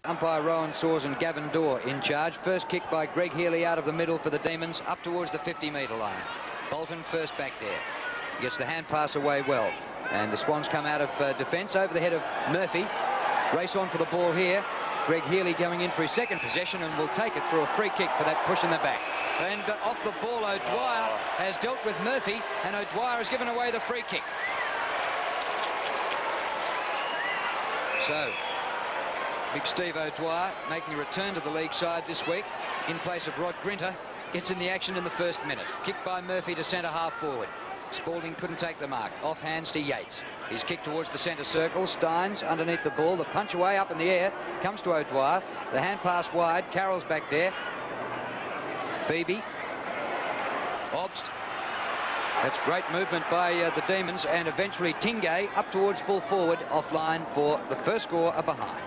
Umpire Rowan Saws and Gavin Dorr in charge. First kick by Greg Healy out of the middle for the Demons, up towards the 50-metre line. Bolton first back there. Gets the hand pass away well. And the Swans come out of defence over the head of Murphy. Race on for the ball here. Greg Healy going in for his second possession and will take it through a free kick for that push in the back. And off the ball, O'Dwyer has dealt with Murphy, and O'Dwyer has given away the free kick. So, Big Steve O'Dwyer making a return to the league side this week in place of Rod Grinter. Gets in the action in the first minute. Kick by Murphy to centre half forward. Spalding couldn't take the mark. Off hands to Yates. He's kicked towards the centre circle. Steins underneath the ball. The punch away up in the air. Comes to O'Dwyer. The hand pass wide. Carroll's back there. Phoebe. Obst. That's great movement by the Demons. And eventually Tingay up towards full forward. Offline for the first score behind.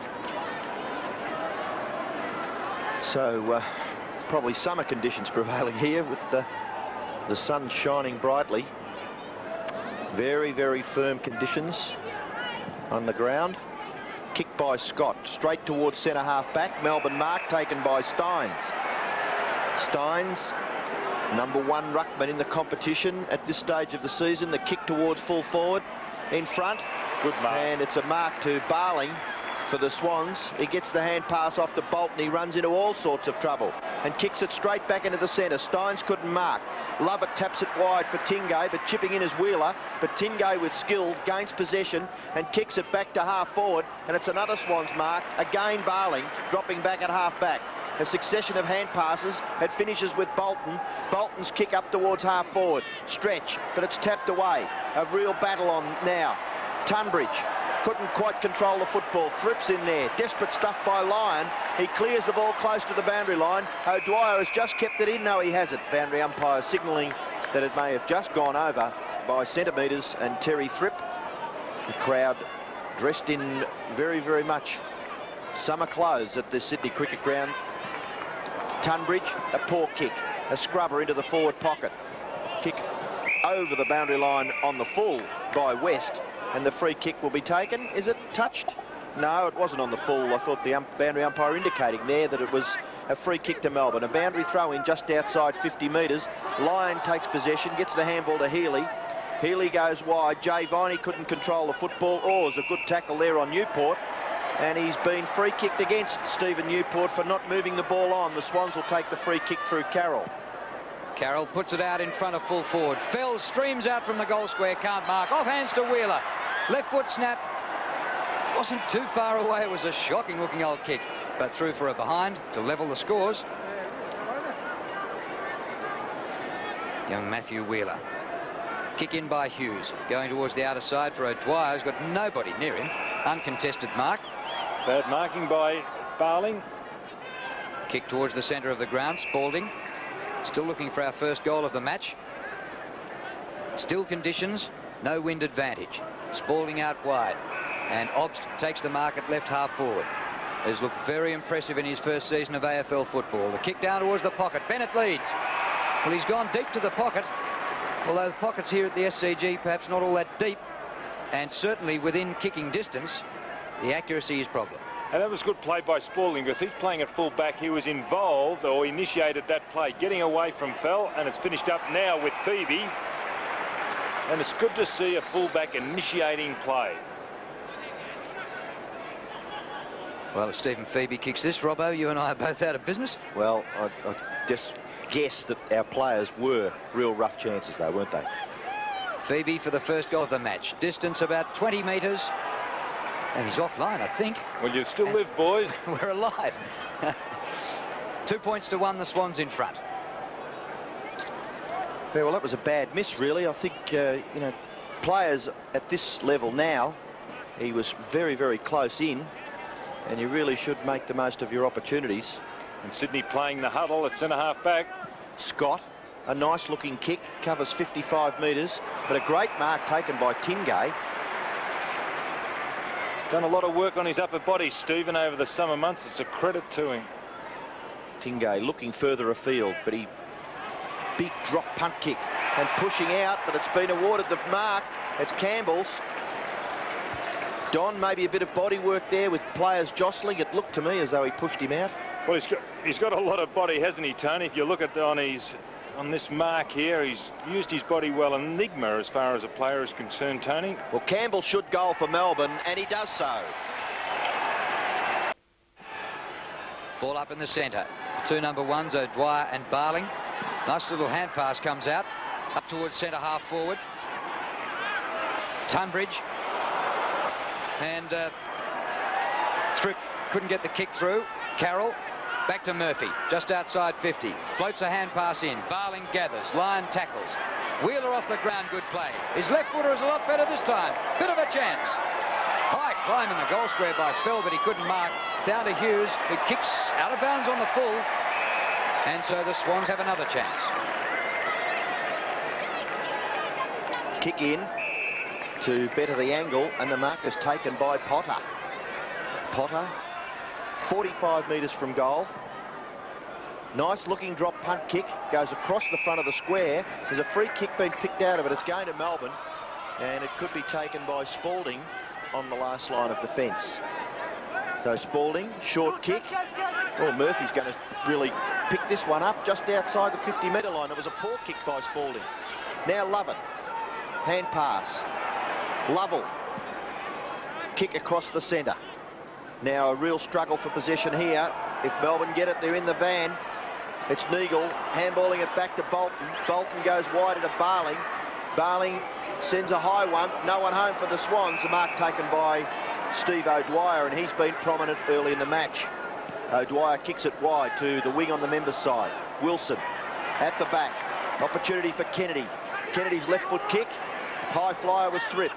So probably summer conditions prevailing here with the sun shining brightly. Very, very firm conditions on the ground. Kick by Scott, straight towards centre half back. Melbourne mark taken by Steins. Steins, #1 ruckman in the competition at this stage of the season. The kick towards full forward in front. Good mark. And it's a mark to Barling for the Swans. He gets the hand pass off to Bolton. He runs into all sorts of trouble and kicks it straight back into the centre. Steins couldn't mark. Lovett taps it wide for Tingay, but chipping in is Wheeler. But Tingay with skill gains possession and kicks it back to half forward, and it's another Swans mark. Again Barling dropping back at half back. A succession of hand passes. It finishes with Bolton. Bolton's kick up towards half forward. Stretch, but it's tapped away. A real battle on now. Tunbridge couldn't quite control the football. Thrips in there. Desperate stuff by Lyon. He clears the ball close to the boundary line. O'Dwyer has just kept it in. No, he hasn't. Boundary umpire signalling that it may have just gone over by centimetres. And Terry Thripp, the crowd dressed in very, very much summer clothes at the Sydney Cricket Ground. Tunbridge, a poor kick. A scrubber into the forward pocket. Kick over the boundary line on the full by West. And the free kick will be taken. Is it touched? No, it wasn't on the full. I thought the boundary umpire indicating there that it was a free kick to Melbourne. A boundary throw in just outside 50 metres. Lyon takes possession, gets the handball to Healy. Healy goes wide. Jay Viney couldn't control the football. Orr's a good tackle there on Newport. And he's been free kicked against Stephen Newport for not moving the ball on. The Swans will take the free kick through Carroll. Carroll puts it out in front of full forward. Fells streams out from the goal square, can't mark. Off hands to Wheeler. Left foot snap. Wasn't too far away. It was a shocking looking old kick, but through for a behind to level the scores. Young Matthew Wheeler. Kick in by Hughes. Going towards the outer side for O'Dwyer. He's got nobody near him. Uncontested mark. Bad marking by Barling. Kick towards the centre of the ground. Spalding. Still looking for our first goal of the match. Still conditions, no wind advantage. Spalding out wide. And Obst takes the mark at left half forward. Has looked very impressive in his first season of AFL football. The kick down towards the pocket. Bennett leads. Well, he's gone deep to the pocket. Although the pockets here at the SCG perhaps not all that deep. And certainly within kicking distance, the accuracy is problem. And that was good play by Spalding because he's playing at full back. He was involved or initiated that play, getting away from Fell, and it's finished up now with Phoebe. And it's good to see a fullback initiating play. Well, if Stephen Phoebe kicks this, Robbo, you and I are both out of business. Well, I just guess that our players were real rough chances, though, weren't they? Phoebe for the first goal of the match. Distance about 20 metres. And he's offline, I think. Well, you still live, boys. We're alive. 2 points to 1, the Swans in front. Yeah, well, that was a bad miss, really. I think, you know, players at this level now, he was very, very close in, and you really should make the most of your opportunities. And Sydney playing the huddle at centre-half back. Scott, a nice-looking kick, covers 55 metres, but a great mark taken by Tingay. Done a lot of work on his upper body, Stephen, over the summer months. It's a credit to him. Tingay looking further afield, but he big drop punt kick and pushing out, but it's been awarded the mark. It's Campbell's. Don, maybe a bit of body work there with players jostling. It looked to me as though he pushed him out. Well, he's got a lot of body, hasn't he, Tony? If you look at on this mark here, he's used his body well. Enigma as far as a player is concerned, Tony. Well, Campbell should goal for Melbourne, and he does so. Ball up in the centre. Two number ones, O'Dwyer and Barling. Nice little hand pass comes out. Up towards centre half forward. Tunbridge. And Thripp couldn't get the kick through. Carroll. Back to Murphy, just outside 50. Floats a hand pass in. Barling gathers. Lyon tackles. Wheeler off the ground. Good play. His left footer is a lot better this time. Bit of a chance. High climb in the goal square by Fell, but he couldn't mark. Down to Hughes, who kicks out of bounds on the full. And so the Swans have another chance. Kick in to better the angle, and the mark is taken by Potter. Potter, 45 metres from goal. Nice looking drop punt kick, goes across the front of the square. There's a free kick being picked out of it. It's going to Melbourne, and it could be taken by Spalding on the last line of defence. So Spalding, short kick. Oh, Murphy's going to really pick this one up just outside the 50-metre line. It was a poor kick by Spalding. Now Lovett, hand pass. Lovell, kick across the centre. Now a real struggle for possession here. If Melbourne get it, they're in the van. It's Neagle handballing it back to Bolton. Bolton goes wide into Barling. Barling sends a high one. No one home for the Swans. The mark taken by Steve O'Dwyer, and he's been prominent early in the match. O'Dwyer kicks it wide to the wing on the members' side. Wilson at the back. Opportunity for Kennedy. Kennedy's left foot kick. High flyer was Thripp.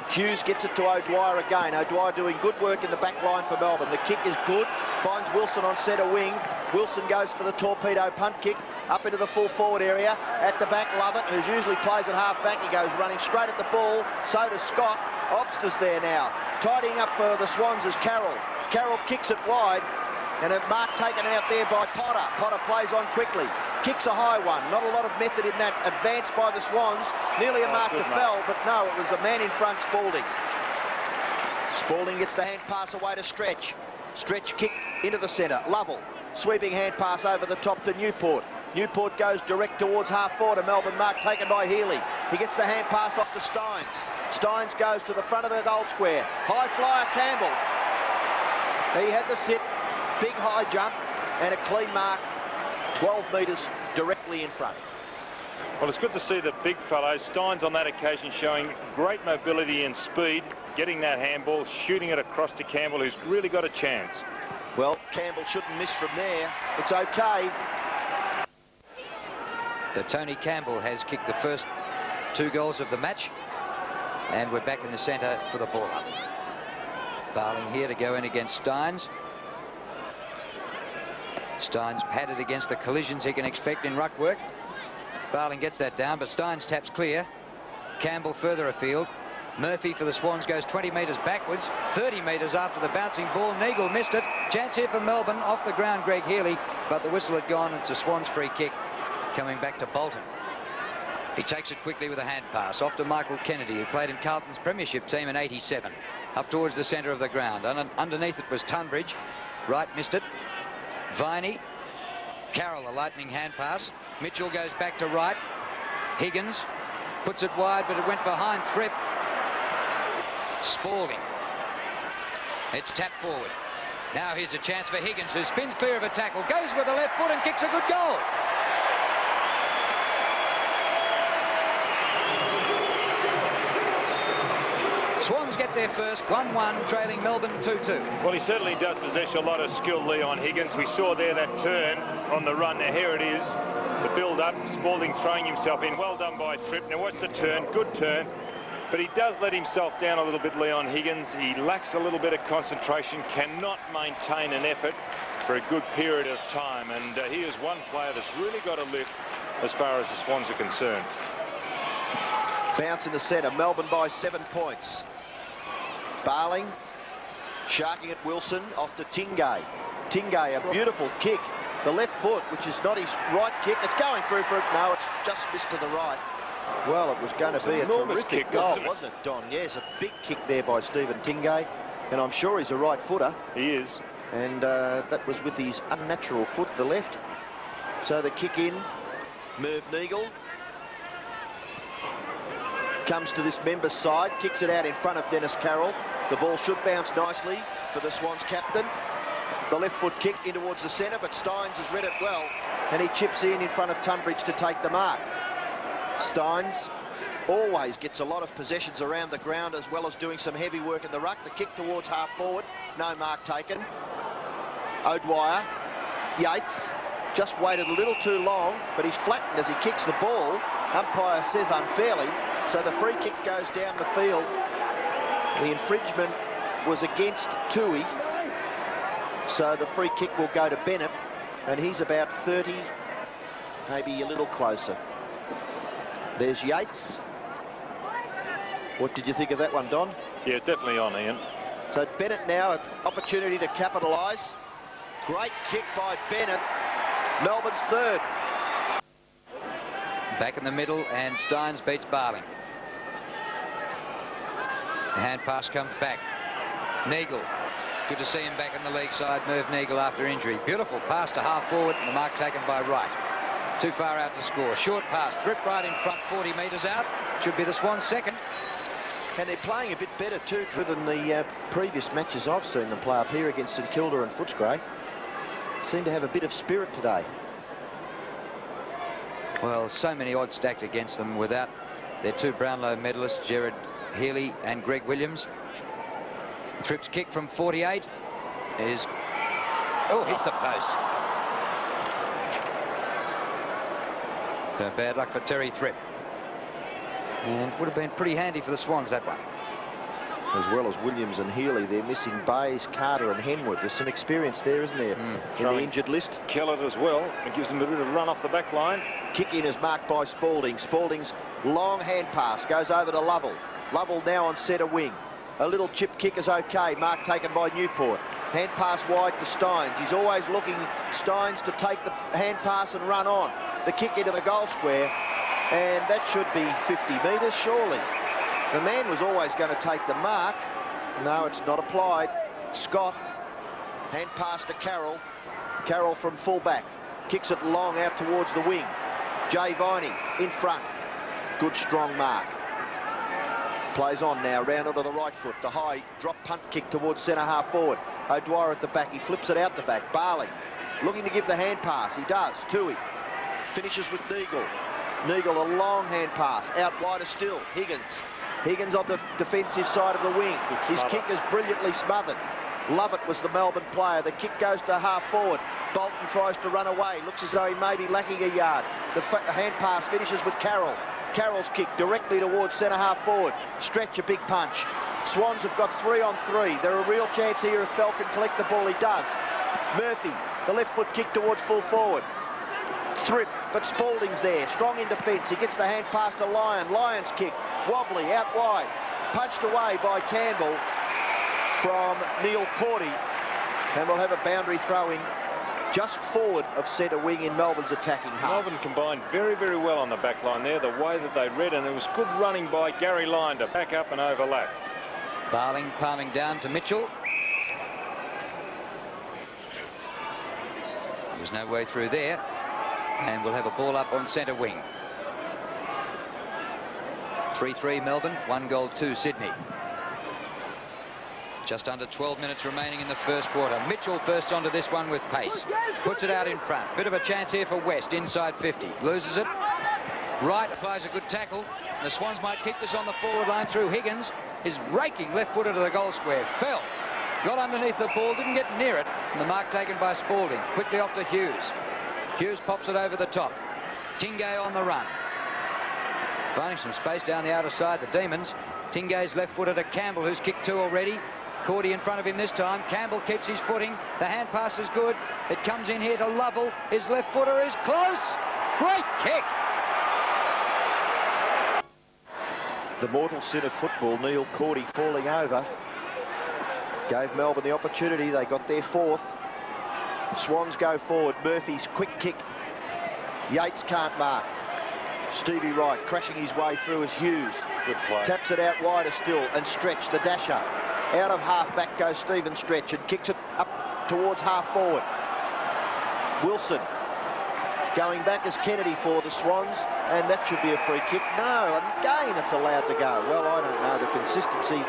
Hughes gets it to O'Dwyer again. O'Dwyer doing good work in the back line for Melbourne. The kick is good. Finds Wilson on centre wing. Wilson goes for the torpedo punt kick up into the full forward area. At the back, Lovett, who usually plays at half back. He goes running straight at the ball. So does Scott. Obster's there now. Tidying up for the Swans is Carroll. Carroll kicks it wide. And a mark taken out there by Potter. Potter plays on quickly. Kicks a high one. Not a lot of method in that. Advance by the Swans. Nearly a mark to Fell, but no, it was a man in front, Spalding. Spalding gets the hand pass away to Stretch. Stretch kick into the centre. Lovell. Sweeping hand pass over the top to Newport. Newport goes direct towards half forward. A Melbourne mark taken by Healy. He gets the hand pass off to Steins. Steins goes to the front of the goal square. High flyer Campbell. He had the sit. Big high jump and a clean mark. 12 metres directly in front. Well, it's good to see the big fellows. Steins on that occasion showing great mobility and speed, getting that handball, shooting it across to Campbell, who's really got a chance. Well, Campbell shouldn't miss from there. It's okay. So Tony Campbell has kicked the first 2 goals of the match, and we're back in the centre for the ball up. Barling here to go in against Steins. Steins padded against the collisions he can expect in ruck work. Barling gets that down, but Steins taps clear. Campbell further afield. Murphy for the Swans goes 20 metres backwards, 30 metres after the bouncing ball. Neagle missed it. Chance here for Melbourne. Off the ground, Greg Healy, but the whistle had gone. It's a Swans free kick coming back to Bolton. He takes it quickly with a hand pass off to Michael Kennedy, who played in Carlton's premiership team in '87. Up towards the centre of the ground. Underneath it was Tunbridge. Wright missed it. Viney. Carroll, a lightning hand pass. Mitchell goes back to Wright. Higgins puts it wide, but it went behind Thripp. Spalding. It's tapped forward. Now here's a chance for Higgins, who spins clear of a tackle, goes with the left foot and kicks a good goal. Swans get their first, 1-1, trailing Melbourne 2-2. Well, he certainly does possess a lot of skill, Leon Higgins. We saw there that turn on the run. Now here it is, the build-up. Spalding throwing himself in. Well done by Thripp. Now watch the turn, good turn. But he does let himself down a little bit, Leon Higgins. He lacks a little bit of concentration, cannot maintain an effort for a good period of time. And he is one player that's really got a lift as far as the Swans are concerned. Bounce in the centre. Melbourne by 7 points. Barling sharking at Wilson off to Tingay. Tingay, a beautiful kick. The left foot, which is not his right kick. It's going through for it. No, it's just missed to the right. Well, it was going to be a enormous terrific kick, goal, wasn't it? wasn't it, Don? Yes, a big kick there by Stephen Tingay, and I'm sure he's a right footer. He is. And that was with his unnatural foot, the left. So the kick in. Merv Neagle comes to this member's side, kicks it out in front of Dennis Carroll. The ball should bounce nicely for the Swans captain. The left foot kick in towards the centre, but Steins has read it well. And he chips in front of Tunbridge to take the mark. Steins always gets a lot of possessions around the ground, as well as doing some heavy work in the ruck. The kick towards half forward, no mark taken. O'Dwyer, Yates, just waited a little too long, but he's flattened as he kicks the ball. Umpire says unfairly, so the free kick goes down the field. The infringement was against Tui, so the free kick will go to Bennett, and he's about 30, maybe a little closer. There's Yates. What did you think of that one, Don? Yeah, it's definitely on, Ian. So Bennett now, an opportunity to capitalise. Great kick by Bennett. Melbourne's third. Back in the middle, and Steins beats Barling. The hand pass comes back. Neagle. Good to see him back in the league side. Merv Neagle after injury. Beautiful pass to half forward, and the mark taken by Wright. Too far out to score. Short pass. Thrip right in front, 40 metres out. Should be the Swans' second. And they're playing a bit better too than the previous matches I've seen them play up here against St Kilda and Footscray. Seem to have a bit of spirit today. Well, so many odds stacked against them without their two Brownlow medalists, Gerard Healy and Greg Williams. Thripp's kick from 48 is... Oh, hits the post. Bad luck for Terry Thripp. And would have been pretty handy for the Swans, that one. As well as Williams and Healy, they're missing Bays, Carter and Henwood. There's some experience there, isn't there, in the injured list? Kellett as well. It gives them a bit of run off the back line. Kick in is marked by Spalding. Spalding's long hand pass goes over to Lovell. Lovell now on centre wing. A little chip kick is okay. Mark taken by Newport. Hand pass wide to Steins. He's always looking, Steins, to take the hand pass and run on. The kick into the goal square, and that should be 50 metres, surely. The man was always going to take the mark. No, it's not applied. Scott, hand pass to Carroll. Carroll from full-back. Kicks it long out towards the wing. Jay Viney in front. Good strong mark. Plays on now, round onto the right foot. The high drop punt kick towards centre half forward. O'Dwyer at the back. He flips it out the back. Barling looking to give the hand pass. He does. Tui finishes with Neagle. Neagle, a long hand pass. Out wider still. Higgins. Higgins on the defensive side of the wing. His kick is brilliantly smothered. Lovett was the Melbourne player. The kick goes to half forward. Bolton tries to run away. Looks as though he may be lacking a yard. The hand pass finishes with Carroll. Carroll's kick directly towards centre half forward. Stretch, a big punch. Swans have got 3 on 3. They're a real chance here if Fell can collect the ball. He does. Murphy, the left foot kick towards full forward. Thripp, but Spalding's there, strong in defence. He gets the hand pass to Lyon. Lyon's kick, wobbly, out wide. Punched away by Campbell from Neil Cordy. And we'll have a boundary throw in just forward of centre wing in Melbourne's attacking half. Melbourne combined very, very well on the back line there, the way that they read, and it was good running by Gary Lyon to back up and overlap. Barling palming down to Mitchell. There's no way through there. And we'll have a ball up on centre wing. 3-3 Melbourne, 1-2 Sydney. Just under 12 minutes remaining in the first quarter. Mitchell bursts onto this one with pace. Puts it out in front. Bit of a chance here for West, inside 50. Loses it. Wright applies a good tackle. The Swans might kick this on the forward line through Higgins. His raking left footer to the goal square. Fell. Got underneath the ball, didn't get near it. And the mark taken by Spalding. Quickly off to Hughes. Hughes pops it over the top. Tingay on the run. Finding some space down the outer side, the Demons. Tingay's left footer to Campbell, who's kicked 2 already. Cordy in front of him this time. Campbell keeps his footing. The hand pass is good. It comes in here to Lovell. His left footer is close. Great kick. The mortal sin of football, Neil Cordy falling over. Gave Melbourne the opportunity. They got their 4th. Swans go forward. Murphy's quick kick. Yates can't mark. Stevie Wright crashing his way through as Hughes. Good play. Taps it out wider still, and Stretch, the dasher. Out of half-back goes Stephen Stretch and kicks it up towards half-forward. Wilson going back as Kennedy for the Swans, and that should be a free kick. No, again it's allowed to go. Well, I don't know. The consistency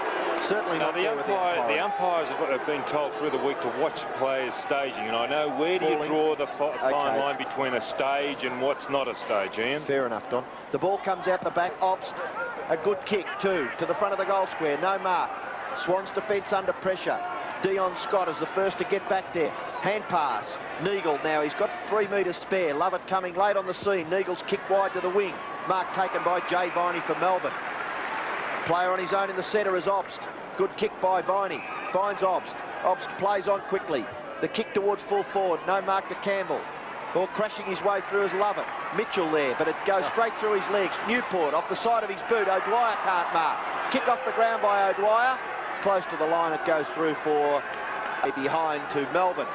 certainly not there with the umpire. The umpires have been told through the week to watch players staging, and I know where do you draw the fine line between a stage and what's not a stage, Ian? Fair enough, Don. The ball comes out the back. Obst, a good kick too, to the front of the goal square. No mark. Swans defence under pressure. Dion Scott is the first to get back there. Hand pass. Neagle now, he's got 3 metres spare. Lovett coming late on the scene. Neagle's kick wide to the wing. Mark taken by Jay Viney for Melbourne. Player on his own in the centre is Obst. Good kick by Viney. Finds Obst. Obst plays on quickly. The kick towards full forward. No mark to Campbell. Ball crashing his way through is Lovett. Mitchell there, but it goes straight through his legs. Newport off the side of his boot. O'Dwyer can't mark. Kick off the ground by O'Dwyer. Close to the line it goes through for a behind to Melbourne.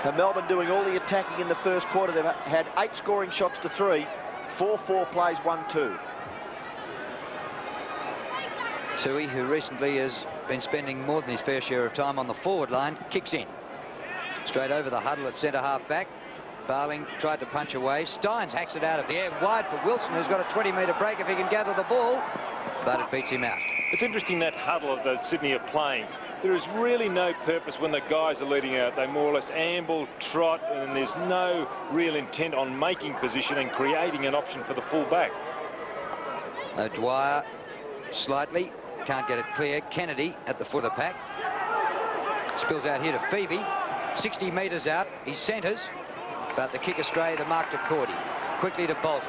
And Melbourne doing all the attacking in the first quarter. They've had 8 scoring shots to 3. 4-4 plays 1-2. Tui, who recently has been spending more than his fair share of time on the forward line, kicks in. Straight over the huddle at centre half back. Barling tried to punch away. Steins hacks it out of the air wide for Wilson, who's got a 20-metre break if he can gather the ball, but it beats him out. It's interesting that huddle that Sydney are playing. There is really no purpose when the guys are leading out. They more or less amble, trot, and there's no real intent on making position and creating an option for the full back. O'Dwyer slightly, can't get it clear. Kennedy at the foot of the pack. Spills out here to Phoebe. 60 metres out, he centres, but the kick astray, the mark to Cordy. Quickly to Bolton.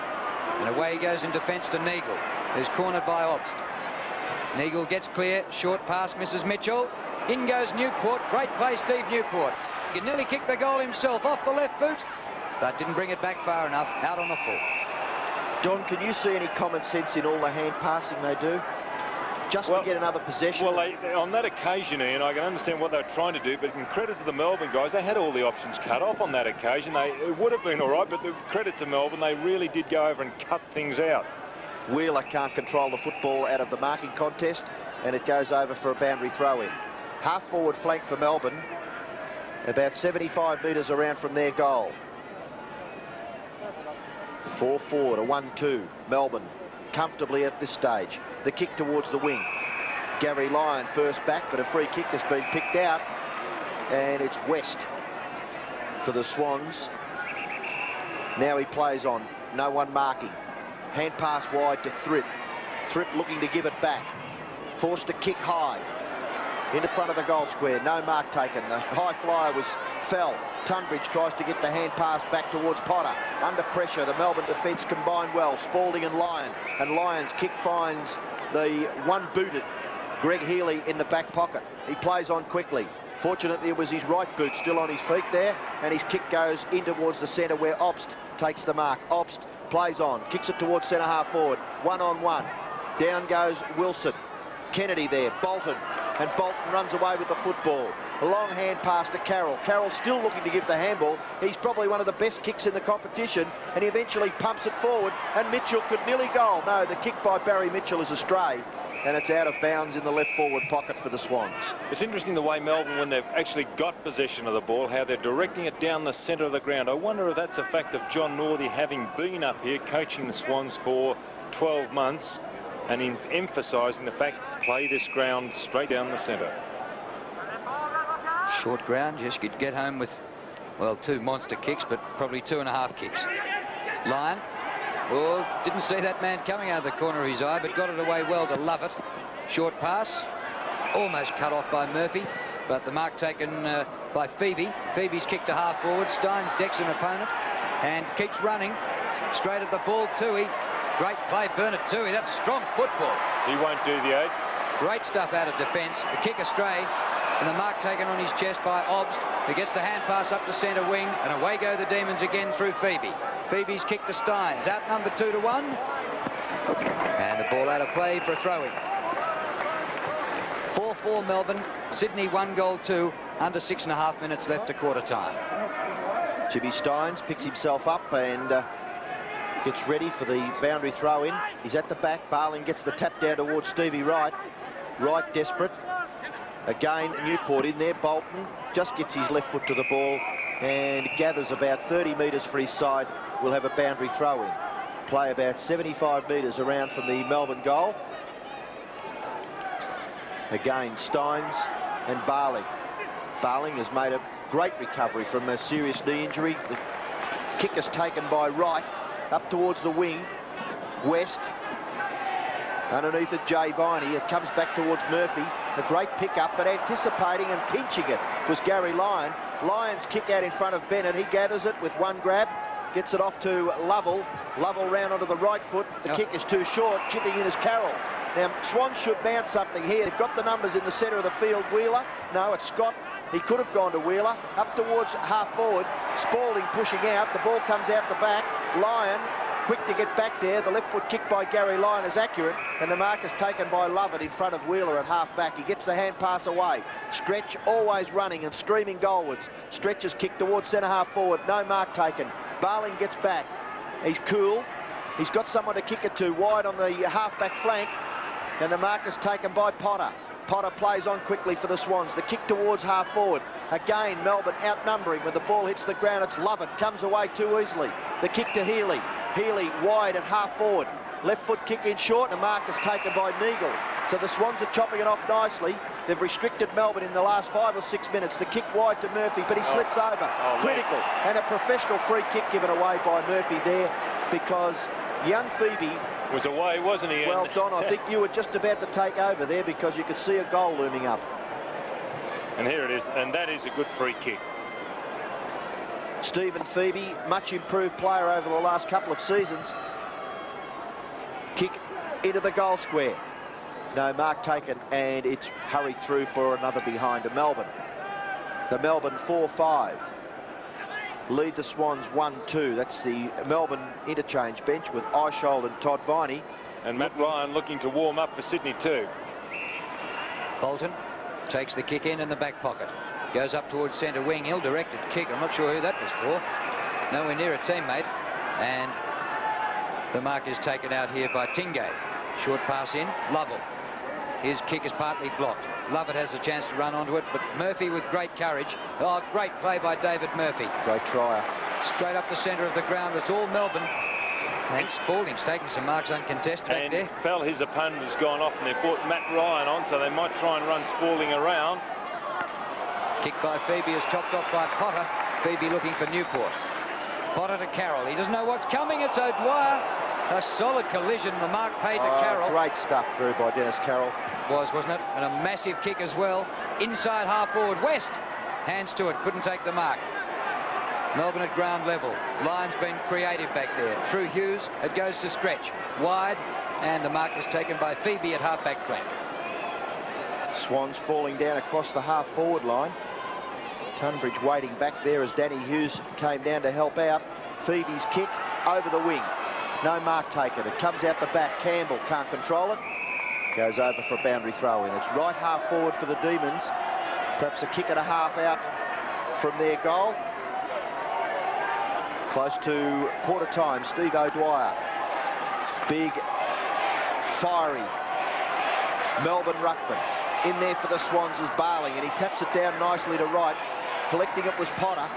And away he goes in defence to Neagle, who's cornered by Obst. Neagle gets clear, short pass, misses Mitchell. In goes Newport, great play, Steve Newport. He nearly kicked the goal himself off the left boot, but didn't bring it back far enough, out on the full. Don, can you see any common sense in all the hand passing they do? Just to get another possession? Well, on that occasion, Ian, I can understand what they're trying to do, but in credit to the Melbourne guys, they had all the options cut off on that occasion. It would have been all right, but the credit to Melbourne, they really did go over and cut things out. Wheeler can't control the football out of the marking contest, and it goes over for a boundary throw-in. Half-forward flank for Melbourne, about 75 metres around from their goal. 4-4 to 1-2. Melbourne comfortably at this stage. The kick towards the wing. Gary Lyon first back, but a free kick has been picked out, and it's West for the Swans. Now he plays on. No one marking. Hand pass wide to Thripp. Thripp looking to give it back. Forced to kick high. Into front of the goal square. No mark taken. The high flyer was fell. Tunbridge tries to get the hand pass back towards Potter. Under pressure, the Melbourne defence combined well. Spalding and Lyon. And Lyon's kick finds the one-booted Greg Healy in the back pocket. He plays on quickly. Fortunately, it was his right boot still on his feet there, and his kick goes in towards the centre where Obst takes the mark. Obst plays on, kicks it towards centre half forward. 1-on-1. Down goes Wilson. Kennedy there, Bolton, and Bolton runs away with the football. A long hand pass to Carroll. Carroll still looking to give the handball. He's probably one of the best kicks in the competition, and he eventually pumps it forward, and Mitchell could nearly goal. No, the kick by Barry Mitchell is astray, and it's out of bounds in the left forward pocket for the Swans. It's interesting the way Melbourne, when they've actually got possession of the ball, how they're directing it down the centre of the ground. I wonder if that's a fact of John Northey having been up here coaching the Swans for 12 months and in emphasising the fact, play this ground straight down the centre. Short ground, yes, you could get home with, well, 2 monster kicks, but probably 2.5 kicks. Lyon, well, didn't see that man coming out of the corner of his eye, but got it away well to Lovett. Short pass, almost cut off by Murphy, but the mark taken by Phoebe. Phoebe's kick to half forward. Steins decks an opponent and keeps running straight at the ball. Tui, great play, Bernard Tui. That's strong football. He won't do the 8. Great stuff out of defence. The kick astray, and the mark taken on his chest by Obst, who gets the hand pass up to centre wing, and away go the Demons again through Phoebe. Phoebe's kick to Steins, outnumbered 2-1, and the ball out of play for a throw-in. 4-4 Melbourne, Sydney 1-2, under 6.5 minutes left to quarter time. Jimmy Steins picks himself up and Gets ready for the boundary throw in. He's at the back. Barling gets the tap down towards Stevie Wright. Wright desperate. Again, Newport in there. Bolton just gets his left foot to the ball and gathers about 30 metres for his side. Will have a boundary throw in. Play about 75 metres around from the Melbourne goal. Again, Steins and Barling. Barling has made a great recovery from a serious knee injury. The kick is taken by Wright up towards the wing. West. Underneath it, Jay Viney. It comes back towards Murphy. A great pick-up, but anticipating and pinching it was Gary Lyon. Lyon's kick out in front of Bennett. He gathers it with one grab. Gets it off to Lovell. Lovell round onto the right foot. The kick is too short. Chipping in is Carroll. Now, Swans should bounce something here. They've got the numbers in the centre of the field. Wheeler. No, it's Scott. He could have gone to Wheeler. Up towards half forward. Spalding pushing out. The ball comes out the back. Lyon quick to get back there. The left foot kick by Gary Lyon is accurate. And the mark is taken by Lovett in front of Wheeler at half back. He gets the hand pass away. Stretch always running and streaming goalwards. Stretch is kicked towards centre half forward. No mark taken. Barling gets back. He's cool. He's got someone to kick it to wide on the half-back flank. And the mark is taken by Potter. Potter plays on quickly for the Swans. The kick towards half forward. Again, Melbourne outnumbering. When the ball hits the ground, it's Lovett. Comes away too easily. The kick to Healy. Healy wide at half forward. Left foot kick in short. And the mark is taken by Neagle. So the Swans are chopping it off nicely. They've restricted Melbourne in the last 5 or 6 minutes. The kick wide to Murphy, but he slips over. Critical. And a professional free kick given away by Murphy there because young Phoebe was away, wasn't he? Well, Don, I think you were just about to take over there because you could see a goal looming up. And here it is, and that is a good free kick. Stephen Phoebe, much improved player over the last couple of seasons. Kick into the goal square. No mark taken, and it's hurried through for another behind to Melbourne. The Melbourne 4-5. Lead the Swans 1-2. That's the Melbourne interchange bench with Eishold and Todd Viney. And Matt Ryan looking to warm up for Sydney too. Bolton takes the kick in the back pocket. Goes up towards centre wing. Ill-directed kick. I'm not sure who that was for. Nowhere near a teammate. And the mark is taken out here by Tingay. Short pass in. Lovell. His kick is partly blocked. Lovett has a chance to run onto it, but Murphy with great courage. Oh, great play by David Murphy. Great trier. Straight up the centre of the ground. It's all Melbourne. And Spalding's taking some marks uncontested back there. Fell, his opponent has gone off, and they've brought Matt Ryan on, so they might try and run Spalding around. Kick by Phoebe is chopped off by Potter. Phoebe looking for Newport. Potter to Carroll. He doesn't know what's coming. It's O'Dwyer. A solid collision. The mark paid to Carroll. Great stuff, Drew, by Dennis Carroll. Wasn't it? And a massive kick as well. Inside half forward. West. Hands to it. Couldn't take the mark. Melbourne at ground level. Lyon's been creative back there. Through Hughes. It goes to Stretch. Wide. And the mark is taken by Phoebe at half-back flank. Swans falling down across the half-forward line. Tunbridge waiting back there as Danny Hughes came down to help out. Phoebe's kick over the wing. No mark taken. It comes out the back. Campbell can't control it. Goes over for a boundary throw in. It's right half forward for the Demons. Perhaps a kick and a half out from their goal. Close to quarter time. Steve O'Dwyer. Big, fiery Melbourne ruckman. In there for the Swans is Barling, and he taps it down nicely to right. Collecting it was Potter.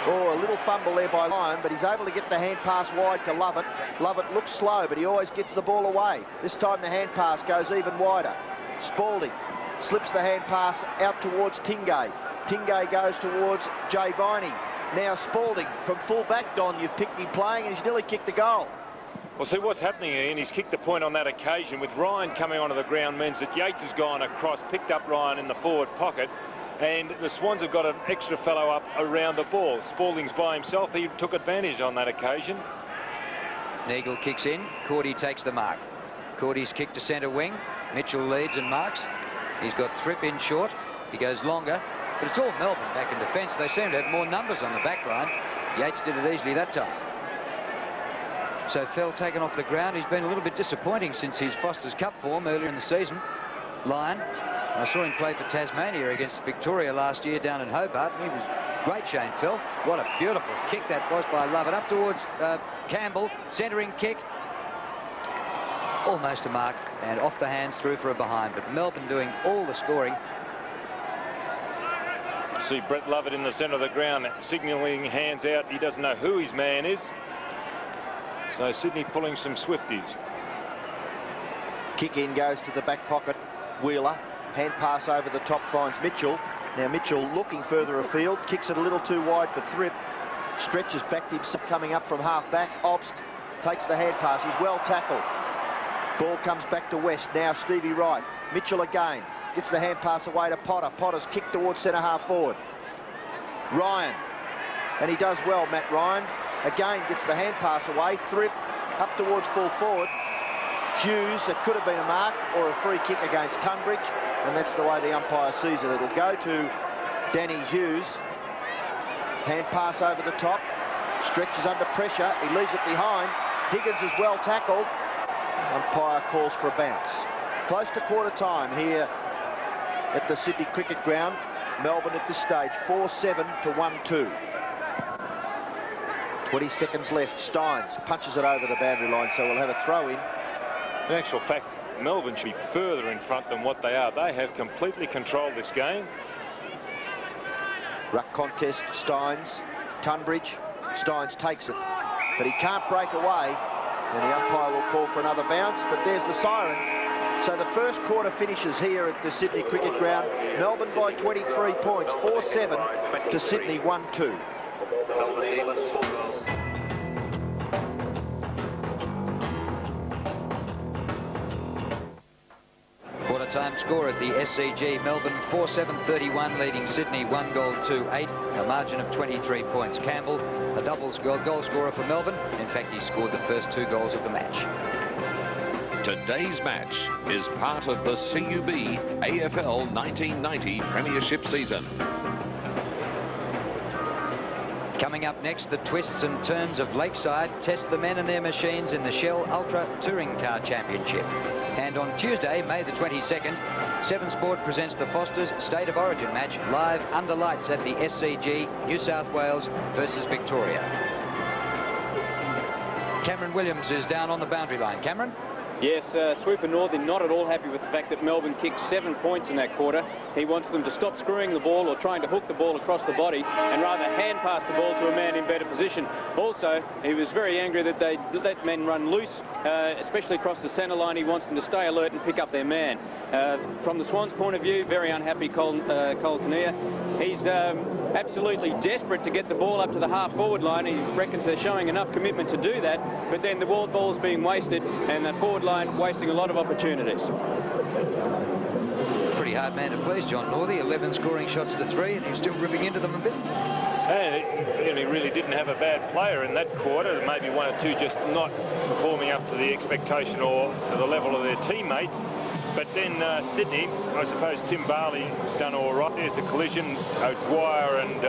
Oh, a little fumble there by Lyon, but he's able to get the hand pass wide to Lovett. Lovett looks slow, but he always gets the ball away. This time the hand pass goes even wider. Spalding slips the hand pass out towards Tingay. Tingay goes towards Jay Viney. Now Spalding from full back, Don, you've picked him playing, and he's nearly kicked a goal. Well, see, what's happening, Ian, he's kicked the point on that occasion. With Ryan coming onto the ground means that Yates has gone across, picked up Ryan in the forward pocket, and the Swans have got an extra fellow up around the ball. Spalding's by himself. He took advantage on that occasion. Neagle kicks in. Cordy takes the mark. Cordy's kick to centre wing. Mitchell leads and marks. He's got Thrip in short. He goes longer. But it's all Melbourne back in defence. They seem to have more numbers on the back line. Yates did it easily that time. So Fell taken off the ground. He's been a little bit disappointing since his Foster's Cup form earlier in the season. Lyon. I saw him play for Tasmania against Victoria last year down in Hobart. He was Great Shane Phil. What a beautiful kick that was by Lovett. Up towards Campbell. Centering kick. Almost a mark. And off the hands through for a behind. But Melbourne doing all the scoring. See Brett Lovett in the centre of the ground, signalling hands out. He doesn't know who his man is. So Sydney pulling some Swifties. Kick in goes to the back pocket. Wheeler. Hand pass over the top finds Mitchell. Now Mitchell looking further afield. Kicks it a little too wide for Thripp. Stretches back to himself coming up from half back. Obst takes the hand pass. He's well tackled. Ball comes back to West. Now Stevie Wright. Mitchell again. Gets the hand pass away to Potter. Potter's kicked towards centre half forward. Ryan. And he does well, Matt Ryan. Again gets the hand pass away. Thripp up towards full forward. Hughes, it could have been a mark or a free kick against Tunbridge, and that's the way the umpire sees it. It'll go to Danny Hughes. Hand pass over the top. Stretches under pressure. He leaves it behind. Higgins is well tackled. Umpire calls for a bounce. Close to quarter time here at the Sydney Cricket Ground. Melbourne at this stage 4-7 to 1-2. 20 seconds left. Steins punches it over the boundary line, so we'll have a throw in. In actual fact, Melbourne should be further in front than what they are. They have completely controlled this game. Ruck contest, Steins, Tunbridge. Steins takes it, but he can't break away, and the umpire will call for another bounce, but there's the siren. So the first quarter finishes here at the Sydney Cricket Ground. Melbourne by 23 points, 4-7 to Sydney 1-2. Quarter-time score at the SCG. Melbourne 4-7-31, leading Sydney 1-8, a margin of 23 points. Campbell, a doubles goal scorer for Melbourne. In fact, he scored the first 2 goals of the match. Today's match is part of the CUB AFL 1990 Premiership season. Coming up next, the twists and turns of Lakeside test the men and their machines in the Shell Ultra Touring Car Championship. And on Tuesday, May the 22nd, 7 Sport presents the Fosters State of Origin match live under lights at the SCG, New South Wales versus Victoria. Cameron Williams is down on the boundary line. Cameron? Yes, Swooper Northern not at all happy with the fact that Melbourne kicked 7 points in that quarter. He wants them to stop screwing the ball or trying to hook the ball across the body and rather hand pass the ball to a man in better position. Also, he was very angry that they let men run loose, especially across the centre line. He wants them to stay alert and pick up their man. From the Swans' point of view, very unhappy Cole Kinnear. He's absolutely desperate to get the ball up to the half-forward line. He reckons they're showing enough commitment to do that, but then the ball's being wasted and the forward line wasting a lot of opportunities. Pretty hard man to please, John Northey. 11 scoring shots to 3, and he's still ripping into them a bit. And he really didn't have a bad player in that quarter. Maybe 1 or 2 just not performing up to the expectation or to the level of their teammates. But then Sydney, I suppose Tim Barley's done all right. There's a collision, O'Dwyer and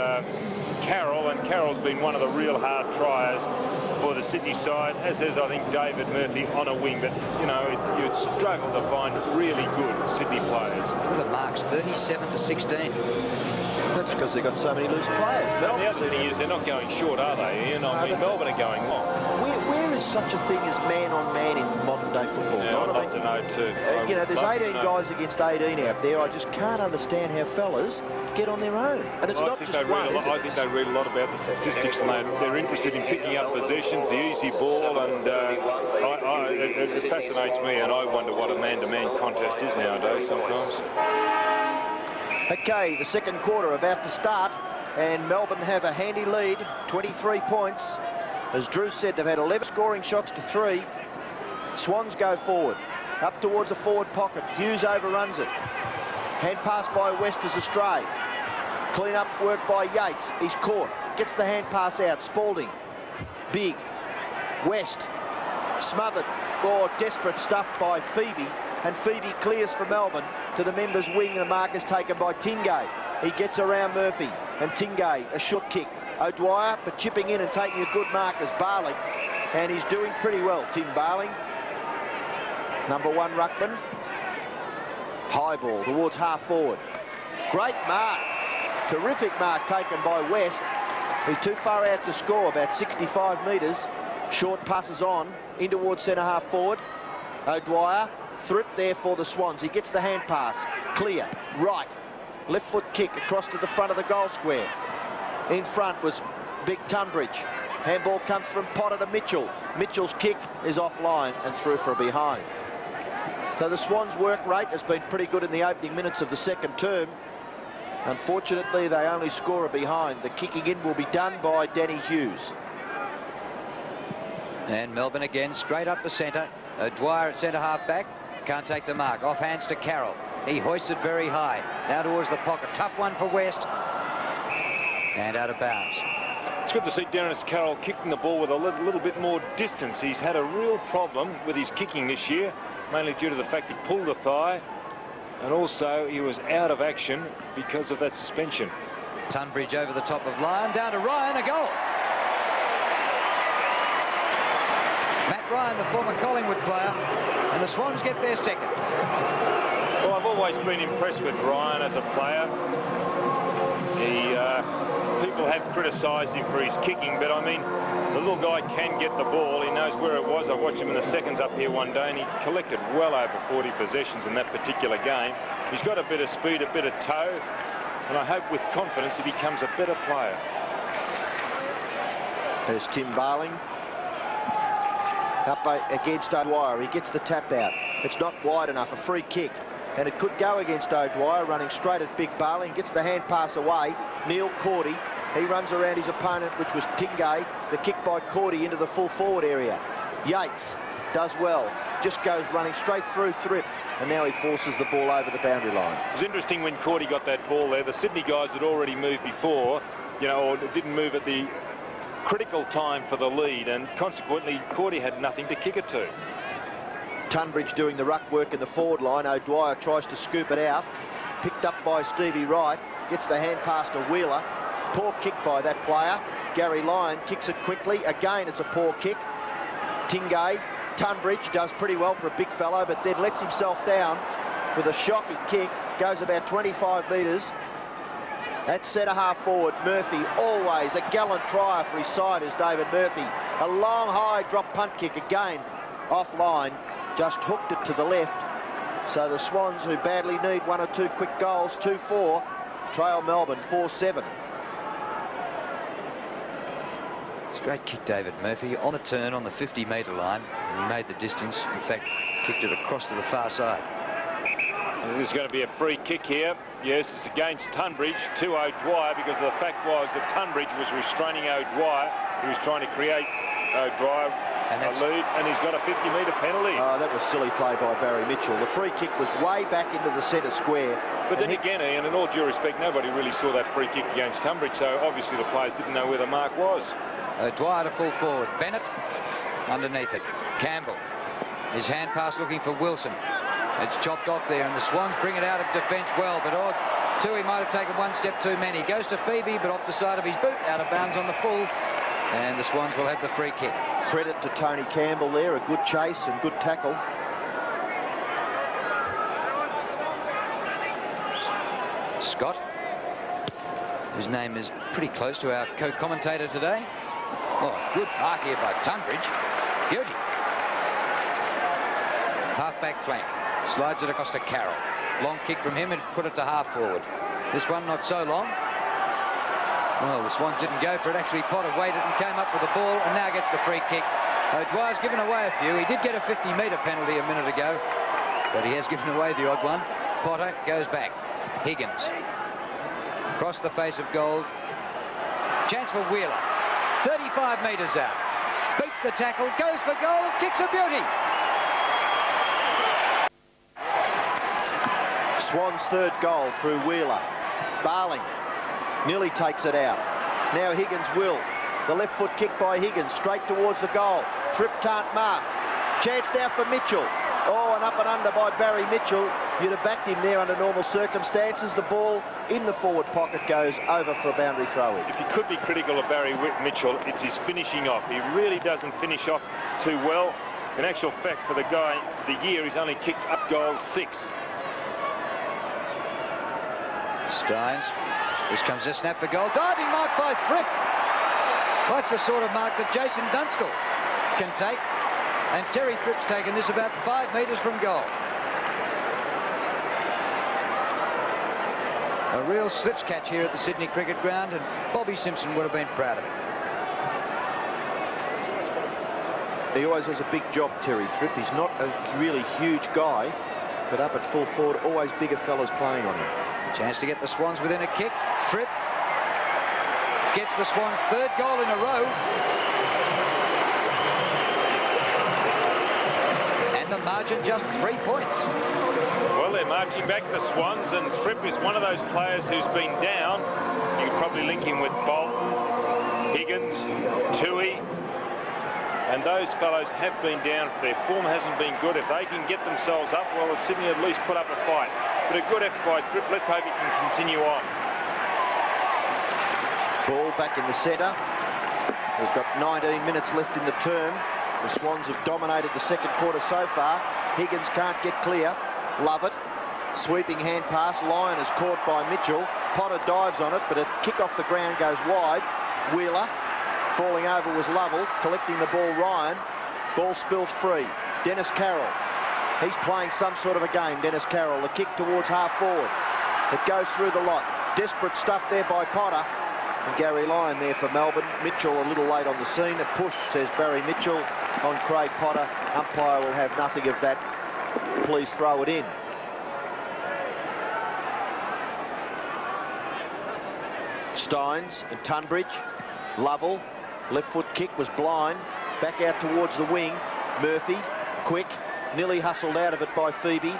Carroll, and Carroll's been one of the real hard triers for the Sydney side, as has, I think, David Murphy on a wing. But, you know, you'd struggle to find really good Sydney players. Look at the marks, 37-16. That's because they've got so many loose players. And the other thing is they're not going short, are they? You know, I mean, Melbourne are going long. Where is such a thing as man-on-man in modern-day football? Yeah, I'd love to know too. You know, there's 18 guys against 18 out there. I just can't understand how fellas get on their own. And it's not just one, is it? I think they read a lot about the statistics, and they're interested in picking up possessions, the easy ball, and it fascinates me, and I wonder what a man-to-man contest is nowadays sometimes. Okay, the second quarter about to start, and Melbourne have a handy lead, 23 points. As Drew said, they've had 11 scoring shots to 3. Swans go forward, up towards the forward pocket. Hughes overruns it. Hand pass by West is astray. Clean up work by Yates. He's caught. Gets the hand pass out. Spalding. Big. West. Smothered. Oh, desperate stuff by Phoebe. And Phoebe clears for Melbourne to the members' wing. The mark is taken by Tingay. He gets around Murphy. And Tingay, a short kick. O'Dwyer, but chipping in and taking a good mark as Barling. And he's doing pretty well, Tim Barling. Number 1 ruckman. High ball towards half forward. Great mark. Terrific mark taken by West. He's too far out to score, about 65 metres. Short passes on, in towards centre-half forward. O'Dwyer, Thrip there for the Swans. He gets the hand pass. Clear, right. Left foot kick across to the front of the goal square. In front was Big Tunbridge. Handball comes from Potter to Mitchell. Mitchell's kick is offline and through for a behind. So the Swans' work rate has been pretty good in the opening minutes of the second term. Unfortunately, they only score a behind. The kicking in will be done by Danny Hughes. And Melbourne again, straight up the centre. Dwyer at centre-half back. Can't take the mark. Off hands to Carroll. He hoists it very high. Now towards the pocket. Tough one for West. And out of bounds. It's good to see Dennis Carroll kicking the ball with a little bit more distance. He's had a real problem with his kicking this year, mainly due to the fact he pulled a thigh, and also he was out of action because of that suspension. Tunbridge over the top of Lyon, down to Ryan, a goal. Matt Ryan, the former Collingwood player, and the Swans get their second. Well, I've always been impressed with Ryan as a player. People have criticised him for his kicking, but I mean, the little guy can get the ball. He knows where it was. I watched him in the seconds up here one day, and he collected well over 40 possessions in that particular game. He's got a bit of speed, a bit of toe, and I hope with confidence he becomes a better player. There's Tim Barling. Up against O'Dwyer. He gets the tap out. It's not wide enough, a free kick. And it could go against O'Dwyer, running straight at Big Barling. Gets the hand pass away. Neil Cordy. He runs around his opponent, which was Tingay. The kick by Cordy into the full forward area. Yates does well. Just goes running straight through Thrip. And now he forces the ball over the boundary line. It was interesting when Cordy got that ball there. The Sydney guys had already moved before, you know, or didn't move at the critical time for the lead, and consequently Cordy had nothing to kick it to. Tunbridge doing the ruck work in the forward line. O'Dwyer tries to scoop it out. Picked up by Stevie Wright. Gets the hand pass to Wheeler. Poor kick by that player. Gary Lyon kicks it quickly. Again, it's a poor kick. Tingay, Tunbridge does pretty well for a big fellow, but then lets himself down with a shocking kick. Goes about 25 metres. At centre-half forward, Murphy, always a gallant trier for his side is David Murphy. A long, high drop punt kick again offline. Just hooked it to the left. So the Swans, who badly need one or two quick goals, 2-4, trail Melbourne 4-7. It's a great kick, David Murphy, on the turn on the 50-metre line. He made the distance. In fact, kicked it across to the far side. There's going to be a free kick here. Yes, it's against Tunbridge to O'Dwyer, because the fact was that Tunbridge was restraining O'Dwyer. He was trying to create O'Dwyer a lead, and he's got a 50-metre penalty. Oh, that was silly play by Barry Mitchell. The free kick was way back into the centre square. But then again, Ian, in all due respect, nobody really saw that free kick against Tunbridge, so obviously the players didn't know where the mark was. O'Dwyer to full forward. Bennett underneath it. Campbell. His hand pass looking for Wilson. It's chopped off there, and the Swans bring it out of defence well, but Tui might have taken one step too many. Goes to Phoebe, but off the side of his boot, out of bounds on the full, and the Swans will have the free kick. Credit to Tony Campbell there, a good chase and good tackle. Scott, whose name is pretty close to our co-commentator today. Oh, good mark here by Tunbridge. Beauty. Half-back flank. Slides it across to Carroll. Long kick from him and put it to half forward. This one not so long. Well, the Swans didn't go for it. Actually, Potter waited and came up with the ball and now gets the free kick. O'Dwyer's given away a few. He did get a 50-metre penalty a minute ago, but he has given away the odd one. Potter goes back. Higgins. Across the face of goal. Chance for Wheeler. 35 metres out. Beats the tackle, goes for goal, kicks a beauty. Swans' third goal through Wheeler. Barling nearly takes it out. Now Higgins will. The left foot kick by Higgins straight towards the goal. Fripp can't mark. Chance now for Mitchell. Oh, and up and under by Barry Mitchell. You'd have backed him there under normal circumstances. The ball in the forward pocket goes over for a boundary throw-in. If you could be critical of Barry Mitchell, it's his finishing off. He really doesn't finish off too well. In actual fact, for the guy, for the year, he's only kicked up goal 6. Steins This comes a snap for goal. Diving mark by Fripp. That's the sort of mark that Jason Dunstall can take. And Terry Fripp's taken this about 5 metres from goal. A real slips catch here at the Sydney Cricket Ground, and Bobby Simpson would have been proud of it. He always has a big job, Terry Fripp. He's not a really huge guy, but up at full forward, always bigger fellas playing on him. Chance to get the Swans within a kick. Fripp gets the Swans' 3rd goal in a row. And the margin just 3 points. Well, they're marching back, the Swans, and Fripp is one of those players who's been down. You could probably link him with Bolton, Higgins, Toohey. And those fellows have been down. Their form hasn't been good. If they can get themselves up, well, Sydney at least put up a fight. But a good effort by Fripp. Let's hope he can continue on. Ball back in the centre. We've got 19 minutes left in the term. The Swans have dominated the second quarter so far. Higgins can't get clear. Lovett. Sweeping hand pass. Lyon is caught by Mitchell. Potter dives on it, but a kick off the ground goes wide. Wheeler. Falling over was Lovell. Collecting the ball, Ryan. Ball spills free. Dennis Carroll. He's playing some sort of a game, Dennis Carroll. The kick towards half forward. It goes through the lot. Desperate stuff there by Potter. And Gary Lyon there for Melbourne. Mitchell a little late on the scene. A push, says Barry Mitchell, on Craig Potter. Umpire will have nothing of that. Please throw it in. Steins and Tunbridge. Lovell. Left foot kick was blind. Back out towards the wing. Murphy. Quick. Nearly hustled out of it by Phoebe.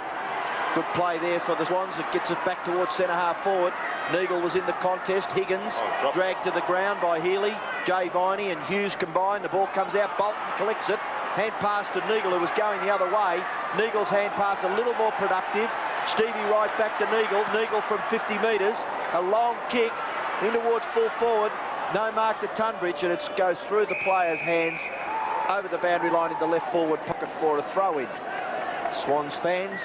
Good play there for the Swans. It gets it back towards centre half forward. Neagle was in the contest. Higgins dragged to the ground by Healy. Jay Viney and Hughes combined. The ball comes out. Bolton collects it. Hand pass to Neagle, who was going the other way. Neagle's hand pass a little more productive. Stevie Wright back to Neagle. Neagle from 50 metres. A long kick in towards full forward. No mark to Tunbridge, and it goes through the player's hands over the boundary line in the left forward pocket for a throw-in. Swans fans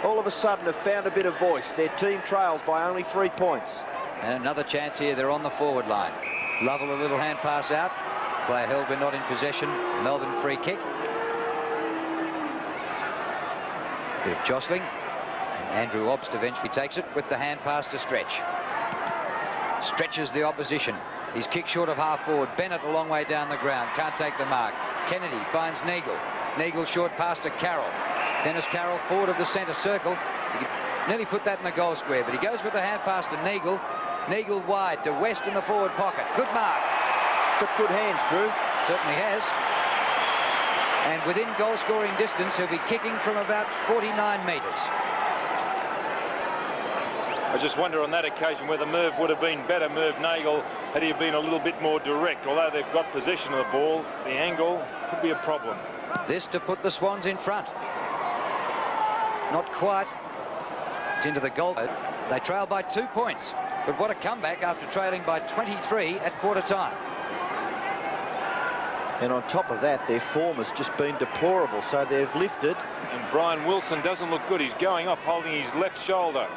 all of a sudden have found a bit of voice. Their team trails by only 3 points. And another chance here. They're on the forward line. Lovell a little hand pass out. Player held but not in possession. Melbourne free kick. Bit of jostling. And Andrew Obst eventually takes it with the hand pass to Stretch. Stretches the opposition. He's kicked short of half forward. Bennett a long way down the ground. Can't take the mark. Kennedy finds Neagle. Neagle short pass to Carroll. Dennis Carroll forward of the centre circle. He could nearly put that in the goal square, but he goes with the hand pass to Neagle. Neagle wide to West in the forward pocket. Good mark. Got good hands, Drew. Certainly has. And within goal scoring distance, he'll be kicking from about 49 metres. I just wonder on that occasion whether Merv would have been better, Merv Nagle, had he been a little bit more direct. Although they've got possession of the ball, the angle could be a problem. This to put the Swans in front. Not quite. It's into the goal. They trail by 2 points. But what a comeback after trailing by 23 at quarter time. And on top of that, their form has just been deplorable. So they've lifted. And Brian Wilson doesn't look good. He's going off holding his left shoulder.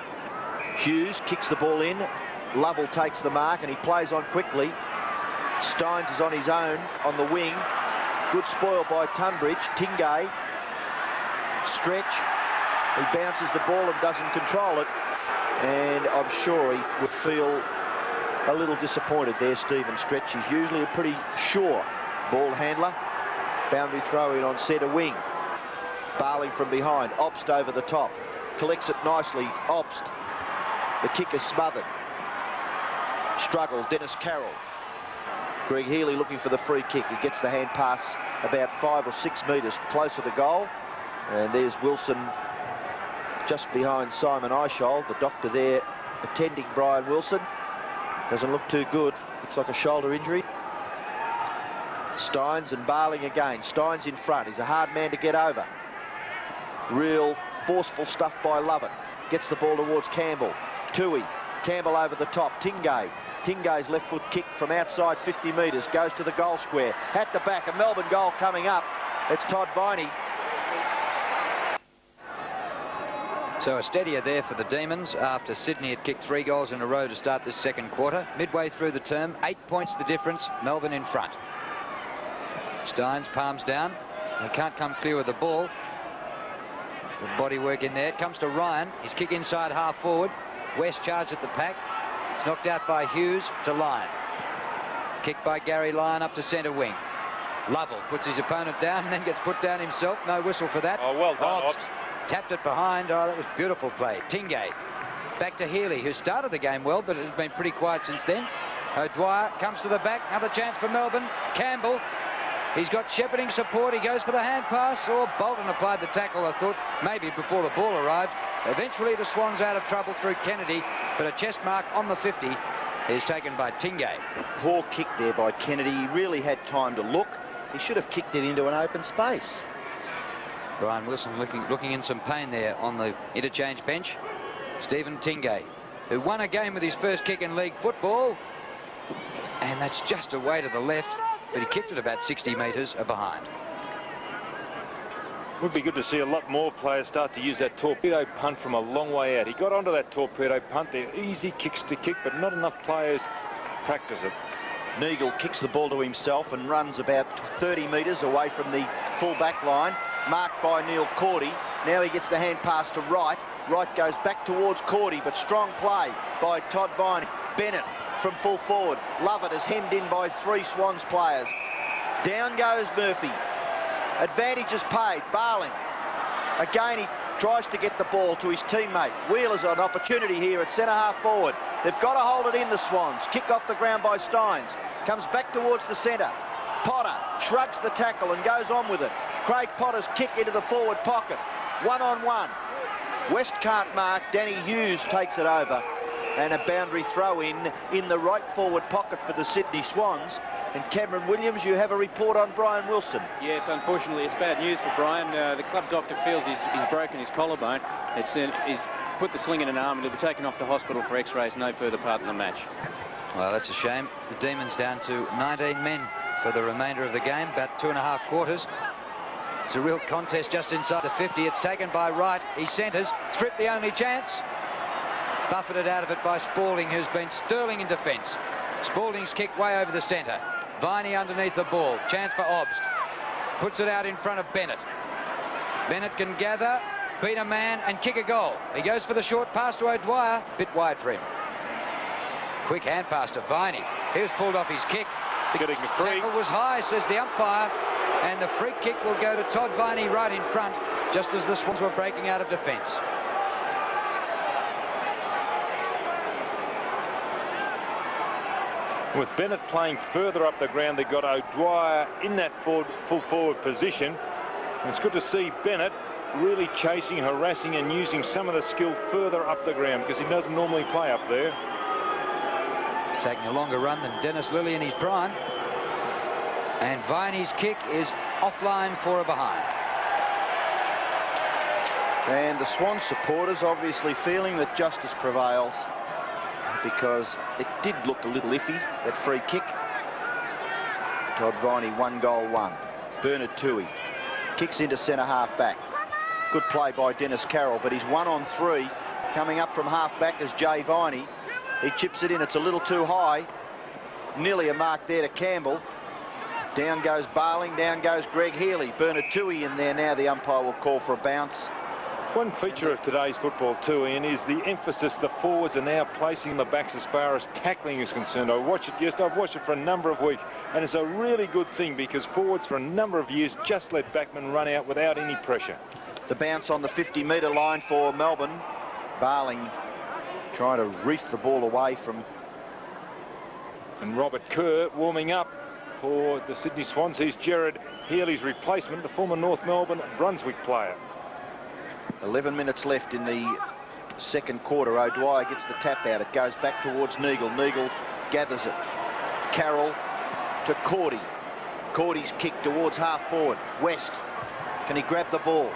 Hughes kicks the ball in. Lovell takes the mark and he plays on quickly. Steins is on his own on the wing. Good spoil by Tunbridge. Tingay. Stretch. He bounces the ball and doesn't control it. And I'm sure he would feel a little disappointed there, Stephen Stretch. He's usually a pretty sure ball handler. Boundary throw in on centre wing. Barling from behind. Obst over the top. Collects it nicely. Obst. The kick is smothered. Struggle. Dennis Carroll. Greg Healy looking for the free kick. He gets the hand pass about 5 or 6 metres closer to goal. And there's Wilson just behind Simon Eishold. The doctor there attending Brian Wilson. Doesn't look too good. Looks like a shoulder injury. Steins and Barling again. Steins in front. He's a hard man to get over. Real forceful stuff by Lovett. Gets the ball towards Campbell. Toohey. Campbell over the top. Tingay. Tingay's left foot kick from outside 50 metres. Goes to the goal square. At the back. A Melbourne goal coming up. It's Todd Viney. So a steadier there for the Demons after Sydney had kicked 3 goals in a row to start this second quarter. Midway through the term, 8 points the difference, Melbourne in front. Steins palms down. He can't come clear with the ball. Good body work in there. It comes to Ryan. His kick inside half forward. West charged at the pack. It's knocked out by Hughes to Lyon. Kick by Gary Lyon up to centre wing. Lovell puts his opponent down and then gets put down himself. No whistle for that. Oh, well done, Hobbs Hobbs. tapped it behind. Oh, that was beautiful play. Tingay back to Healy, who started the game well, but it has been pretty quiet since then. O'Dwyer comes to the back. Another chance for Melbourne. Campbell. He's got shepherding support. He goes for the hand pass. Oh, Bolton applied the tackle, I thought, maybe before the ball arrived. Eventually, the Swans out of trouble through Kennedy, but a chest mark on the 50 is taken by Tingay. Poor kick there by Kennedy. He really had time to look. He should have kicked it into an open space. Brian Wilson looking in some pain there on the interchange bench. Stephen Tingay, who won a game with his first kick in league football. And that's just away to the left, but he kicked it about 60 metres behind. Would be good to see a lot more players start to use that torpedo punt from a long way out. He got onto that torpedo punt. They're easy kicks to kick, but not enough players practice it. Neagle kicks the ball to himself and runs about 30 metres away from the full back line, marked by Neil Cordy. Now he gets the hand pass to Wright. Wright goes back towards Cordy, but strong play by Todd Viney. Bennett from full forward. Lovett is hemmed in by 3 Swans players. Down goes Murphy. Advantage is paid. Barling. Again, he tries to get the ball to his teammate. Wheeler's an opportunity here at centre half forward. They've got to hold it in, the Swans. Kick off the ground by Steins. Comes back towards the centre. Potter shrugs the tackle and goes on with it. Craig Potter's kick into the forward pocket. 1-on-1. West can't mark. Danny Hughes takes it over. And a boundary throw in the right forward pocket for the Sydney Swans. And Cameron Williams, you have a report on Brian Wilson. Yes, unfortunately, it's bad news for Brian. The club doctor feels he's broken his collarbone. He's put the sling in an arm and he'll be taken off to hospital for x-rays. No further part in the match. Well, that's a shame. The Demons down to 19 men for the remainder of the game, about 2.5 quarters. It's a real contest just inside the 50. It's taken by Wright. He centres. Thripp the only chance. Buffeted out of it by Spalding, who's been sterling in defence. Spalding's kick way over the centre. Viney underneath the ball. Chance for Obst. Puts it out in front of Bennett. Bennett can gather, beat a man and kick a goal. He goes for the short pass to O'Dwyer. Bit wide for him. Quick hand pass to Viney. He was pulled off his kick. The Getting the free. tackle was high, says the umpire. And the free kick will go to Todd Viney right in front, just as the Swans were breaking out of defence. With Bennett playing further up the ground, they got O'Dwyer in that full forward position. And it's good to see Bennett really chasing, harassing and using some of the skill further up the ground, because he doesn't normally play up there. Taking a longer run than Dennis Lilly in his prime. And Viney's kick is offline for a behind. And the Swan supporters obviously feeling that justice prevails, because it did look a little iffy, that free kick. Todd Viney, 1 goal, 1. Bernard Toohey kicks into centre half back. Good play by Dennis Carroll, but he's 1-on-3. Coming up from half back is Jay Viney. He chips it in. It's a little too high. Nearly a mark there to Campbell. Down goes Barling, down goes Greg Healy. Bernard Toohey in there now. The umpire will call for a bounce. One feature of today's football too, Ian, is the emphasis the forwards are now placing the backs as far as tackling is concerned. I've watched it for a number of weeks, and it's a really good thing, because forwards for a number of years just let backmen run out without any pressure. The bounce on the 50-metre line for Melbourne. Barling trying to reef the ball away from... And Robert Kerr warming up for the Sydney Swans. He's Gerard Healy's replacement, the former North Melbourne Brunswick player. 11 minutes left in the second quarter. O'Dwyer gets the tap out. It goes back towards Neagle. Neagle gathers it. Carroll to Cordy. Cordy's kick towards half forward. West. Can he grab the ball?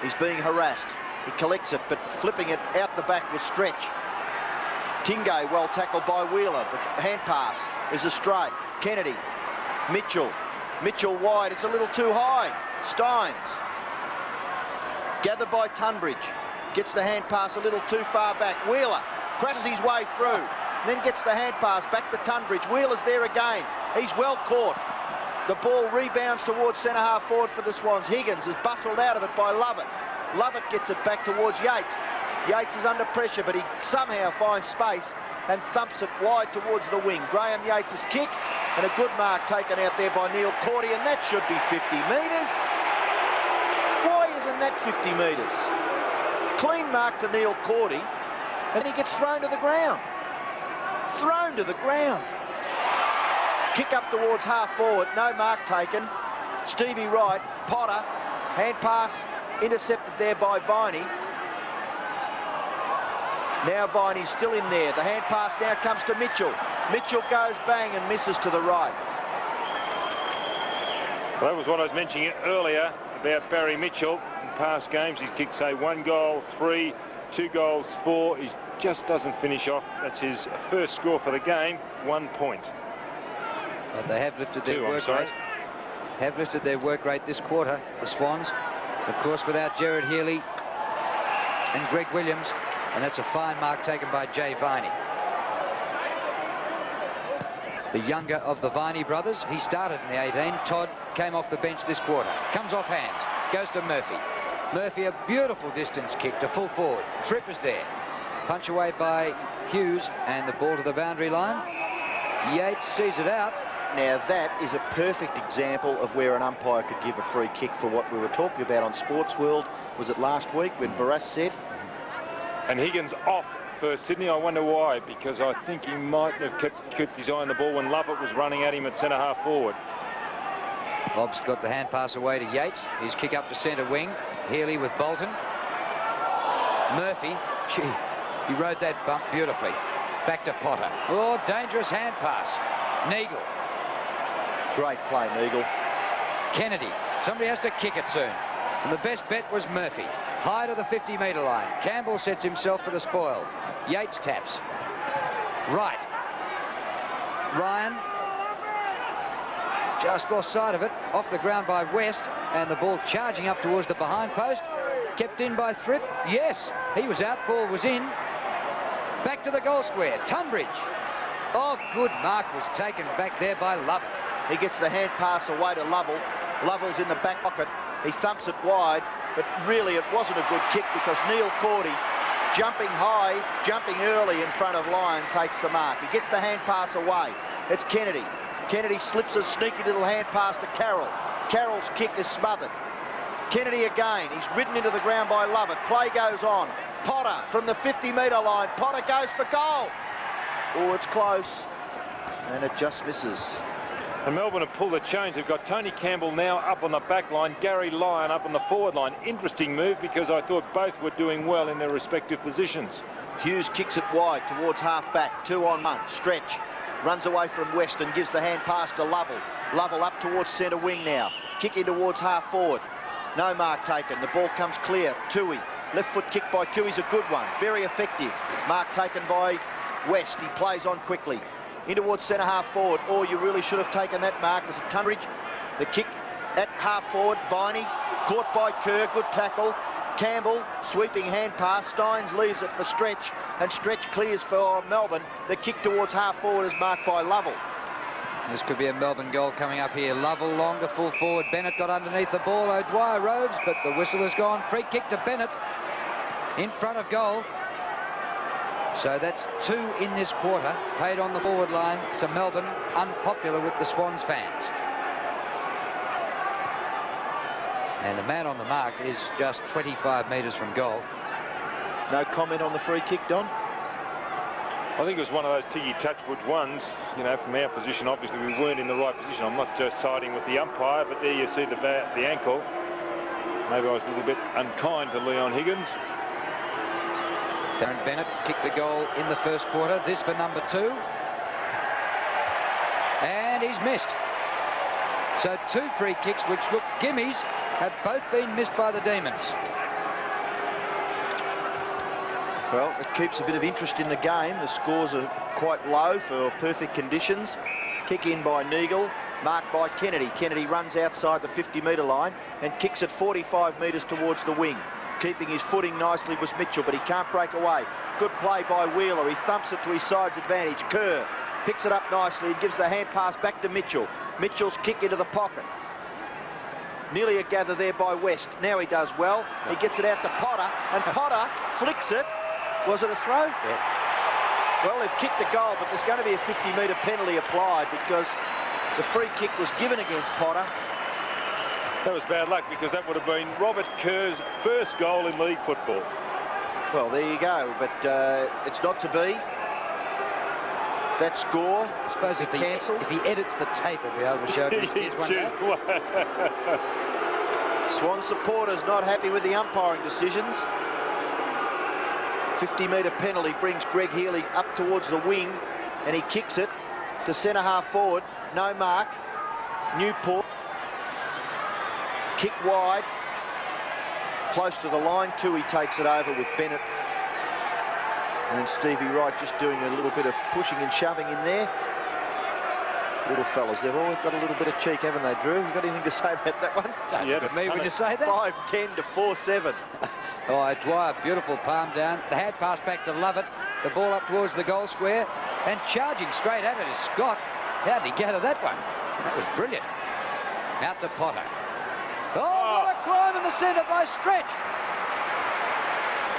He's being harassed. He collects it, but flipping it out the back was Stretch. Tingay well tackled by Wheeler. The hand pass is astray. Kennedy. Mitchell. Mitchell wide. It's a little too high. Steins. Gathered by Tunbridge. Gets the hand pass a little too far back. Wheeler crashes his way through. Then gets the hand pass back to Tunbridge. Wheeler's there again. He's well caught. The ball rebounds towards centre-half forward for the Swans. Higgins is bustled out of it by Lovett. Lovett gets it back towards Yates. Yates is under pressure, but he somehow finds space and thumps it wide towards the wing. Graham Yates' kick, and a good mark taken out there by Neil Cordy, and that should be 50 metres. Why isn't that 50 metres? Clean mark to Neil Cordy, and he gets thrown to the ground. Thrown to the ground. Kick up towards half forward, no mark taken. Stevie Wright, Potter, hand pass intercepted there by Viney. Now Viney's still in there. The hand pass now comes to Mitchell. Mitchell goes bang and misses to the right. Well, that was what I was mentioning earlier about Barry Mitchell. In past games, he's kicked, say, 1 goal, 3, 2 goals, 4. He just doesn't finish off. That's his first score for the game, 1 point. But they have lifted their work rate. Have lifted their work rate this quarter, the Swans. Of course, without Gerard Healy and Greg Williams. And that's a fine mark taken by Jay Viney. The younger of the Viney brothers. He started in the 18. Todd came off the bench this quarter. Comes off hands. Goes to Murphy. Murphy, a beautiful distance kick to full forward. Fripp is there. Punch away by Hughes, and the ball to the boundary line. Yates sees it out. Now that is a perfect example of where an umpire could give a free kick for what we were talking about on Sports World. Was it last week when Barras said? And Higgins off for Sydney. I wonder why, because I think he might have kept his eye on the ball when Lovett was running at him at centre-half forward. Bob's got the hand pass away to Yates. His kick up to centre wing. Healy with Bolton. Murphy, gee, he rode that bump beautifully. Back to Potter. Oh, dangerous hand pass. Neagle. Great play, Neagle. Kennedy. Somebody has to kick it soon. And the best bet was Murphy. High to the 50-metre line. Campbell sets himself for the spoil. Yates taps. Right. Ryan just lost sight of it. Off the ground by West. And the ball charging up towards the behind post. Kept in by Fripp. Yes, he was out. Ball was in. Back to the goal square. Tunbridge. Oh, good mark was taken back there by Lovell. He gets the hand pass away to Lovell. Lovell's in the back pocket. He thumps it wide, but really it wasn't a good kick because Neil Cordy, jumping high, jumping early in front of Lyon, takes the mark. He gets the hand pass away. It's Kennedy. Kennedy slips a sneaky little hand pass to Carroll. Carroll's kick is smothered. Kennedy again. He's ridden into the ground by Lovett. Play goes on. Potter from the 50-metre line. Potter goes for goal. Oh, it's close. And it just misses. And Melbourne have pulled the chains. They've got Tony Campbell now up on the back line, Gary Lyon up on the forward line. Interesting move because I thought both were doing well in their respective positions. Hughes kicks it wide towards half-back. 2-on-1. Stretch. Runs away from West and gives the hand pass to Lovell. Lovell up towards centre wing now. Kick in towards half-forward. No mark taken. The ball comes clear. Tui. Left foot kick by Tui's a good one. Very effective. Mark taken by West. He plays on quickly. In towards centre-half forward. Oh, you really should have taken that mark. Was it Tunbridge? The kick at half-forward. Viney. Caught by Kerr. Good tackle. Campbell. Sweeping hand pass. Steins leaves it for Stretch. And Stretch clears for Melbourne. The kick towards half-forward is marked by Lovell. This could be a Melbourne goal coming up here. Lovell long to full forward. Bennett got underneath the ball. O'Dwyer roves, but the whistle has gone. Free kick to Bennett. In front of goal. So that's 2 in this quarter, paid on the forward line to Melbourne, unpopular with the Swans fans. And the man on the mark is just 25 metres from goal. No comment on the free kick, Don? I think it was one of those Tiggy Touchwood ones. You know, from our position, obviously we weren't in the right position. I'm not just siding with the umpire, but there you see the ankle. Maybe I was a little bit unkind to Leon Higgins. Darren Bennett kicked the goal in the first quarter. This for number 2. And he's missed. So 2 free kicks, which look gimmies, have both been missed by the Demons. Well, it keeps a bit of interest in the game. The scores are quite low for perfect conditions. Kick in by Neagle, marked by Kennedy. Kennedy runs outside the 50-metre line and kicks it 45 metres towards the wing. Keeping his footing nicely was Mitchell, but he can't break away. Good play by Wheeler. He thumps it to his side's advantage. Kerr picks it up nicely and gives the hand pass back to Mitchell. Mitchell's kick into the pocket. Nearly a gather there by West. Now he does well. He gets it out to Potter, and Potter flicks it. Was it a throw? Yeah. Well, they've kicked the goal, but there's going to be a 50-metre penalty applied because the free kick was given against Potter. That was bad luck because that would have been Robert Kerr's first goal in league football. Well, there you go, but it's not to be. That score, I suppose if he edits the tape, he'll be able to show it. Here's one now. Swan supporters not happy with the umpiring decisions. 50-metre penalty brings Greg Healy up towards the wing, and he kicks it to centre half forward. No mark. Newport. Kick wide. Close to the line too, he takes it over with Bennett. And then Stevie Wright just doing a little bit of pushing and shoving in there. Little fellas, they've always got a little bit of cheek, haven't they, Drew? You got anything to say about that one? Yeah, but me when you say that. 5-10 to 4-7. Oh, Dwyer, beautiful palm down. The hand pass back to Lovett. The ball up towards the goal square. And charging straight at it is Scott. How did he gather that one? That was brilliant. Out to Potter. Oh, what a climb in the centre by Stretch.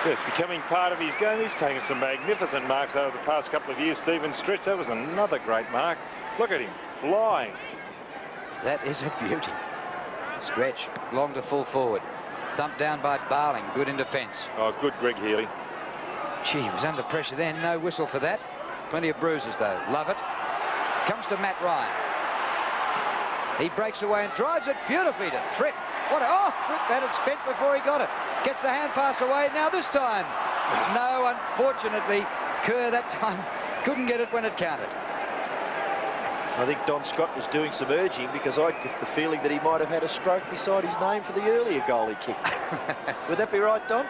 Yes, becoming part of his game. He's taken some magnificent marks over the past couple of years. Stephen Stretch, that was another great mark. Look at him flying. That is a beauty. Stretch, long to full forward. Thumped down by Barling. Good in defence. Oh, good Greg Healy. Gee, he was under pressure then. No whistle for that. Plenty of bruises, though. Love it. Comes to Matt Ryan. He breaks away and drives it beautifully to Thripp. What a... Oh, Thripp had it spent before he got it. Gets the hand pass away. Now this time. No, unfortunately, Kerr that time couldn't get it when it counted. I think Don Scott was doing some urging because I get the feeling that he might have had a stroke beside his name for the earlier goal he kicked. Would that be right, Don?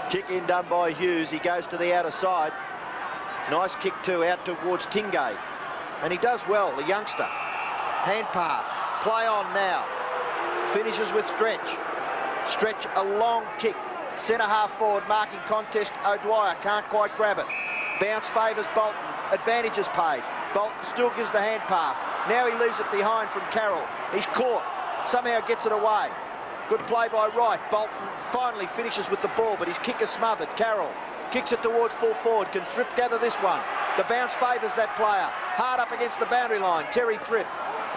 Kick in done by Hughes. He goes to the outer side. Nice kick too, out towards Tingay. And he does well, the youngster. Hand pass. Play on now. Finishes with Stretch. Stretch, a long kick. Centre half forward, marking contest. O'Dwyer can't quite grab it. Bounce favours Bolton. Advantage is paid. Bolton still gives the hand pass. Now he leaves it behind from Carroll. He's caught. Somehow gets it away. Good play by Wright. Bolton finally finishes with the ball, but his kick is smothered. Carroll kicks it towards full forward. Can Thripp gather this one? The bounce favours that player. Hard up against the boundary line. Terry Thripp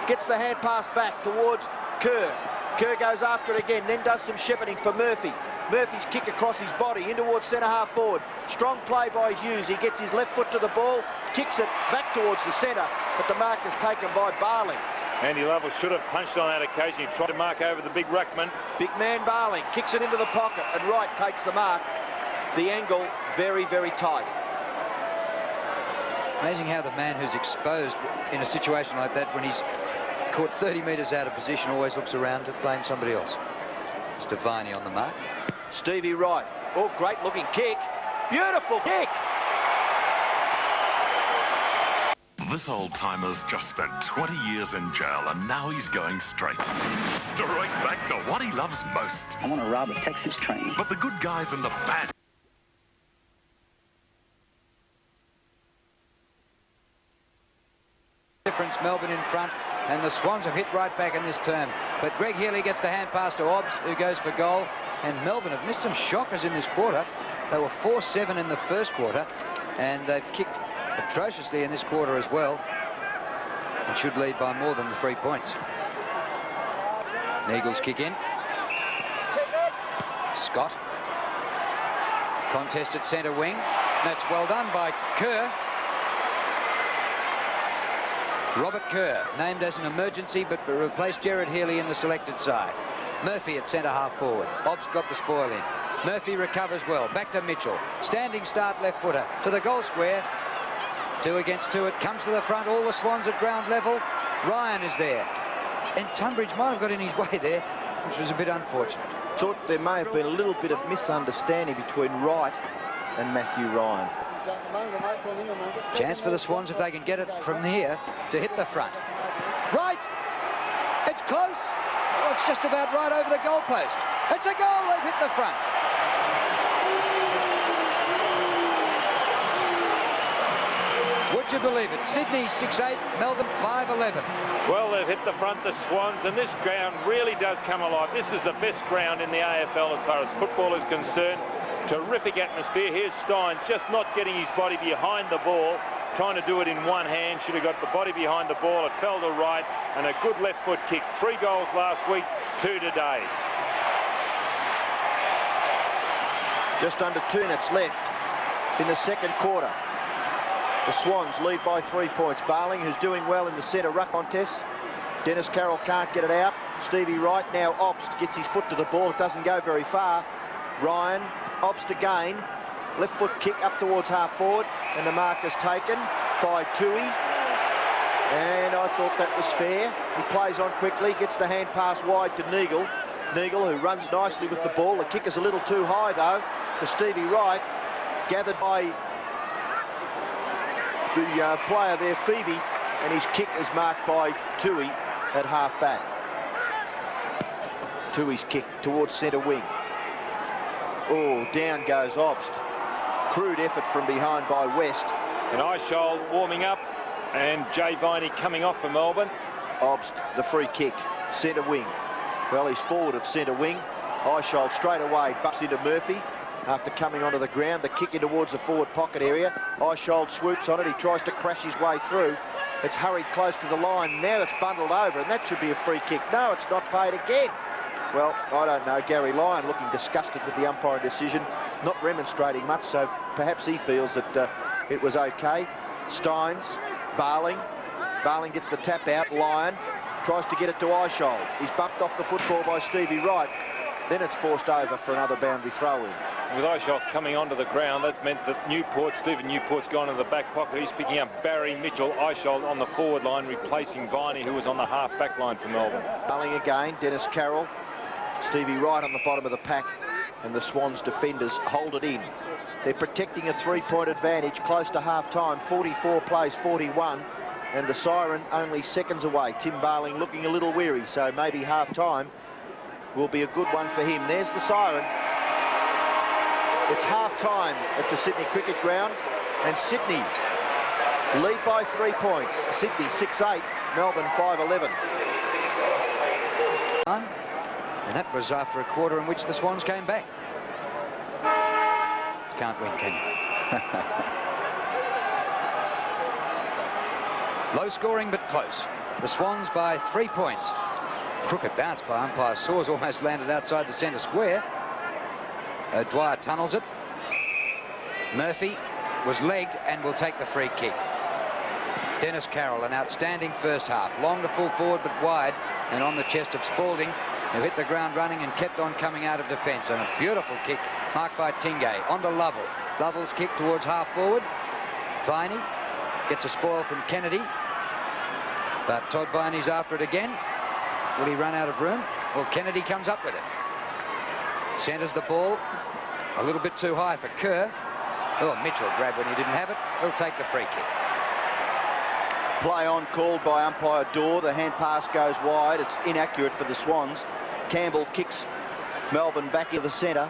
gets the hand pass back towards Kerr. Kerr goes after it again, then does some shepherding for Murphy. Murphy's kick across his body in towards centre half forward. Strong play by Hughes. He gets his left foot to the ball, kicks it back towards the centre, but the mark is taken by Barling. Andy Lovell should have punched on that occasion. He tried to mark over the big ruckman. Big man Barling kicks it into the pocket, and Wright takes the mark. The angle very, very tight. Amazing how the man who's exposed in a situation like that, when he's caught 30 metres out of position, always looks around to blame somebody else. Mr. Viney on the mark. Stevie Wright. Oh, great looking kick. Beautiful kick. This old-timer's just spent 20 years in jail and now he's going straight back to what he loves most. I want to rob a Texas train. But the good guys and the bad difference, Melbourne in front, and the Swans have hit right back in this term. But Greg Healy gets the hand pass to Obbs, who goes for goal. And Melbourne have missed some shockers in this quarter. They were 4-7 in the first quarter, and they've kicked atrociously in this quarter as well, and should lead by more than the 3 points. Eagles kick in. Scott. Contest at centre wing. That's well done by Kerr. Robert Kerr, named as an emergency, but replaced Gerard Healy in the selected side. Murphy at centre half forward. Obbs got the spoil in. Murphy recovers well. Back to Mitchell. Standing start left footer to the goal square. 2 against 2. It comes to the front. All the Swans at ground level. Ryan is there. And Tunbridge might have got in his way there, which was a bit unfortunate. Thought there may have been a little bit of misunderstanding between Wright and Matthew Ryan. Chance for the Swans if they can get it from here to hit the front. Right! It's close! Oh, it's just about right over the goalpost. It's a goal. They've hit the front. Would you believe it? Sydney 6-8, Melbourne 5-11. Well, they've hit the front, the Swans, and this ground really does come alive. This is the best ground in the AFL as far as football is concerned. Terrific atmosphere. Here's Stein just not getting his body behind the ball, trying to do it in one hand. Should have got the body behind the ball. It fell to right, and a good left foot kick. 3 goals last week, 2 today. Just under 2 minutes left in the second quarter. The Swans lead by 3 points. Barling, who's doing well in the centre ruck contest. Dennis Carroll can't get it out. Stevie Wright, now Obst, gets his foot to the ball. It doesn't go very far. Ryan, Obst again. Left foot kick up towards half forward. And the mark is taken by Tui. And I thought that was fair. He plays on quickly, gets the hand pass wide to Neagle. Neagle, who runs nicely with the ball. The kick is a little too high, though, for Stevie Wright. Gathered by the player there, Phoebe, and his kick is marked by Tui at half-back. Tui's kick towards centre wing. Oh, down goes Obst. Crude effort from behind by West. And Eishold warming up, and Jay Viney coming off for Melbourne. Obst, the free kick, centre wing. Well, he's forward of centre wing. Eishold straight away bumps into Murphy. After coming onto the ground, the kick in towards the forward pocket area. Eishold swoops on it. He tries to crash his way through. It's hurried close to the line. Now it's bundled over, and that should be a free kick. No, it's not paid again. Well, I don't know. Gary Lyon looking disgusted with the umpiring decision, not remonstrating much, so perhaps he feels that it was okay. Steins, Barling. Barling gets the tap out. Lyon tries to get it to Eishold. He's bumped off the football by Stevie Wright. Then it's forced over for another boundary throw-in. With Eishold coming onto the ground, that's meant that Stephen Newport's gone in the back pocket. He's picking up Barry Mitchell. Eishold on the forward line, replacing Viney, who was on the half-back line for Melbourne. Barling again, Dennis Carroll. Stevie Wright on the bottom of the pack, and the Swans defenders hold it in. They're protecting a 3-point advantage close to half-time. 44 plays 41, and the siren only seconds away. Tim Barling looking a little weary, so maybe half-time will be a good one for him. There's the siren. It's half-time at the Sydney Cricket Ground, and Sydney lead by 3 points. Sydney 6-8, Melbourne 5-11. And that was after a quarter in which the Swans came back. Can't win, can you? Low scoring but close. The Swans by 3 points. Crooked bounce by umpire Saws, almost landed outside the centre square. Dwyer tunnels it. Murphy was legged and will take the free kick. Dennis Carroll, an outstanding first half. Long to full forward but wide, and on the chest of Spalding, who hit the ground running and kept on coming out of defence. And a beautiful kick marked by Tingay. On to Lovell. Lovell's kick towards half forward. Viney gets a spoil from Kennedy. But Todd Viney's after it again. Will he run out of room? Well, Kennedy comes up with it. Centres the ball a little bit too high for Kerr. Oh, Mitchell grabbed when he didn't have it. He'll take the free kick. Play on called by umpire Dorr. The hand pass goes wide. It's inaccurate for the Swans. Campbell kicks Melbourne back into the centre.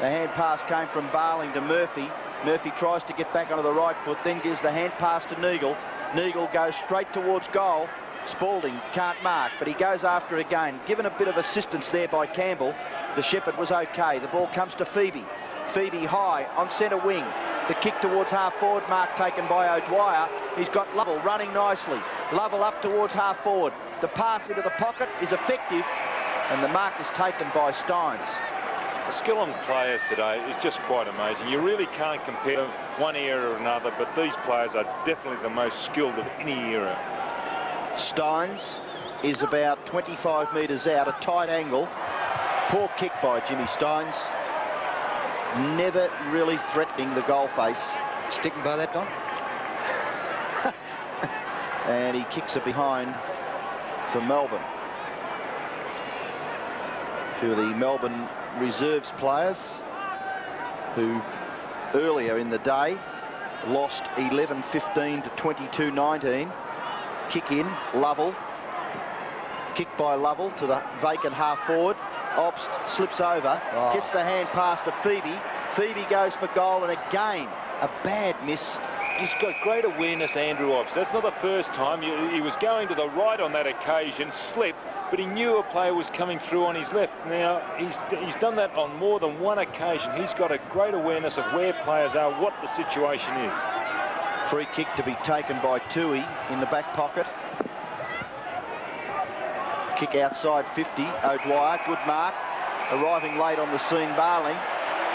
The hand pass came from Barling to Murphy. Murphy tries to get back onto the right foot, then gives the hand pass to Neagle. Neagle goes straight towards goal. Spalding can't mark, but he goes after it again. Given a bit of assistance there by Campbell, the Shepherd was okay. The ball comes to Phoebe. Phoebe high on centre wing. The kick towards half forward, mark taken by O'Dwyer. He's got Lovell running nicely. Lovell up towards half forward. The pass into the pocket is effective, and the mark is taken by Steins. The skill on players today is just quite amazing. You really can't compare one era or another, but these players are definitely the most skilled of any era. Steins is about 25 metres out, a tight angle. Poor kick by Jimmy Steins. Never really threatening the goal face. Sticking by that, Don? And he kicks it behind for Melbourne. A few of the Melbourne reserves players who earlier in the day lost 11-15 to 22-19. Kick in, Lovell. Kick by Lovell to the vacant half forward. Obst slips over, gets the hand pass to Phoebe. Phoebe goes for goal, and again, a bad miss. He's got great awareness, Andrew Obst. That's not the first time. He was going to the right on that occasion, slipped, but he knew a player was coming through on his left. Now, he's done that on more than one occasion. He's got a great awareness of where players are, what the situation is. Free kick to be taken by Tui in the back pocket. Kick outside 50, O'Dwyer, good mark. Arriving late on the scene, Barling.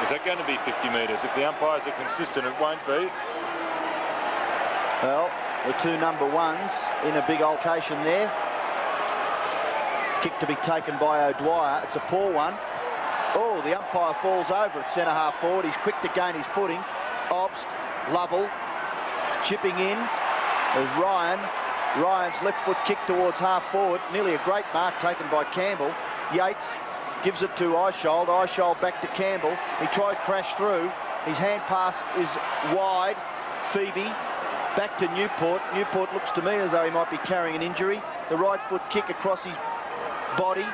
Is that going to be 50 metres? If the umpires are consistent, it won't be. Well, the two number ones in a big altercation there. Kick to be taken by O'Dwyer. It's a poor one. Oh, the umpire falls over at centre half forward. He's quick to gain his footing. Obst, Lovell, chipping in. There's Ryan. Ryan's left foot kick towards half forward. Nearly a great mark taken by Campbell. Yates gives it to Eishold. Eishold back to Campbell. He tried to crash through. His hand pass is wide. Phoebe back to Newport. Newport looks to me as though he might be carrying an injury. The right foot kick across his body.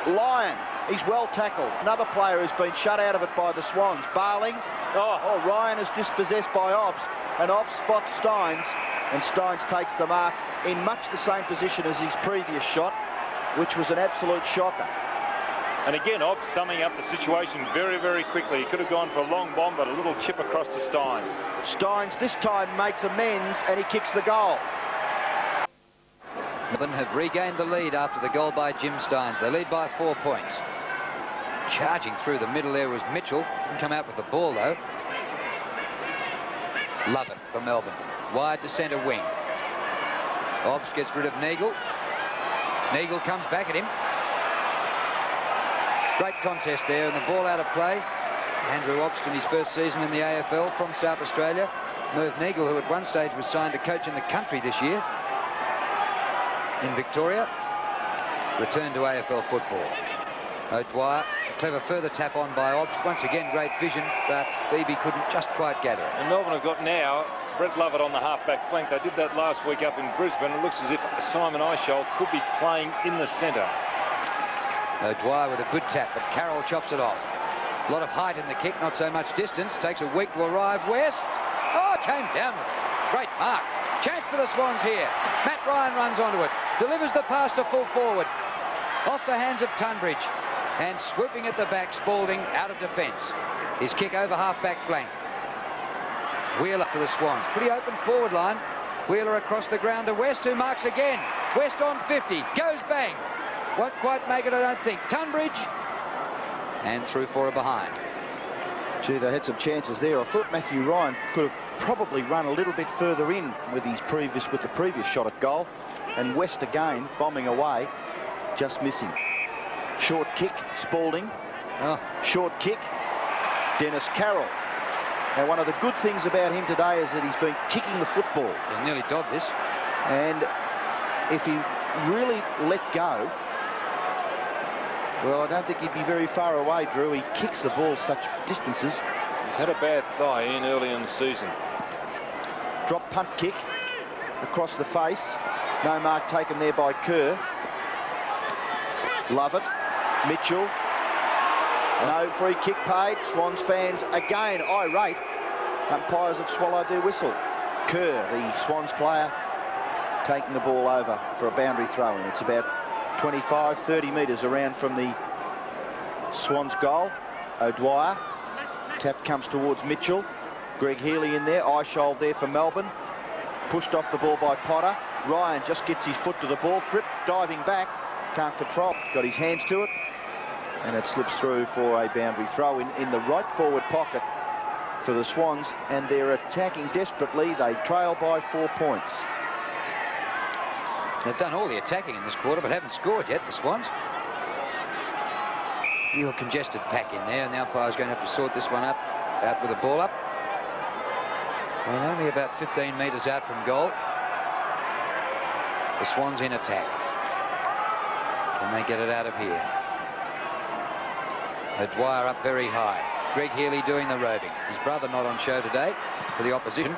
Lyon, he's well tackled. Another player has been shut out of it by the Swans. Barling. Oh, Ryan is dispossessed by Obst, and Obst spots Steins, and Steins takes the mark in much the same position as his previous shot, which was an absolute shocker. And again, Obst summing up the situation very, very quickly. He could have gone for a long bomb, but a little chip across to Steins. Steins this time makes amends, and he kicks the goal. Melbourne have regained the lead after the goal by Jim Steins. They lead by 4 points. Charging through the middle there was Mitchell. Didn't come out with the ball, though. Lovett for Melbourne. Wide to centre wing. Obst gets rid of Neagle. Neagle comes back at him. Great contest there, and the ball out of play. Andrew Obst in his first season in the AFL from South Australia. Merv Neagle, who at one stage was signed to coach in the country this year in Victoria, returned to AFL football. O'Dwyer, a clever further tap on by Obst. Once again, great vision, but Phoebe couldn't just quite gather it. And Melbourne have got now Brett Lovett on the half-back flank. They did that last week up in Brisbane. It looks as if Simon Eishold could be playing in the centre. O'Dwyer with a good tap, but Carroll chops it off. A lot of height in the kick, not so much distance. Takes a week to arrive west. Oh, came down with it. Great mark. Chance for the Swans here. Matt Ryan runs onto it. Delivers the pass to full forward. Off the hands of Tunbridge. And swooping at the back, Spalding out of defence. His kick over half-back flank. Wheeler for the Swans. Pretty open forward line. Wheeler across the ground to West, who marks again. West on 50. Goes bang. Won't quite make it, I don't think. Tunbridge. And through for a behind. Gee, they had some chances there. I thought Matthew Ryan could have probably run a little bit further in with the previous shot at goal. And West again bombing away, just missing. Short kick, Spalding. Short kick, Dennis Carroll. Now, one of the good things about him today is that he's been kicking the football. He nearly dogged this. And if he really let go, well, I don't think he'd be very far away, Drew. He kicks the ball such distances. He's had a bad thigh in early in the season. Drop punt kick across the face. No mark taken there by Kerr. Lovett, Mitchell. No free kick paid. Swans fans again irate. Umpires have swallowed their whistle. Kerr, the Swans player, taking the ball over for a boundary throw-in. It's about 25, 30 metres around from the Swans goal. O'Dwyer. Tap comes towards Mitchell. Greg Healy in there. Eishold there for Melbourne. Pushed off the ball by Potter. Ryan just gets his foot to the ball. Fripp diving back. Can't control. Got his hands to it. And it slips through for a boundary throw in the right forward pocket for the Swans. And they're attacking desperately. They trail by 4 points. They've done all the attacking in this quarter, but haven't scored yet, the Swans. Real congested pack in there, and the umpire's going to have to sort this one out with the ball up. Well, only about 15 metres out from goal. The Swans in attack. Can they get it out of here? O'Dwyer up very high. Greg Healy doing the roving. His brother not on show today for the opposition.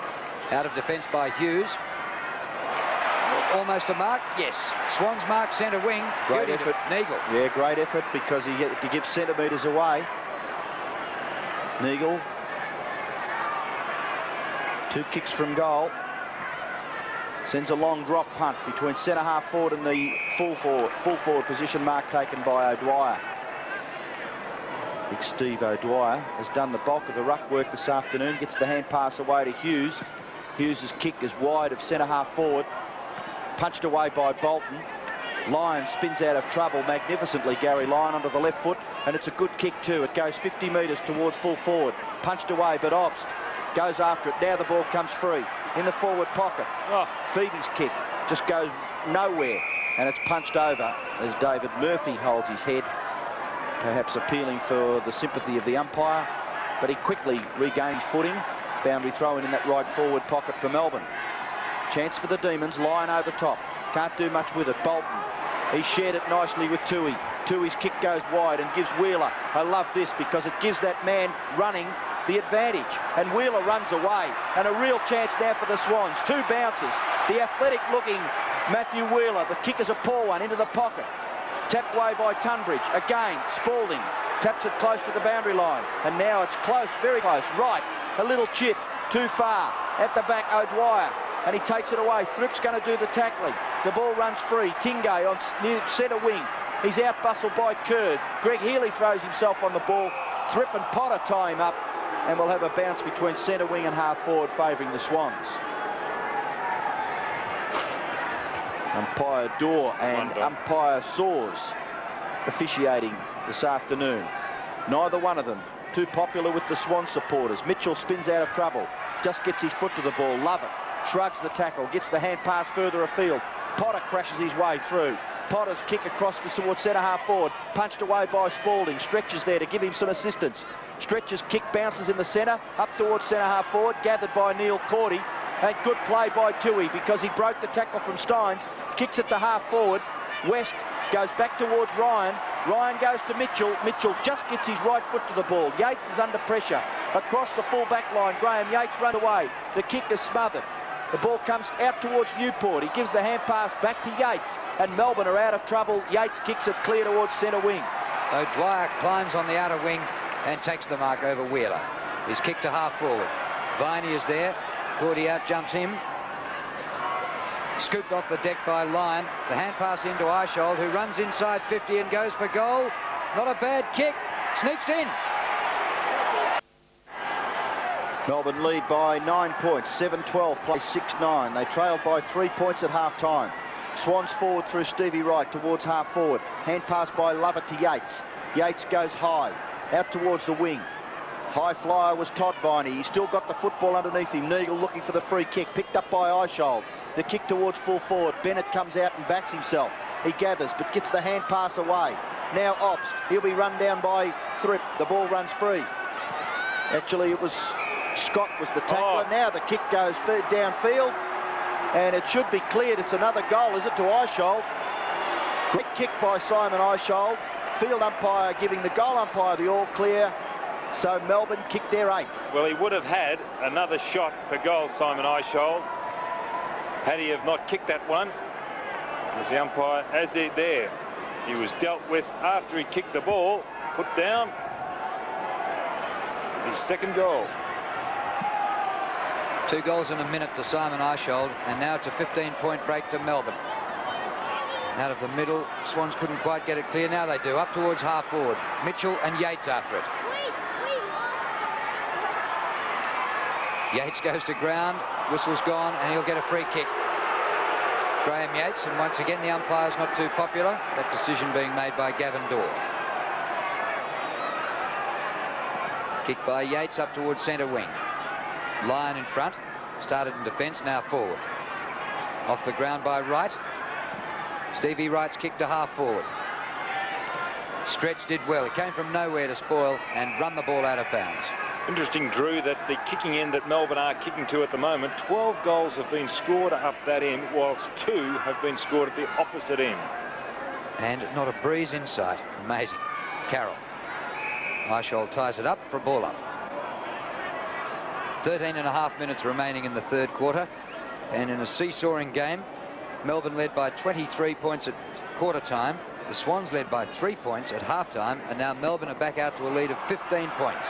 Out of defence by Hughes. almost a mark. Yes. Swans mark centre wing. Great Beauty to effort. Neagle. Yeah, great effort because he had to give centimetres away. Neagle. 2 kicks from goal. Sends a long drop punt between centre half forward and the full forward position mark taken by O'Dwyer. Big Steve O'Dwyer has done the bulk of the ruck work this afternoon. Gets the hand pass away to Hughes. Hughes' kick is wide of centre half forward. Punched away by Bolton. Lyon spins out of trouble magnificently. Gary Lyon onto the left foot, and it's a good kick too. It goes 50 metres towards full forward. Punched away, but Obst goes after it. Now the ball comes free in the forward pocket. Phoebe's kick just goes nowhere, and it's punched over as David Murphy holds his head, perhaps appealing for the sympathy of the umpire, but he quickly regains footing. Boundary throw in that right forward pocket for Melbourne. Chance for the Demons. Lyon over top. Can't do much with it. Bolton. He shared it nicely with Toohey. Toohey's kick goes wide and gives Wheeler. I love this because it gives that man running the advantage, and Wheeler runs away, and a real chance now for the Swans. 2 bounces. The athletic looking Matthew Wheeler. The kick is a poor one into the pocket. Tapped away by Tunbridge. Again, Spalding taps it close to the boundary line, and now it's close, very close. Right, a little chip, too far. At the back, O'Dwyer, and he takes it away. Thripp's going to do the tackling. The ball runs free. Tingay on near centre wing. He's out bustled by Kurd. Greg Healy throws himself on the ball. Thripp and Potter tie him up, and we'll have a bounce between centre wing and half forward favouring the Swans. Umpire Dorr and umpire Saws officiating this afternoon. Neither one of them too popular with the Swan supporters. Mitchell spins out of trouble. Just gets his foot to the ball. Lovett shrugs the tackle. Gets the hand pass further afield. Potter crashes his way through. Potter's kick across towards centre half forward. Punched away by Spalding. Stretches there to give him some assistance. Stretches kick bounces in the centre. Up towards centre half forward. Gathered by Neil Cordy. And good play by Toohey because he broke the tackle from Steins. Kicks it to half forward. West goes back towards Ryan. Ryan goes to Mitchell. Mitchell just gets his right foot to the ball. Yates is under pressure. Across the full back line, Graham Yates runs away. The kick is smothered. The ball comes out towards Newport. He gives the hand pass back to Yates, and Melbourne are out of trouble. Yates kicks it clear towards centre wing. O'Dwyer climbs on the outer wing and takes the mark over Wheeler. He's kicked to half forward. Viney is there. Cordy out jumps him. Scooped off the deck by Lyon. The hand pass into Eishold, who runs inside 50 and goes for goal. Not a bad kick. Sneaks in. Melbourne lead by 9 points. 7-12 play 6-9. They trailed by 3 points at half time. Swans forward through Stevie Wright towards half forward. Hand pass by Lovett to Yates. Yates goes high. Out towards the wing. High flyer was Todd Viney. He's still got the football underneath him. Neagle looking for the free kick. Picked up by Eishold. The kick towards full forward. Bennett comes out and backs himself. He gathers but gets the hand pass away. Now Obst. He'll be run down by Thripp. The ball runs free. Actually, it was Scott was the tackler. Now the kick goes downfield, and it should be cleared. It's another goal, is it, to Eishold? Quick kick by Simon Eishold. Field umpire giving the goal umpire the all clear. So Melbourne kicked their 8th. Well, he would have had another shot for goal, Simon Eishold, had he have not kicked that one. As the umpire, as they're there, he was dealt with after he kicked the ball, put down. His 2nd goal. 2 goals in a minute to Simon Eishold, and now it's a 15-point break to Melbourne. Out of the middle, Swans couldn't quite get it clear. Now they do. Up towards half forward. Mitchell and Yates after it. Yates goes to ground. Whistle's gone, and he'll get a free kick. Graham Yates, and once again the umpire's not too popular. That decision being made by Gavin Dorr. Kick by Yates up towards centre wing. Lyon in front. Started in defence, now forward. Off the ground by Wright. Stevie Wright's kick to half forward. Stretch did well. He came from nowhere to spoil and run the ball out of bounds. Interesting, Drew, that the kicking end that Melbourne are kicking to at the moment, 12 goals have been scored up that end, whilst 2 have been scored at the opposite end. And not a breeze in sight. Amazing. Carroll. Eishold ties it up for a ball up. 13.5 minutes remaining in the 3rd quarter. And in a seesawing game, Melbourne led by 23 points at quarter time. The Swans led by 3 points at half time, and now Melbourne are back out to a lead of 15 points.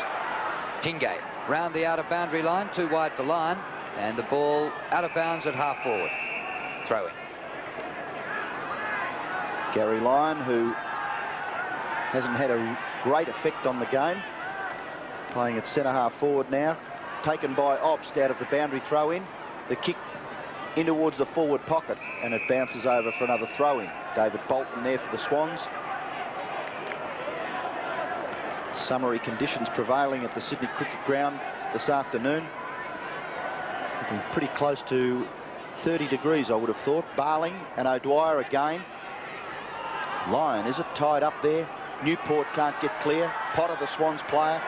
Tingay round the outer boundary line, too wide for Lyon, and the ball out of bounds at half forward. Throw in. Gary Lyon, who hasn't had a great effect on the game, playing at centre half forward now, taken by Obst out of the boundary throw in. The kick in towards the forward pocket, and it bounces over for another throw in. David Bolton there for the Swans. Summery conditions prevailing at the Sydney Cricket Ground this afternoon. Been pretty close to 30 degrees, I would have thought. Barling and O'Dwyer again. Lyon, is it tied up there? Newport can't get clear. Potter, the Swans player.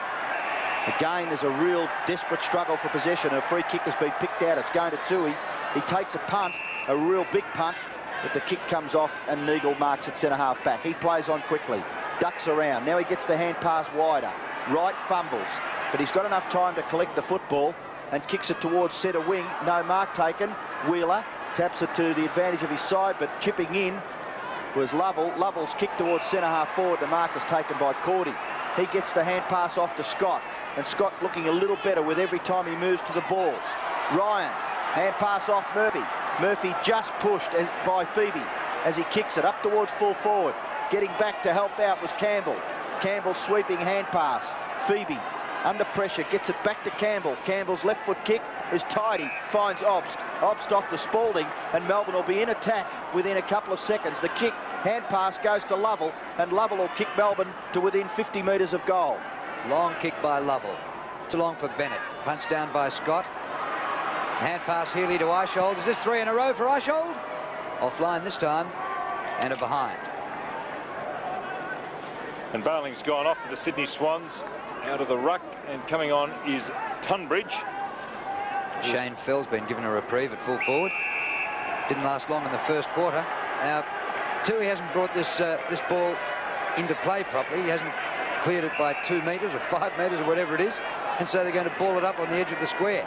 Again, there's a real desperate struggle for possession. A free kick has been picked out. It's going to Toohey. He takes a punt, a real big punt, but the kick comes off and Neagle marks at centre half back. He plays on quickly, ducks around. Now he gets the hand pass wider. Wright fumbles, but he's got enough time to collect the football and kicks it towards centre wing. No mark taken. Wheeler taps it to the advantage of his side, but chipping in was Lovell. Lovell's kick towards centre half forward. The mark is taken by Cordy. He gets the hand pass off to Scott, and Scott looking a little better with every time he moves to the ball. Ryan, hand pass off Murphy. Murphy just pushed by Phoebe as he kicks it up towards full forward. Getting back to help out was Campbell. Campbell sweeping hand pass. Phoebe under pressure, gets it back to Campbell. Campbell's left foot kick is tidy, finds Obst. Obst off to Spalding, and Melbourne will be in attack within a couple of seconds. The kick, hand pass goes to Lovell, and Lovell will kick Melbourne to within 50 metres of goal. Long kick by Lovell. Too long for Bennett. Punched down by Scott. Hand pass Healy to Eishold. Is this 3 in a row for Eishold? Offline this time, and a behind. And Barling's gone off for the Sydney Swans out of the ruck, and coming on is Tunbridge. Shane Fell's been given a reprieve at full forward. Didn't last long in the first quarter. Now, Toohey hasn't brought this ball into play properly. He hasn't cleared it by 2 metres or 5 metres or whatever it is, and so they're going to ball it up on the edge of the square.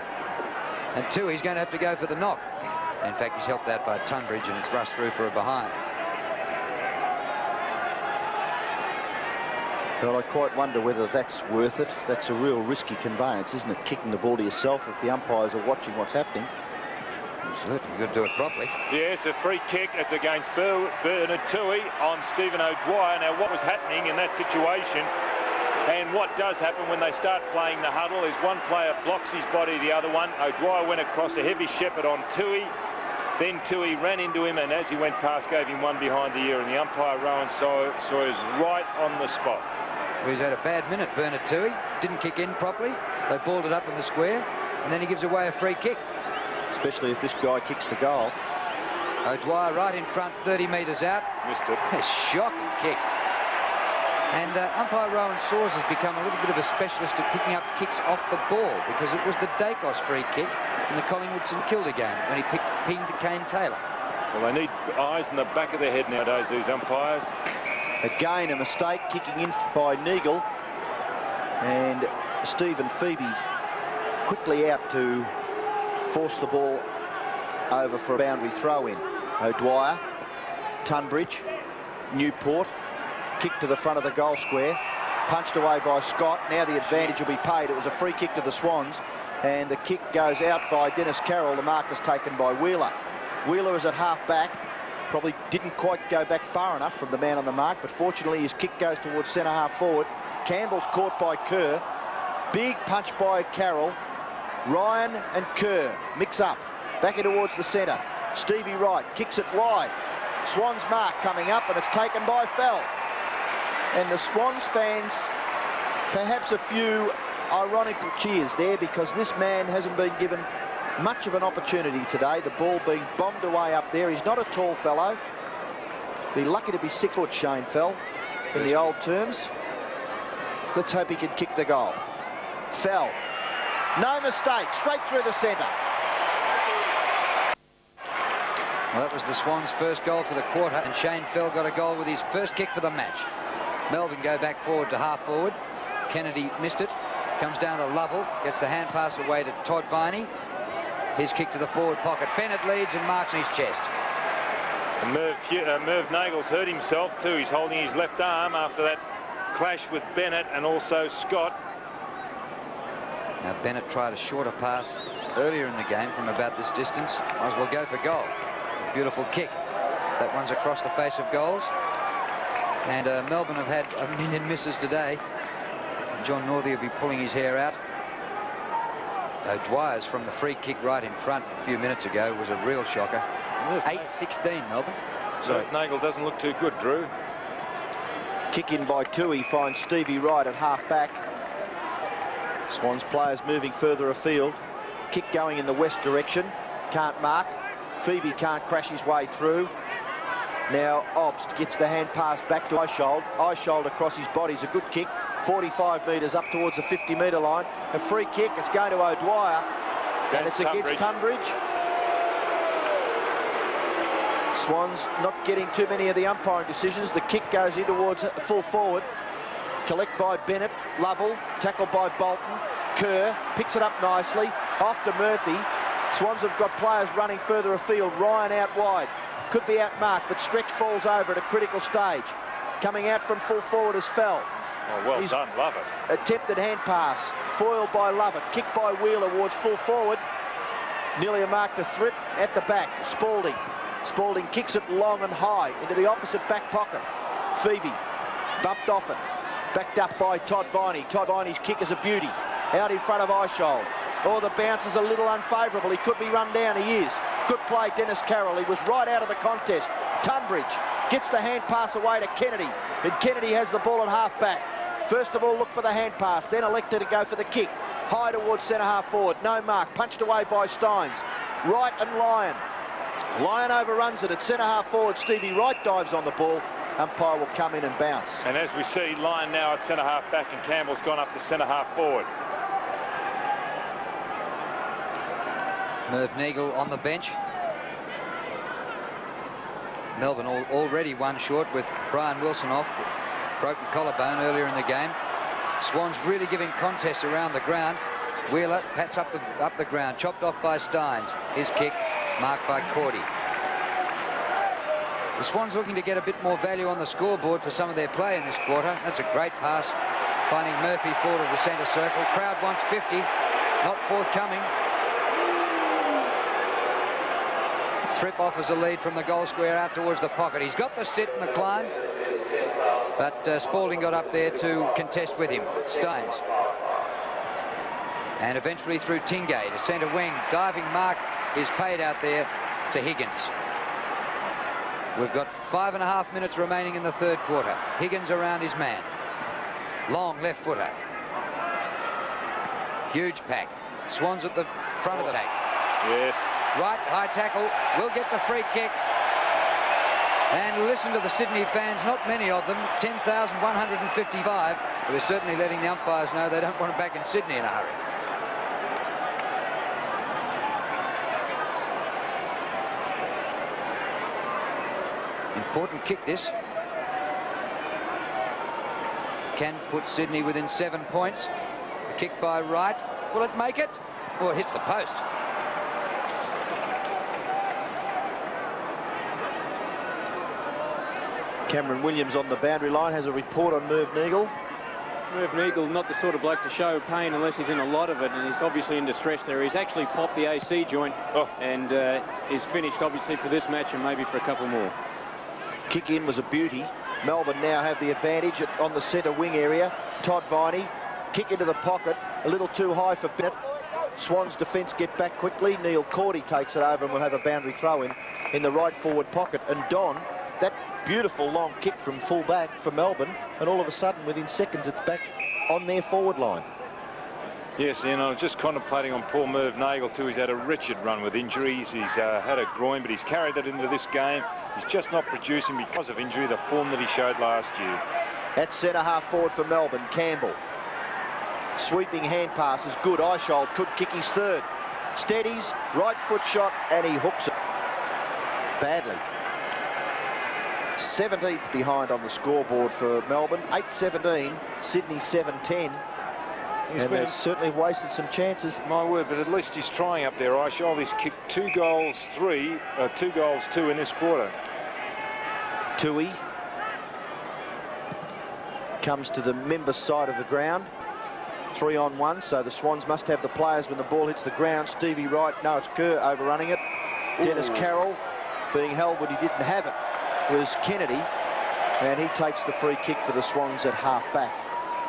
And Toohey's going to have to go for the knock. In fact, he's helped out by Tunbridge, and it's rushed through for a behind. Well, I quite wonder whether that's worth it. That's a real risky conveyance, isn't it? Kicking the ball to yourself if the umpires are watching what's happening. Absolutely, you've got to do it properly. Yes, a free kick. It's against Bernard Toohey on Stephen O'Dwyer. Now, what was happening in that situation, and what does happen when they start playing the huddle, is one player blocks his body, the other one. O'Dwyer went across a heavy shepherd on Toohey. Then Toohey ran into him, and as he went past, gave him one behind the ear, and the umpire, Rowan Sawyer's right on the spot. Well, he's had a bad minute, Bernard Toohey. Didn't kick in properly. They balled it up in the square, and then he gives away a free kick. Especially if this guy kicks the goal. O'Dwyer right in front, 30 metres out. Missed it. A shocking kick. And umpire Rowan Sawyers has become a little bit of a specialist at picking up kicks off the ball, because it was the Dacos free kick in the Collingwood St Kilda game when he pinged Kane Taylor. Well, they need eyes in the back of their head nowadays, these umpires. Again, a mistake, kicking in by Neagle, and Stephen Phoebe quickly out to force the ball over for a boundary throw-in. O'Dwyer, Tunbridge, Newport, kick to the front of the goal square, punched away by Scott. Now the advantage will be paid. It was a free kick to the Swans, and the kick goes out by Dennis Carroll. The mark is taken by Wheeler. Wheeler is at half back. Probably didn't quite go back far enough from the man on the mark, but fortunately his kick goes towards centre half forward. Campbell's caught by Kerr. Big punch by Carroll. Ryan and Kerr mix up. Back in towards the centre. Stevie Wright kicks it wide. Swans mark coming up, and it's taken by Fell. And the Swans fans, perhaps a few ironical cheers there, because this man hasn't been given much of an opportunity today. The ball being bombed away up there. He's not a tall fellow. Be lucky to be 6 foot, Shane Fell, in the old terms. Let's hope he can kick the goal. Fell. No mistake. Straight through the centre. Well, that was the Swans' first goal for the quarter, and Shane Fell got a goal with his first kick for the match. Melbourne go back forward to half forward. Kennedy missed it. Comes down to Lovell. Gets the hand pass away to Todd Viney. His kick to the forward pocket. Bennett leads and marks in his chest. And Merv Nagel's hurt himself too. He's holding his left arm after that clash with Bennett and also Scott. Now Bennett tried a shorter pass earlier in the game from about this distance. Might as well go for goal. A beautiful kick. That one's across the face of goals. And Melbourne have had a million misses today. John Northey will be pulling his hair out. Dwyer's from the free kick right in front a few minutes ago was a real shocker. 8-16 Melbourne. So Nagel doesn't look too good, Drew. Kick in by Tui finds Stevie Wright at half back. Swans players moving further afield. Kick going in the west direction. Can't mark. Phoebe can't crash his way through. Now Obst gets the hand pass back to Eishold. Eishold across his body is a good kick. 45 metres up towards the 50-metre line. A free kick. It's going to O'Dwyer. And it's against Tunbridge. Swans not getting too many of the umpiring decisions. The kick goes in towards full forward. Collect by Bennett. Lovell. Tackled by Bolton. Kerr picks it up nicely. Off to Murphy. Swans have got players running further afield. Ryan out wide. Could be outmarked, but Stretch falls over at a critical stage. Coming out from full forward is Fell. Oh, well done, Lovett. Attempted hand pass. Foiled by Lovett. Kick by Wheeler towards full forward. Nearly a mark to Thripp at the back. Spalding. Spalding kicks it long and high into the opposite back pocket. Phoebe bumped off it. Backed up by Todd Viney. Todd Viney's kick is a beauty. Out in front of Eishold. Oh, the bounce is a little unfavourable. He could be run down. He is. Good play, Dennis Carroll. He was right out of the contest. Tunbridge gets the hand pass away to Kennedy. And Kennedy has the ball at half back. First of all, look for the hand pass. Then elected to go for the kick. High towards centre half forward. No mark. Punched away by Steins. Wright and Lyon. Lyon overruns it at centre half forward. Stevie Wright dives on the ball. Umpire will come in and bounce. And as we see, Lyon now at centre half back and Campbell's gone up to centre half forward. Merv Nagel on the bench. Melbourne already one short with Brian Wilson off. Broken collarbone earlier in the game. Swans really giving contests around the ground. Wheeler pats up the ground. Chopped off by Steins. His kick marked by Cordy. The Swans looking to get a bit more value on the scoreboard for some of their play in this quarter. That's a great pass. Finding Murphy forward of the centre circle. Crowd wants 50. Not forthcoming. Thripp offers a lead from the goal square out towards the pocket. He's got the sit and the climb, but Spalding got up there to contest with him. Steins. And eventually through Tingay to centre wing. Diving mark is paid out there to Higgins. We've got 5.5 minutes remaining in the third quarter. Higgins around his man. Long left footer. Huge pack. Swans at the front of the pack. Yes. Right, high tackle, will get the free kick. And listen to the Sydney fans, not many of them, 10,155. But they're certainly letting the umpires know they don't want it back in Sydney in a hurry. Important kick this. Can put Sydney within 7 points. The kick by Wright. Will it make it? Oh, it hits the post. Cameron Williams on the boundary line has a report on Merv Nagel. Merv Nagel, not the sort of bloke to show pain unless he's in a lot of it, and he's obviously in distress there. He's actually popped the AC joint and is finished obviously for this match and maybe for a couple more. Kick in was a beauty. Melbourne now have the advantage on the centre wing area. Todd Viney, kick into the pocket, a little too high for Bennett. Swans defence get back quickly. Neil Cordy takes it over and will have a boundary throw in the right forward pocket. And Don, that beautiful long kick from full back for Melbourne, and all of a sudden within seconds it's back on their forward line. Yes, and I was just contemplating on poor Merv Nagel too. He's had a wretched run with injuries. He's had a groin, but he's carried that into this game. He's just not producing because of injury, the form that he showed last year. At centre half forward for Melbourne, Campbell. Sweeping hand pass is good. Eishold could kick his third. Steadies, right foot shot, and he hooks it badly. 17th behind on the scoreboard for Melbourne. 8-17, Sydney 7-10. And they've certainly wasted some chances. My word, but at least he's trying up there. Eishold, he's kicked 2 goals 2 in this quarter. Tui comes to the member side of the ground. 3-on-1, so the Swans must have the players when the ball hits the ground. Stevie Wright, no, it's Kerr overrunning it. Dennis Carroll being held when he didn't have it was Kennedy, and he takes the free kick for the Swans at half-back.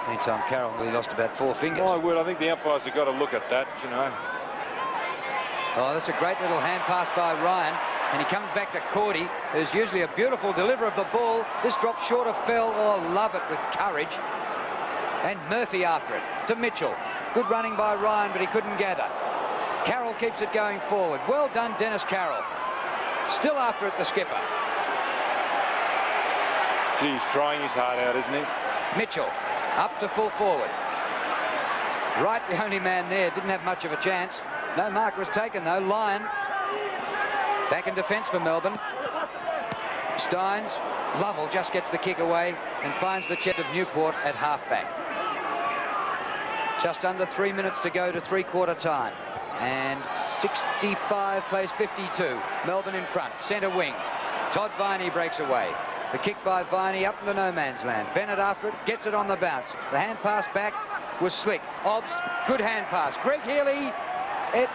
Meantime, Carroll nearly lost about 4 fingers. I would. I think the umpires have got to look at that, you know. Oh, that's a great little hand pass by Ryan, and he comes back to Cordy, who's usually a beautiful deliverer of the ball. This drops short of Fell. Oh, love it with courage. And Murphy after it to Mitchell. Good running by Ryan, but he couldn't gather. Carroll keeps it going forward. Well done, Dennis Carroll. Still after it, the skipper. Gee, he's trying his heart out, isn't he? Mitchell up to full forward. Wright, the only man there, didn't have much of a chance. No marker was taken, though. Lyon back in defence for Melbourne. Steins. Lovell just gets the kick away and finds the chest of Newport at half-back. Just under 3 minutes to go to three-quarter time. And 65 plays 52. Melbourne in front. Centre wing. Todd Viney breaks away. The kick by Viney up into no man's land. Bennett after it. Gets it on the bounce. The hand pass back was slick. Obst. Good hand pass. Greg Healy. It's...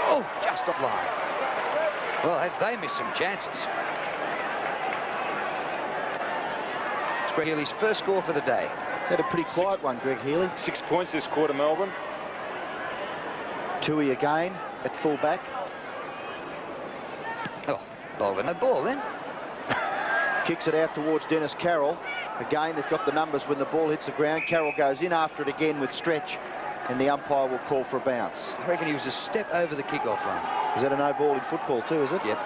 oh, just offline. Well, they missed some chances. It's Greg Healy's first score for the day. Had a pretty quiet one, Greg Healy. 6 points this quarter, Melbourne. Tui again at full back. Oh, bowled no ball then. Kicks it out towards Dennis Carroll. Again, they've got the numbers when the ball hits the ground. Carroll goes in after it again with stretch, and the umpire will call for a bounce. I reckon he was a step over the kick-off line. Is that a no ball in football too, is it? Yep.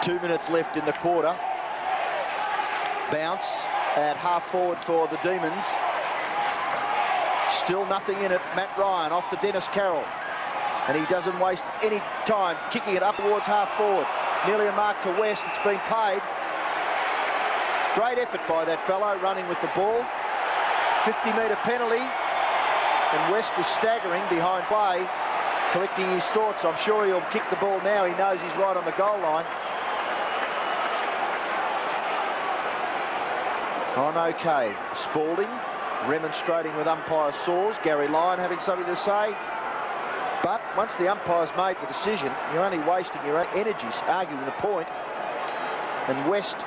2 minutes left in the quarter. Bounce at half forward for the Demons. Still nothing in it. Matt Ryan off to Dennis Carroll. And he doesn't waste any time kicking it up towards half forward. Nearly a mark to West. It's been paid. Great effort by that fellow running with the ball. 50-metre penalty. And West is staggering behind play, collecting his thoughts. I'm sure he'll kick the ball now. He knows he's right on the goal line. On OK. Spalding remonstrating with umpire Saws. Gary Lyon having something to say. But once the umpire's made the decision, you're only wasting your own energies arguing the point. And West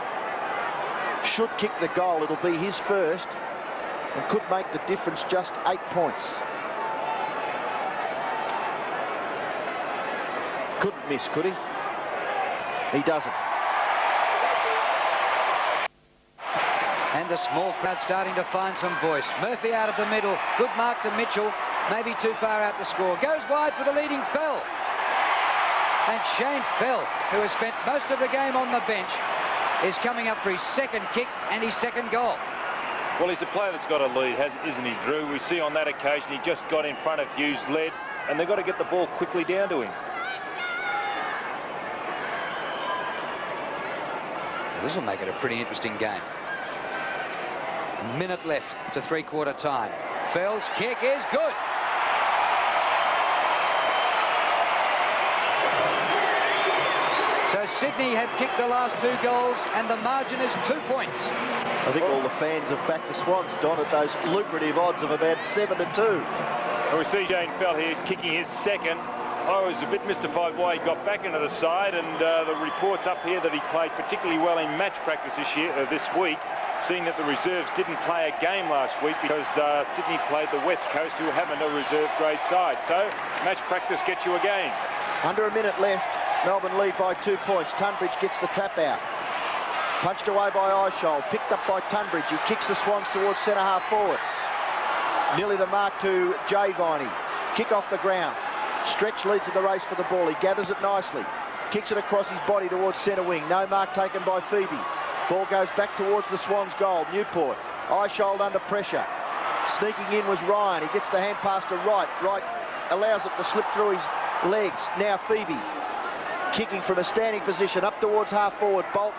should kick the goal. It'll be his first and could make the difference just 8 points. Couldn't miss, could he? He doesn't. And the small crowd starting to find some voice. Murphy out of the middle. Good mark to Mitchell. Maybe too far out to score. Goes wide for the leading Fell. And Shane Fell, who has spent most of the game on the bench, is coming up for his second kick and his second goal. Well, he's a player that's got a lead, isn't he, Drew? We see on that occasion he just got in front of Hughes, led, and they've got to get the ball quickly down to him. This will make it a pretty interesting game. A minute left to three-quarter time. Fell's kick is good. So Sydney have kicked the last 2 goals, and the margin is 2 points. I think all the fans have backed the Swans, Don, at those lucrative odds of about 7-2. And we see Shane Fell here kicking his second. I was a bit mystified why he got back into the side, and the reports up here that he played particularly well in match practice this week, seeing that the reserves didn't play a game last week because Sydney played the West Coast, who haven't a reserve grade side. So match practice gets you a game. Under a minute left. Melbourne lead by 2 points. Tunbridge gets the tap out. Punched away by Eisholt. Picked up by Tunbridge. He kicks the Swans towards centre half forward. Nearly the mark to Jay Viney. Kick off the ground. Stretch leads in the race for the ball. He gathers it nicely. Kicks it across his body towards centre wing. No mark taken by Phoebe. Ball goes back towards the Swans' goal. Newport. Eisholt under pressure. Sneaking in was Ryan. He gets the hand pass to Wright. Wright allows it to slip through his legs. Now Phoebe. Kicking from a standing position up towards half forward. Bolton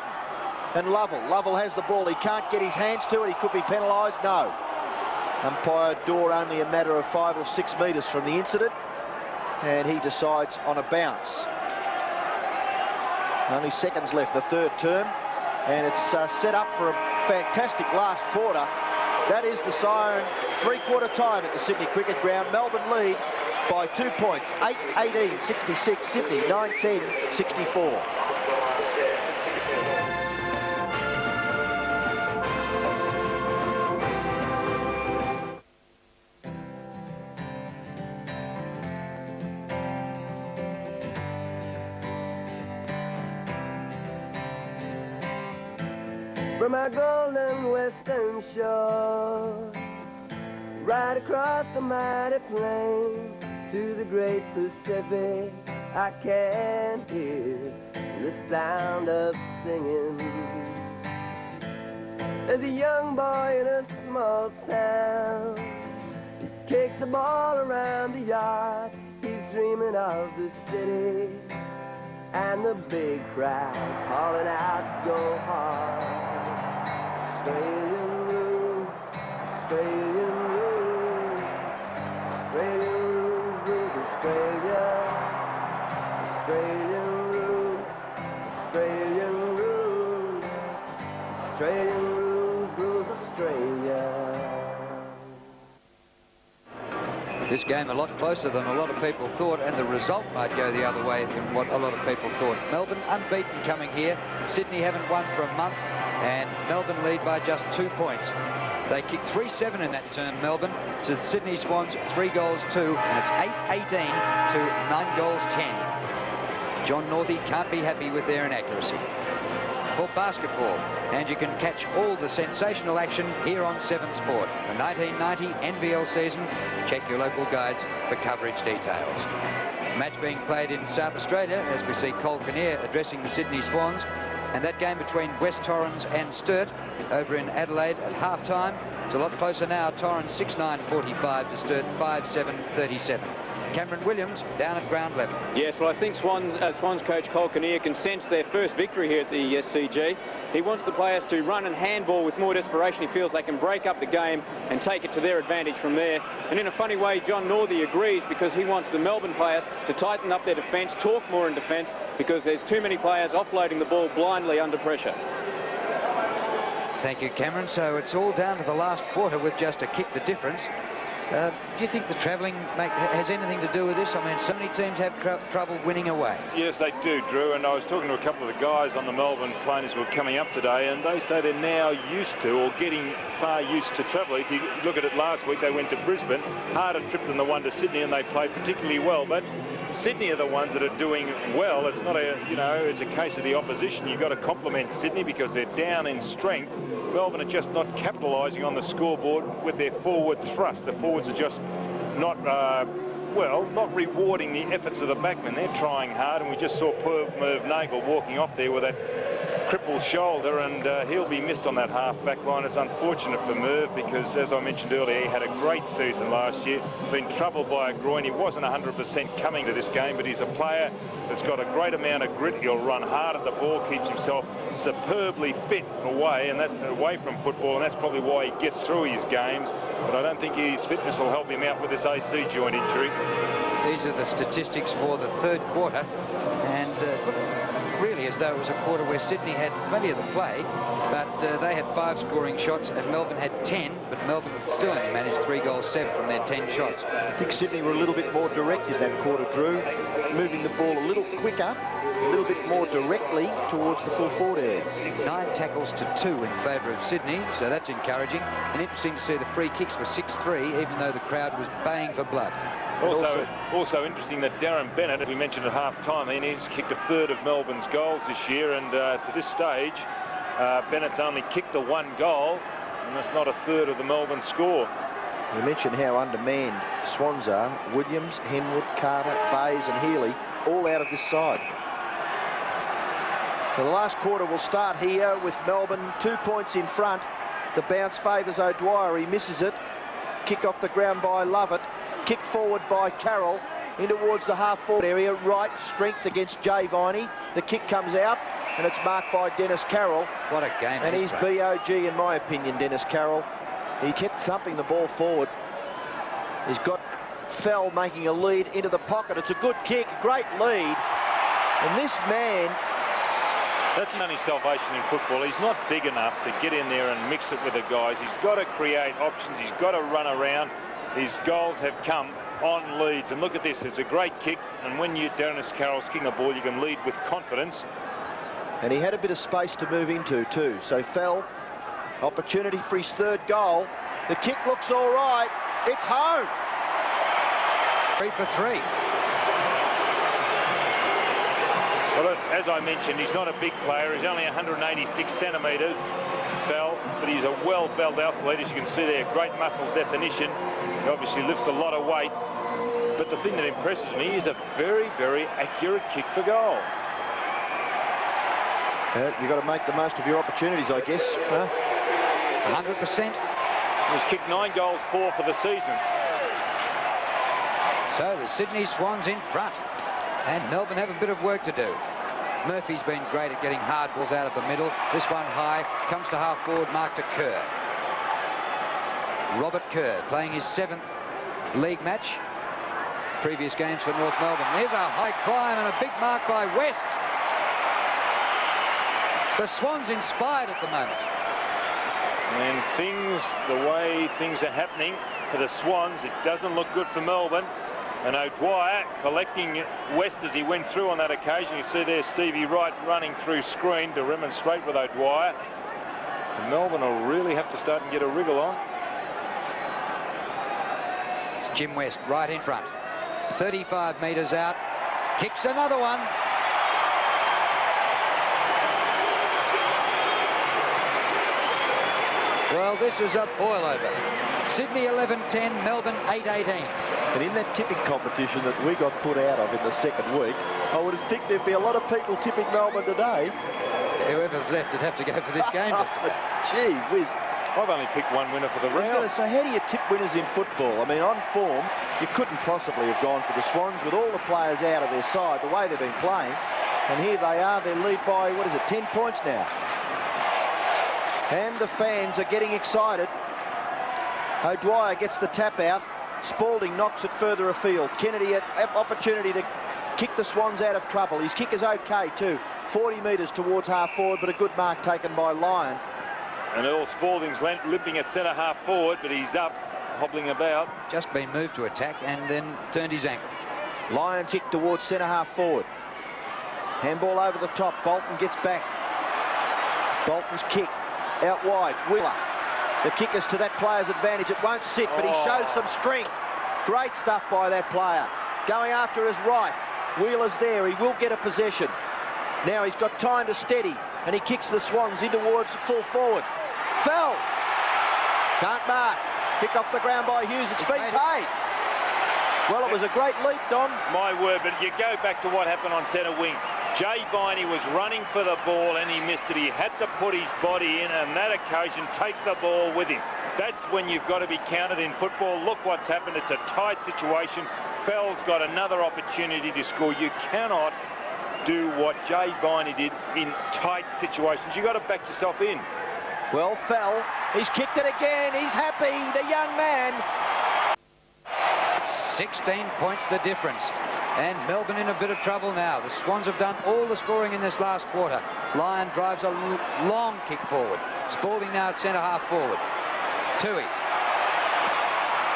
and Lovell. Lovell has the ball. He can't get his hands to it. He could be penalised. No. Umpire Dorr only a matter of 5 or 6 metres from the incident, and he decides on a bounce. Only seconds left, the third term. And it's set up for a fantastic last quarter. That is the siren three-quarter time at the Sydney Cricket Ground. Melbourne lead by 2 points, 8-18-66, Sydney 19-64. From our golden western shores, right across the mighty plain to the great Pacific, I can hear the sound of singing. As a young boy in a small town, he kicks the ball around the yard. He's dreaming of the city and the big crowd calling out, go hard. Australian rules, Australian rules, Australian rules, rules Australia. Australian rules, Australian rules, Australian rules, rules Australia. This game a lot closer than a lot of people thought, and the result might go the other way than what a lot of people thought. Melbourne unbeaten coming here. Sydney haven't won for a month, and Melbourne lead by just 2 points. They kicked 3-7 in that turn, Melbourne, to the Sydney Swans 3 goals 2, and it's 8-18 to 9 goals 10. John Northey can't be happy with their inaccuracy. For basketball, and you can catch all the sensational action here on 7 Sport. The 1990 NBL season. Check your local guides for coverage details. Match being played in South Australia as we see Cole Kinnear addressing the Sydney Swans, and that game between West Torrens and Sturt over in Adelaide at half-time. It's a lot closer now. Torrens 6-9-45 to Sturt 5-7-37. Cameron Williams down at ground level. Yes, well, I think Swans coach Cole Kinnear can sense their first victory here at the SCG. He wants the players to run and handball with more desperation. He feels they can break up the game and take it to their advantage from there. And in a funny way, John Northey agrees, because he wants the Melbourne players to tighten up their defence, talk more in defence, because there's too many players offloading the ball blindly under pressure. Thank you, Cameron. So it's all down to the last quarter with just a kick the difference. Do you think the travelling has anything to do with this? I mean, so many teams have trouble winning away. Yes, they do, Drew. And I was talking to a couple of the guys on the Melbourne planes who were coming up today, and they say they're now used to, or getting far used to travel. If you look at it last week, they went to Brisbane, harder trip than the one to Sydney, and they played particularly well. But Sydney are the ones that are doing well. It's not a, it's a case of the opposition. You've got to compliment Sydney because they're down in strength. Melbourne are just not capitalising on the scoreboard with their forward thrust. The forwards are just not, not rewarding the efforts of the backmen. They're trying hard, and we just saw poor Merv Nagel walking off there with that crippled shoulder, and he'll be missed on that half-back line. It's unfortunate for Merv because, as I mentioned earlier, he had a great season last year, been troubled by a groin. He wasn't 100% coming to this game, but he's a player that's got a great amount of grit. He'll run hard at the ball, keeps himself superbly fit away from football, and that's probably why he gets through his games. But I don't think his fitness will help him out with this AC joint injury. These are the statistics for the third quarter, and really as though it was a quarter where Sydney had plenty of the play, but they had 5 scoring shots and Melbourne had 10, but Melbourne still only managed 3 goals 7 from their 10 shots. I think Sydney were a little bit more direct in that quarter, Drew, moving the ball a little quicker, a little bit more directly towards the full forward area. 9 tackles to 2 in favour of Sydney, so that's encouraging. And interesting to see the free kicks were 6-3, even though the crowd was baying for blood. Also interesting that Darren Bennett, as we mentioned at half-time, he's kicked a third of Melbourne's goals this year, and to this stage, Bennett's only kicked the 1 goal, and that's not a third of the Melbourne score. You mentioned how undermanned Swans are. Williams, Henwood, Carter, Bays and Healy all out of this side. So the last quarter will start here with Melbourne 2 points in front. The bounce favours O'Dwyer. He misses it. Kick off the ground by Lovett. Kick forward by Carroll in towards the half-forward area. Right, strength against Jay Viney. The kick comes out, and it's marked by Dennis Carroll. What a game. And he's BOG, in my opinion, Dennis Carroll. He kept thumping the ball forward. He's got Fell making a lead into the pocket. It's a good kick, great lead. And this man That's the only salvation in football. He's not big enough to get in there and mix it with the guys. He's got to create options. He's got to run around. His goals have come on leads. And look at this. It's a great kick. And when you, Dennis Carroll's kicking a ball, you can lead with confidence. And he had a bit of space to move into too. So Fell, opportunity for his third goal. The kick looks all right. It's home. 3 for 3. Well, as I mentioned, he's not a big player. He's only 186 centimetres, Fell, but he's a well-built athlete. As you can see there, great muscle definition. He obviously lifts a lot of weights. But the thing that impresses me is a very, very accurate kick for goal. You've got to make the most of your opportunities, I guess. 100%. He's kicked 9 goals, 4 for the season. So the Sydney Swans in front. And Melbourne have a bit of work to do. Murphy's been great at getting hard balls out of the middle. This one high, comes to half forward, marked to Kerr. Robert Kerr playing his 7th league match. Previous games for North Melbourne. There's a high climb and a big mark by West. The Swans inspired at the moment. And things, the way things are happening for the Swans, it doesn't look good for Melbourne. And O'Dwyer collecting West as he went through on that occasion. You see there Stevie Wright running through screen to remonstrate with O'Dwyer. And Melbourne will really have to start and get a wriggle on. It's Jim West right in front. 35 metres out. Kicks another one. Well, this is a boil-over. Sydney 11-10, Melbourne 8-18. And in that tipping competition that we got put out of in the second week, I would think there'd be a lot of people tipping Melbourne today. Whoever's left would have to go for this game. Gee whiz. I've only picked one winner for the round. I was going to say, how do you tip winners in football? I mean, on form, you couldn't possibly have gone for the Swans with all the players out of their side, the way they've been playing. And here they are, they lead by, 10 points now. And the fans are getting excited. O'Dwyer gets the tap out. Spalding knocks it further afield. Kennedy an opportunity to kick the Swans out of trouble. His kick is okay too. 40 metres towards half forward, but a good mark taken by Lyon. And Earl Spalding's limping at centre half forward, but he's up, hobbling about. Just been moved to attack and then turned his ankle. Lyon kick towards centre half forward. Handball over the top. Bolton gets back. Bolton's kick out wide. Wheeler. The kick is to that player's advantage. It won't sit, but he shows some strength. Great stuff by that player. Going after his right. Wheeler's there. He will get a possession. Now he's got time to steady, and he kicks the Swans in towards full forward. Fell. Can't mark. Kick off the ground by Hughes. It's been paid. Well, it was a great leap, Don. My word, but you go back to what happened on centre wing. Jay Viney was running for the ball and he missed it. He had to put his body in, and that occasion take the ball with him. That's when you've got to be counted in football. Look what's happened. It's a tight situation. Fell's got another opportunity to score. You cannot do what Jay Viney did in tight situations. You've got to back yourself in. Well, Fell, he's kicked it again. He's happy, the young man. 16 points the difference. And Melbourne in a bit of trouble now. The Swans have done all the scoring in this last quarter. Lyon drives a long kick forward. Spalding now at centre half forward. Toohey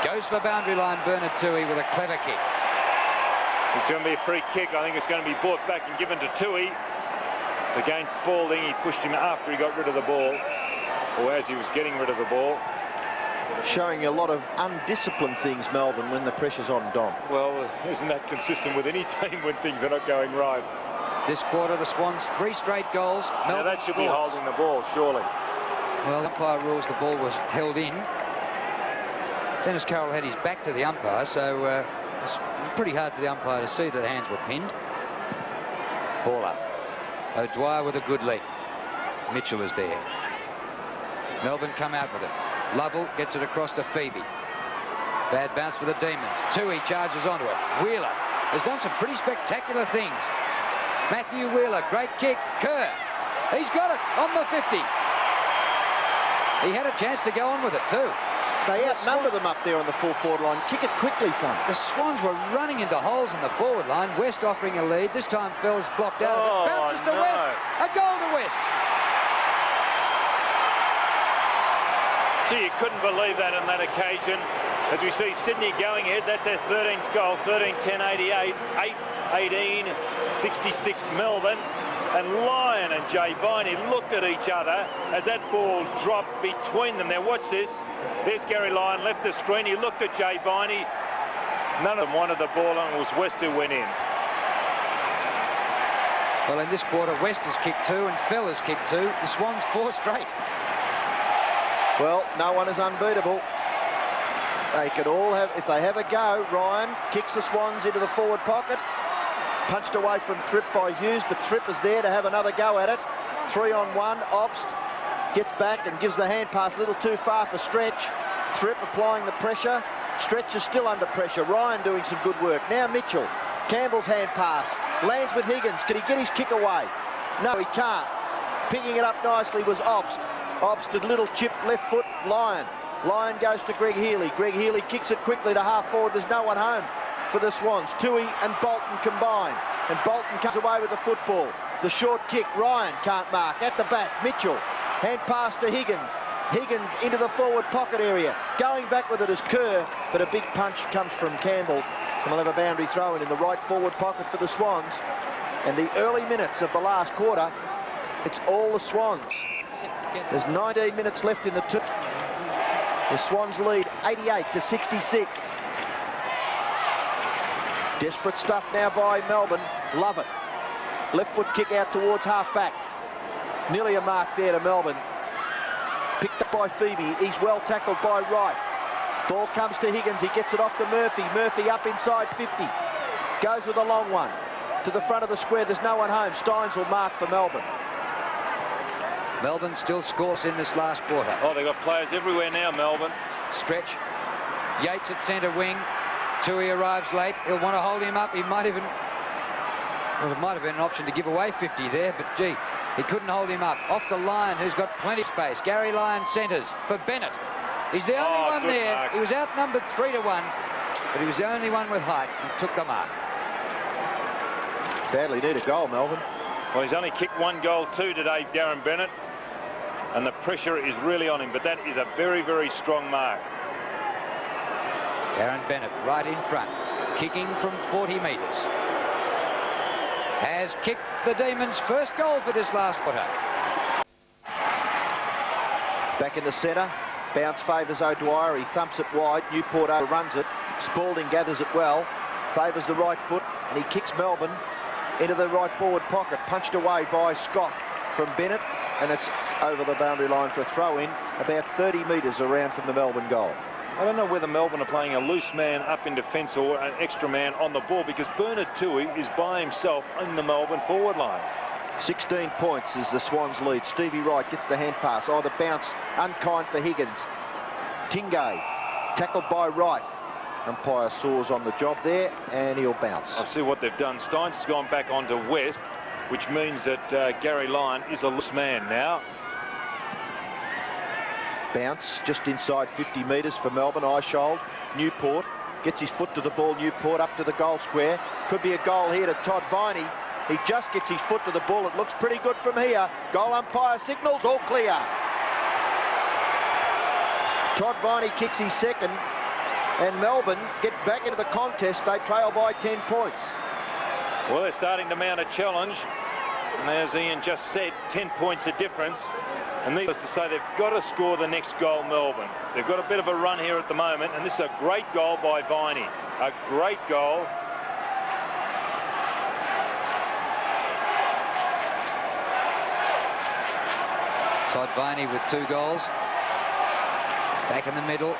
goes for boundary line. Bernard Toohey with a clever kick. It's going to be a free kick. I think it's going to be brought back and given to Toohey. It's against Spalding. He pushed him after he got rid of the ball, or as he was getting rid of the ball. Showing a lot of undisciplined things, Melbourne, when the pressure's on, Don. Well, isn't that consistent with any team when things are not going right? This quarter, the Swans 3 straight goals. Now that should be holding the ball, surely. Well, the umpire rules the ball was held in. Dennis Carroll had his back to the umpire, so it's pretty hard for the umpire to see that the hands were pinned. Ball up. O'Dwyer with a good leap. Mitchell is there. Melbourne come out with it. Lovell gets it across to Phoebe. Bad bounce for the Demons. Toohey charges onto it. Wheeler has done some pretty spectacular things. Matthew Wheeler, great kick. Kerr, he's got it on the 50. He had a chance to go on with it too. They outnumber them up there on the full forward line. Kick it quickly, son. The Swans were running into holes in the forward line. West offering a lead. This time Fell's blocked out of it. Bounces to West. A goal to West. Gee, you couldn't believe that on that occasion. As we see Sydney going ahead, that's their 13th goal, 13-10-88, 8-18-66 Melbourne. And Lyon and Jay Viney looked at each other as that ball dropped between them. Now watch this. There's Gary Lyon left the screen. He looked at Jay Viney. None of them wanted the ball, and it was West who went in. Well, in this quarter, West has kicked 2 and Fell has kicked 2. The Swans 4 straight. Well, no one is unbeatable. They could all have, if they have a go. Ryan kicks the Swans into the forward pocket. Punched away from Thripp by Hughes, but Thripp is there to have another go at it. 3-on-1, Obst gets back and gives the hand pass a little too far for Stretch. Thripp applying the pressure. Stretch is still under pressure. Ryan doing some good work. Now Mitchell. Campbell's hand pass. Lands with Higgins. Can he get his kick away? No, he can't. Picking it up nicely was Obst. Obst did little chip left foot. Lyon. Lyon goes to Greg Healy. Greg Healy kicks it quickly to half forward. There's no one home for the Swans. Toohey and Bolton combine. And Bolton comes away with the football. The short kick. Ryan can't mark. At the back, Mitchell. Hand pass to Higgins. Higgins into the forward pocket area. Going back with it is Kerr, but a big punch comes from Campbell. And we'll have a boundary throw in the right forward pocket for the Swans. And the early minutes of the last quarter, it's all the Swans. There's 19 minutes left in the two. The Swans lead 88-66. Desperate stuff now by Melbourne. Love it. Left foot kick out towards half back. Nearly a mark there to Melbourne. Picked up by Phoebe. He's well tackled by Wright. Ball comes to Higgins. He gets it off to Murphy. Murphy up inside 50. Goes with a long one. To the front of the square. There's no one home. Steins will mark for Melbourne. Melbourne still scores in this last quarter. Oh, they've got players everywhere now, Melbourne. Stretch. Yates at centre wing. Toohey arrives late. He'll want to hold him up. He might even... Well, there might have been an option to give away 50 there, but gee, he couldn't hold him up. Off to Lyon, who's got plenty of space. Gary Lyon centres for Bennett. He's the only one there. Mark. He was outnumbered 3-1, but he was the only one with height and took the mark. Badly need a goal, Melbourne. Well, he's only kicked 1 goal too today, Darren Bennett, and the pressure is really on him, but that is a very, very strong mark. Darren Bennett right in front, kicking from 40 metres. Has kicked the Demons' first goal for this last quarter. Back in the centre. Bounce favours O'Dwyer. He thumps it wide. Newport overruns it. Spalding gathers it well. Favours the right foot. And he kicks Melbourne into the right forward pocket. Punched away by Scott from Bennett. And it's over the boundary line for a throw-in. About 30 metres around from the Melbourne goal. I don't know whether Melbourne are playing a loose man up in defence or an extra man on the ball, because Bernard Toohey is by himself in the Melbourne forward line. 16 points is the Swans lead. Stevie Wright gets the hand pass. Oh, the bounce unkind for Higgins. Tingay tackled by Wright. Umpire Saws on the job there, and he'll bounce. I'll see what they've done. Steins has gone back onto West, which means that Gary Lyon is a loose man now. Bounce just inside 50 metres for Melbourne. Eyesold. Newport gets his foot to the ball. Newport up to the goal square. Could be a goal here to Todd Viney. He just gets his foot to the ball. It looks pretty good from here. Goal umpire signals, all clear. Todd Viney kicks his second, and Melbourne get back into the contest. They trail by 10 points. Well, they're starting to mount a challenge. And as Ian just said, 10 points a difference. And needless to say, they've got to score the next goal, Melbourne. They've got a bit of a run here at the moment, and this is a great goal by Viney. A great goal. Todd Viney with 2 goals. Back in the middle.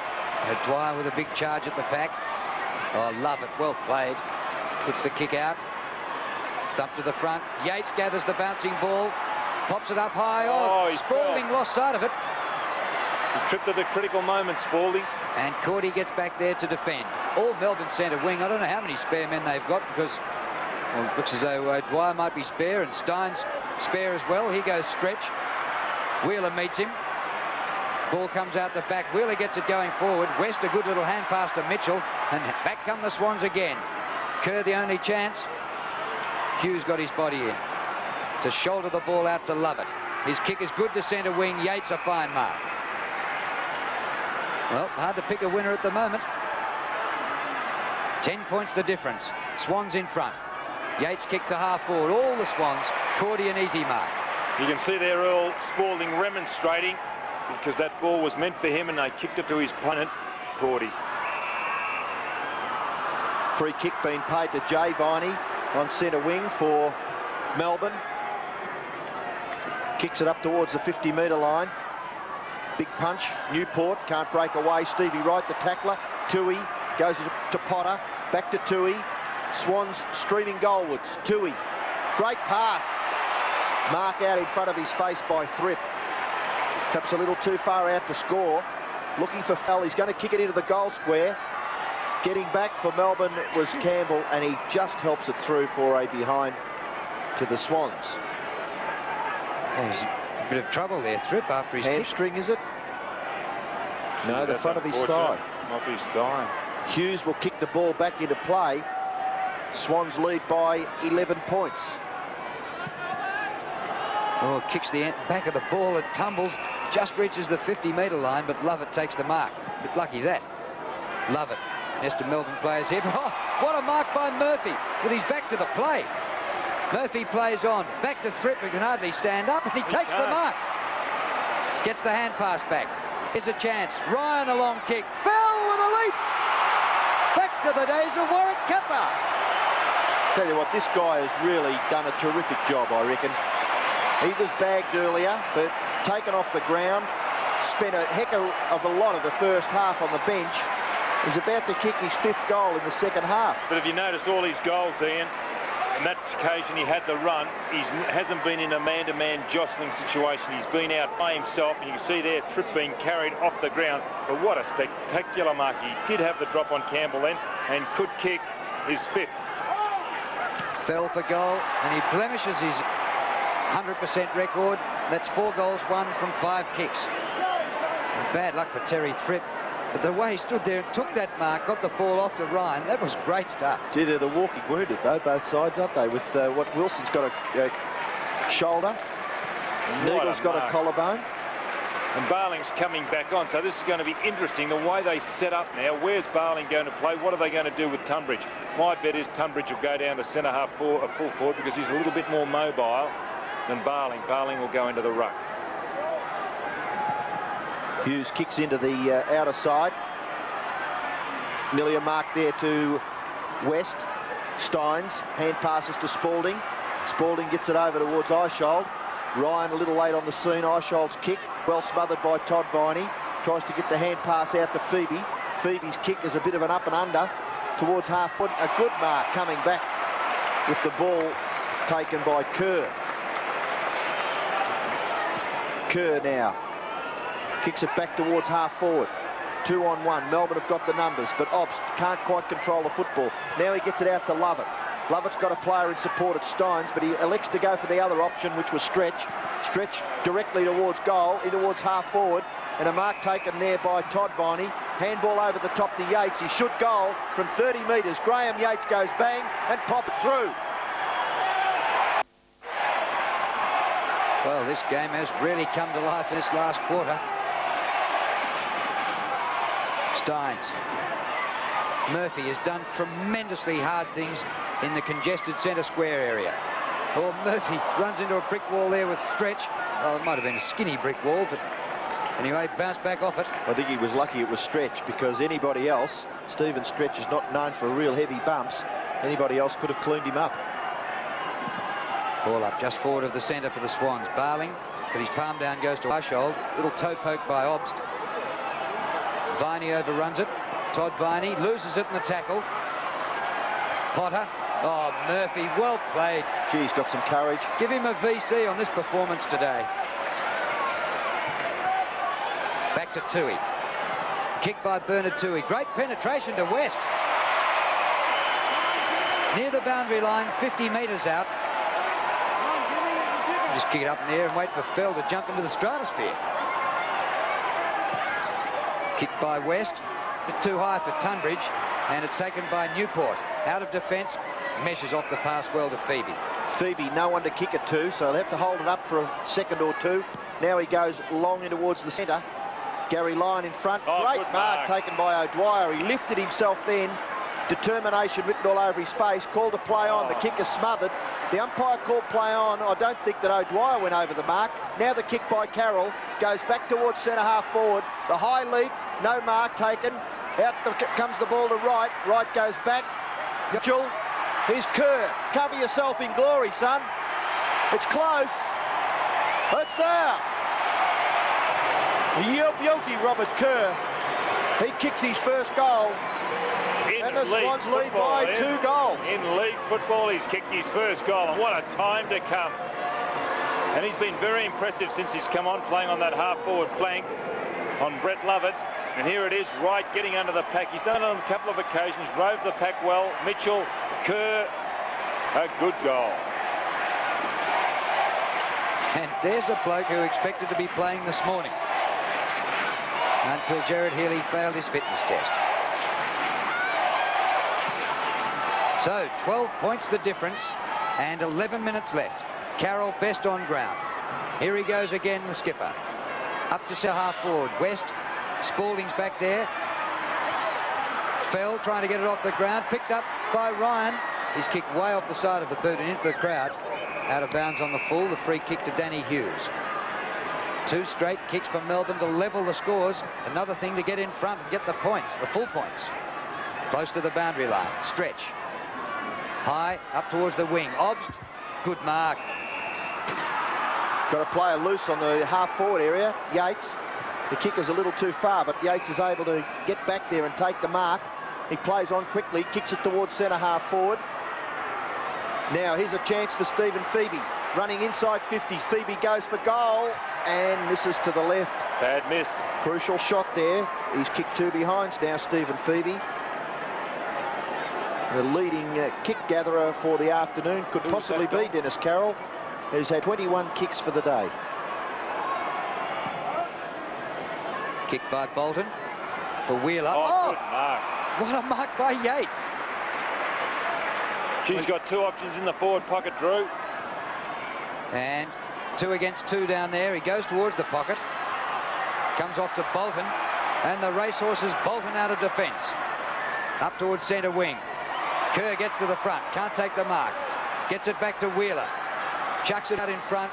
Dwyer with a big charge at the pack. Oh, love it. Well played. Puts the kick out. Thump to the front. Yates gathers the bouncing ball. Pops it up high. Oh, Spalding lost sight of it. He tripped at a critical moment, Spalding. And Cordy gets back there to defend. All Melbourne centre wing. I don't know how many spare men they've got, because well, it looks as though Dwyer might be spare and Steins spare as well. Here goes Stretch. Wheeler meets him. Ball comes out the back. Wheeler gets it going forward. West, a good little hand pass to Mitchell. And back come the Swans again. Kerr the only chance. Hughes got his body in to shoulder the ball out to Lovett. His kick is good to centre wing. Yates a fine mark. Well, hard to pick a winner at the moment. 10 points the difference. Swans in front. Yates kick to half forward. All the Swans. Cordy an easy mark. You can see there Earl Spalding remonstrating because that ball was meant for him and they kicked it to his opponent, Cordy. Free kick being paid to Jay Viney on centre wing for Melbourne. Kicks it up towards the 50-metre line. Big punch. Newport can't break away. Stevie Wright, the tackler. Tui goes to Potter. Back to Tui. Swans streaming goalwards. Tui. Great pass. Mark out in front of his face by Thripp. Perhaps a little too far out to score. Looking for foul. He's going to kick it into the goal square. Getting back for Melbourne was Campbell, and he just helps it through for a behind to the Swans. There's a bit of trouble there, Thripp, after his hamstring, is it? No, the front of his thigh. Might be his thigh. Hughes will kick the ball back into play. Swans lead by 11 points. Oh, kicks the back of the ball. It tumbles, just reaches the 50-metre line, but Lovett takes the mark. Bit lucky that. Lovett. Next to Melbourne players here. Oh, what a mark by Murphy with his back to the play. Murphy plays on. Back to Thripp, who can hardly stand up, and he takes the mark. Gets the hand pass back. Here's a chance. Ryan a long kick. Fell with a leap. Back to the days of Warwick Kappa. Tell you what, this guy has really done a terrific job, I reckon. He was bagged earlier, but taken off the ground. Spent a heck of a lot of the first half on the bench. He's about to kick his 5th goal in the second half. But if you noticed all his goals, Ian, on that occasion he had the run. He hasn't been in a man-to-man jostling situation. He's been out by himself, and you can see there Thripp being carried off the ground. But what a spectacular mark. He did have the drop on Campbell then and could kick his 5th. Fell for goal, and he blemishes his 100% record. That's 4 goals won from 5 kicks. And bad luck for Terry Thripp. But the way he stood there and took that mark, got the ball off to Ryan, that was great stuff. Gee, they're the walking wounded, though, both sides, aren't they? With what Wilson's got a shoulder, Neagle's got a collarbone. And Barling's coming back on, so this is going to be interesting, the way they set up now. Where's Barling going to play? What are they going to do with Tunbridge? My bet is Tunbridge will go down to centre half full forward because he's a little bit more mobile than Barling. Barling will go into the ruck. Hughes kicks into the outer side. Nearly a mark there to West. Steins, hand passes to Spalding. Spalding gets it over towards Eishold. Ryan a little late on the scene. Eishold's kick, well smothered by Todd Viney. Tries to get the hand pass out to Phoebe. Phoebe's kick is a bit of an up and under towards half foot. A good mark coming back with the ball taken by Kerr. Kerr now kicks it back towards half forward. 2-on-1. Melbourne have got the numbers, but Obbs can't quite control the football. Now he gets it out to Lovett. Lovett's got a player in support at Steins, but he elects to go for the other option, which was Stretch. Stretch directly towards goal, in towards half forward, and a mark taken there by Todd Viney. Handball over the top to Yates. He should goal from 30 metres. Graham Yates goes bang and pop it through. Well, this game has really come to life in this last quarter. Steins. Murphy has done tremendously hard things in the congested centre square area. Oh, Murphy runs into a brick wall there with Stretch. Well, it might have been a skinny brick wall, but anyway, bounced back off it. I think he was lucky it was Stretch, because anybody else, Stephen Stretch is not known for real heavy bumps. Anybody else could have cleaned him up. Ball up just forward of the centre for the Swans. Barling, but his palm down goes to Eishold. Little toe poke by Obbs. Viney overruns it. Todd Viney loses it in the tackle. Potter. Oh, Murphy, well played. Gee, he's got some courage. Give him a VC on this performance today. Back to Tui. Kick by Bernard Tui. Great penetration to West. Near the boundary line, 50 metres out. Just kick it up in the air and wait for Fell to jump into the stratosphere. Kicked by West, but too high for Tunbridge, and it's taken by Newport. Out of defence, meshes off the pass well to Phoebe. Phoebe, no one to kick it to, so they'll have to hold it up for a second or two. Now he goes long in towards the centre. Gary Lyon in front. Great mark taken by O'Dwyer. He lifted himself then. Determination written all over his face. Called a play on. The kick is smothered. The umpire called play on. I don't think that O'Dwyer went over the mark. Now the kick by Carroll goes back towards centre half forward. The high leap, no mark taken. Out comes the ball to Wright. Wright goes back. Mitchell. Here's Kerr. Cover yourself in glory, son. It's close. It's there. Guilty, Robert Kerr. He kicks his first goal. And the Swans lead by 2 goals. In league football, he's kicked his first goal, and what a time to come. And he's been very impressive since he's come on, playing on that half-forward flank on Brett Lovett. And here it is, Wright getting under the pack. He's done it on a couple of occasions, drove the pack well. Mitchell, Kerr, a good goal. And there's a bloke who expected to be playing this morning until Gerard Healy failed his fitness test. So 12 points the difference and 11 minutes left. Carroll best on ground. Here he goes again, the skipper. Up to half forward. West. Spalding's back there. Fell trying to get it off the ground. Picked up by Ryan. He's kicked way off the side of the boot and into the crowd. Out of bounds on the full. The free kick to Danny Hughes. 2 straight kicks for Melbourne to level the scores. Another thing to get in front and get the points, the full points. Close to the boundary line. Stretch. High, up towards the wing. Obst, good mark. Got a player loose on the half-forward area, Yates. The kicker's a little too far, but Yates is able to get back there and take the mark. He plays on quickly, kicks it towards centre half-forward. Now, here's a chance for Stephen Phoebe. Running inside 50, Phoebe goes for goal and misses to the left. Bad miss. Crucial shot there. He's kicked 2 behinds now, Stephen Phoebe. The leading kick gatherer for the afternoon could possibly be Dennis Carroll, who's had 21 kicks for the day. Kick by Bolton for Wheeler. Oh, good mark. What a mark by Yates. She's got 2 options in the forward pocket, Drew. And 2 against 2 down there. He goes towards the pocket. Comes off to Bolton. And the racehorse is Bolton out of defence. Up towards centre wing. Kerr gets to the front. Can't take the mark. Gets it back to Wheeler. Chucks it out in front.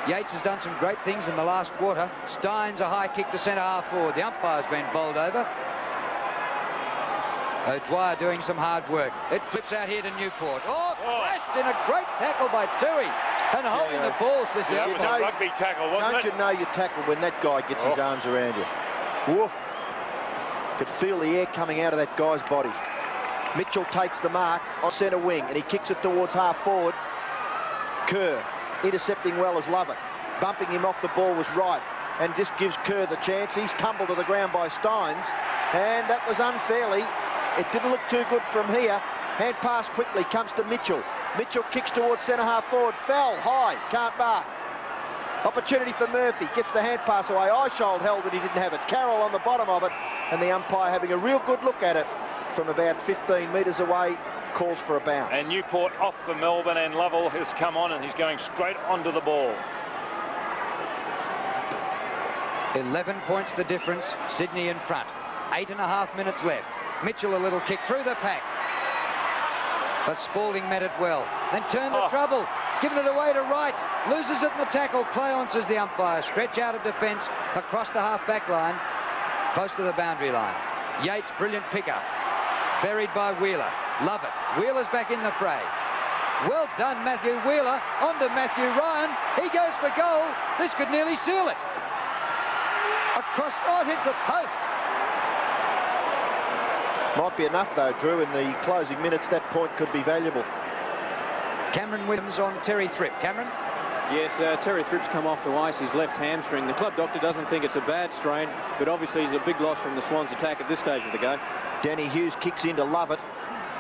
Yates has done some great things in the last quarter. Steins a high kick to centre half forward. The umpire's been bowled over. O'Dwyer doing some hard work. It flips out here to Newport. Oh, crashed in a great tackle by Toohey. And holding the ball, says that was a rugby tackle, wasn't it? Don't you know you tackle when that guy gets his arms around you? Woof. Could feel the air coming out of that guy's body. Mitchell takes the mark on centre wing and he kicks it towards half forward. Kerr intercepting well as Lovett. Bumping him off the ball was Wright. And this gives Kerr the chance. He's tumbled to the ground by Steins. And that was unfairly. It didn't look too good from here. Hand pass quickly comes to Mitchell. Mitchell kicks towards centre half forward. Fell high. Can't mark. Opportunity for Murphy. Gets the hand pass away. Eishold held it. He didn't have it. Carroll on the bottom of it. And the umpire having a real good look at it from about 15 metres away. Calls for a bounce. And Newport off for Melbourne, and Lovell has come on and he's going straight onto the ball. 11 points the difference. Sydney in front. 8.5 minutes left. Mitchell a little kick through the pack. But Spalding met it well. Then turned to trouble. Giving it away to Wright. Loses it in the tackle. Play on, says the umpire. Stretch out of defence across the half-back line. Close to the boundary line. Yates, brilliant picker. Buried by Wheeler. Love it. Wheeler's back in the fray. Well done, Matthew Wheeler. On to Matthew Ryan. He goes for goal. This could nearly seal it. Across, oh, it hits a post. Might be enough, though, Drew. In the closing minutes, that point could be valuable. Cameron Williams on Terry Thripp. Cameron? Yes, Terry Thripp's come off to ice his left hamstring. The club doctor doesn't think it's a bad strain, but obviously he's a big loss from the Swans' attack at this stage of the game. Danny Hughes kicks into Lovett.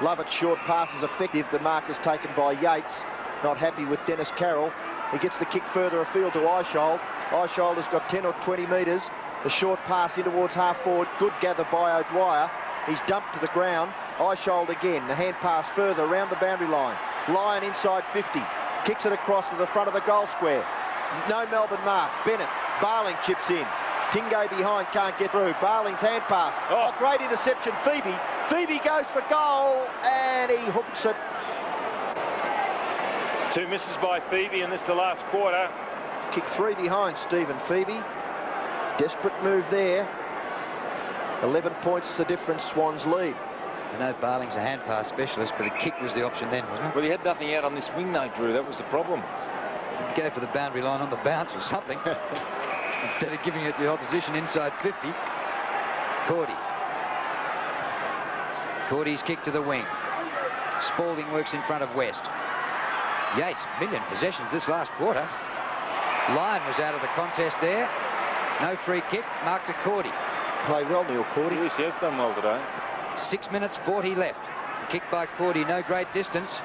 Lovett's short pass is effective. The mark is taken by Yates. Not happy with Dennis Carroll. He gets the kick further afield to Eishold. Eishold has got 10 or 20 metres. The short pass in towards half forward. Good gather by O'Dwyer. He's dumped to the ground. Eyeshold again. The hand pass further around the boundary line. Lyon inside 50. Kicks it across to the front of the goal square. No Melbourne mark. Bennett. Barling chips in. Tingo behind, can't get through. Barling's hand pass. Oh, great interception, Phoebe. Phoebe goes for goal, and he hooks it. It's 2 misses by Phoebe, and this is the last quarter. Kick 3 behind Stephen Phoebe. Desperate move there. 11 points the difference, Swans lead. I know Barling's a hand pass specialist, but a kick was the option then, wasn't it? Well, he had nothing out on this wing, though, Drew. That was the problem. Go for the boundary line on the bounce or something. Instead of giving it the opposition inside 50. Cordy. Cordy's kick to the wing. Spalding works in front of West. Yates, million possessions this last quarter. Lyon was out of the contest there. No free kick, marked to Cordy. Played well, Neil Cordy. Yes, he has done well today. 6 minutes 40 left. Kick by Cordy, no great distance.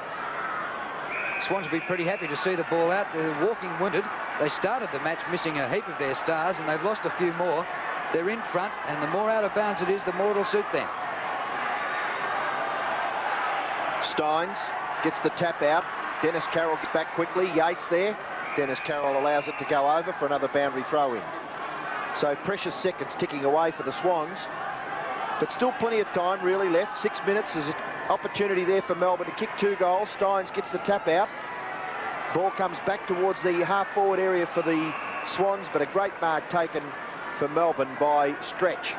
Swans will be pretty happy to see the ball out. They're walking wounded. They started the match missing a heap of their stars, and they've lost a few more. They're in front, and the more out of bounds it is, the more it'll suit them. Steins gets the tap out. Dennis Carroll gets back quickly. Yates there. Dennis Carroll allows it to go over for another boundary throw-in. So precious seconds ticking away for the Swans. But still plenty of time really left. 6 minutes. There's an opportunity there for Melbourne to kick 2 goals. Steins gets the tap out. Ball comes back towards the half-forward area for the Swans, but a great mark taken for Melbourne by Stretch.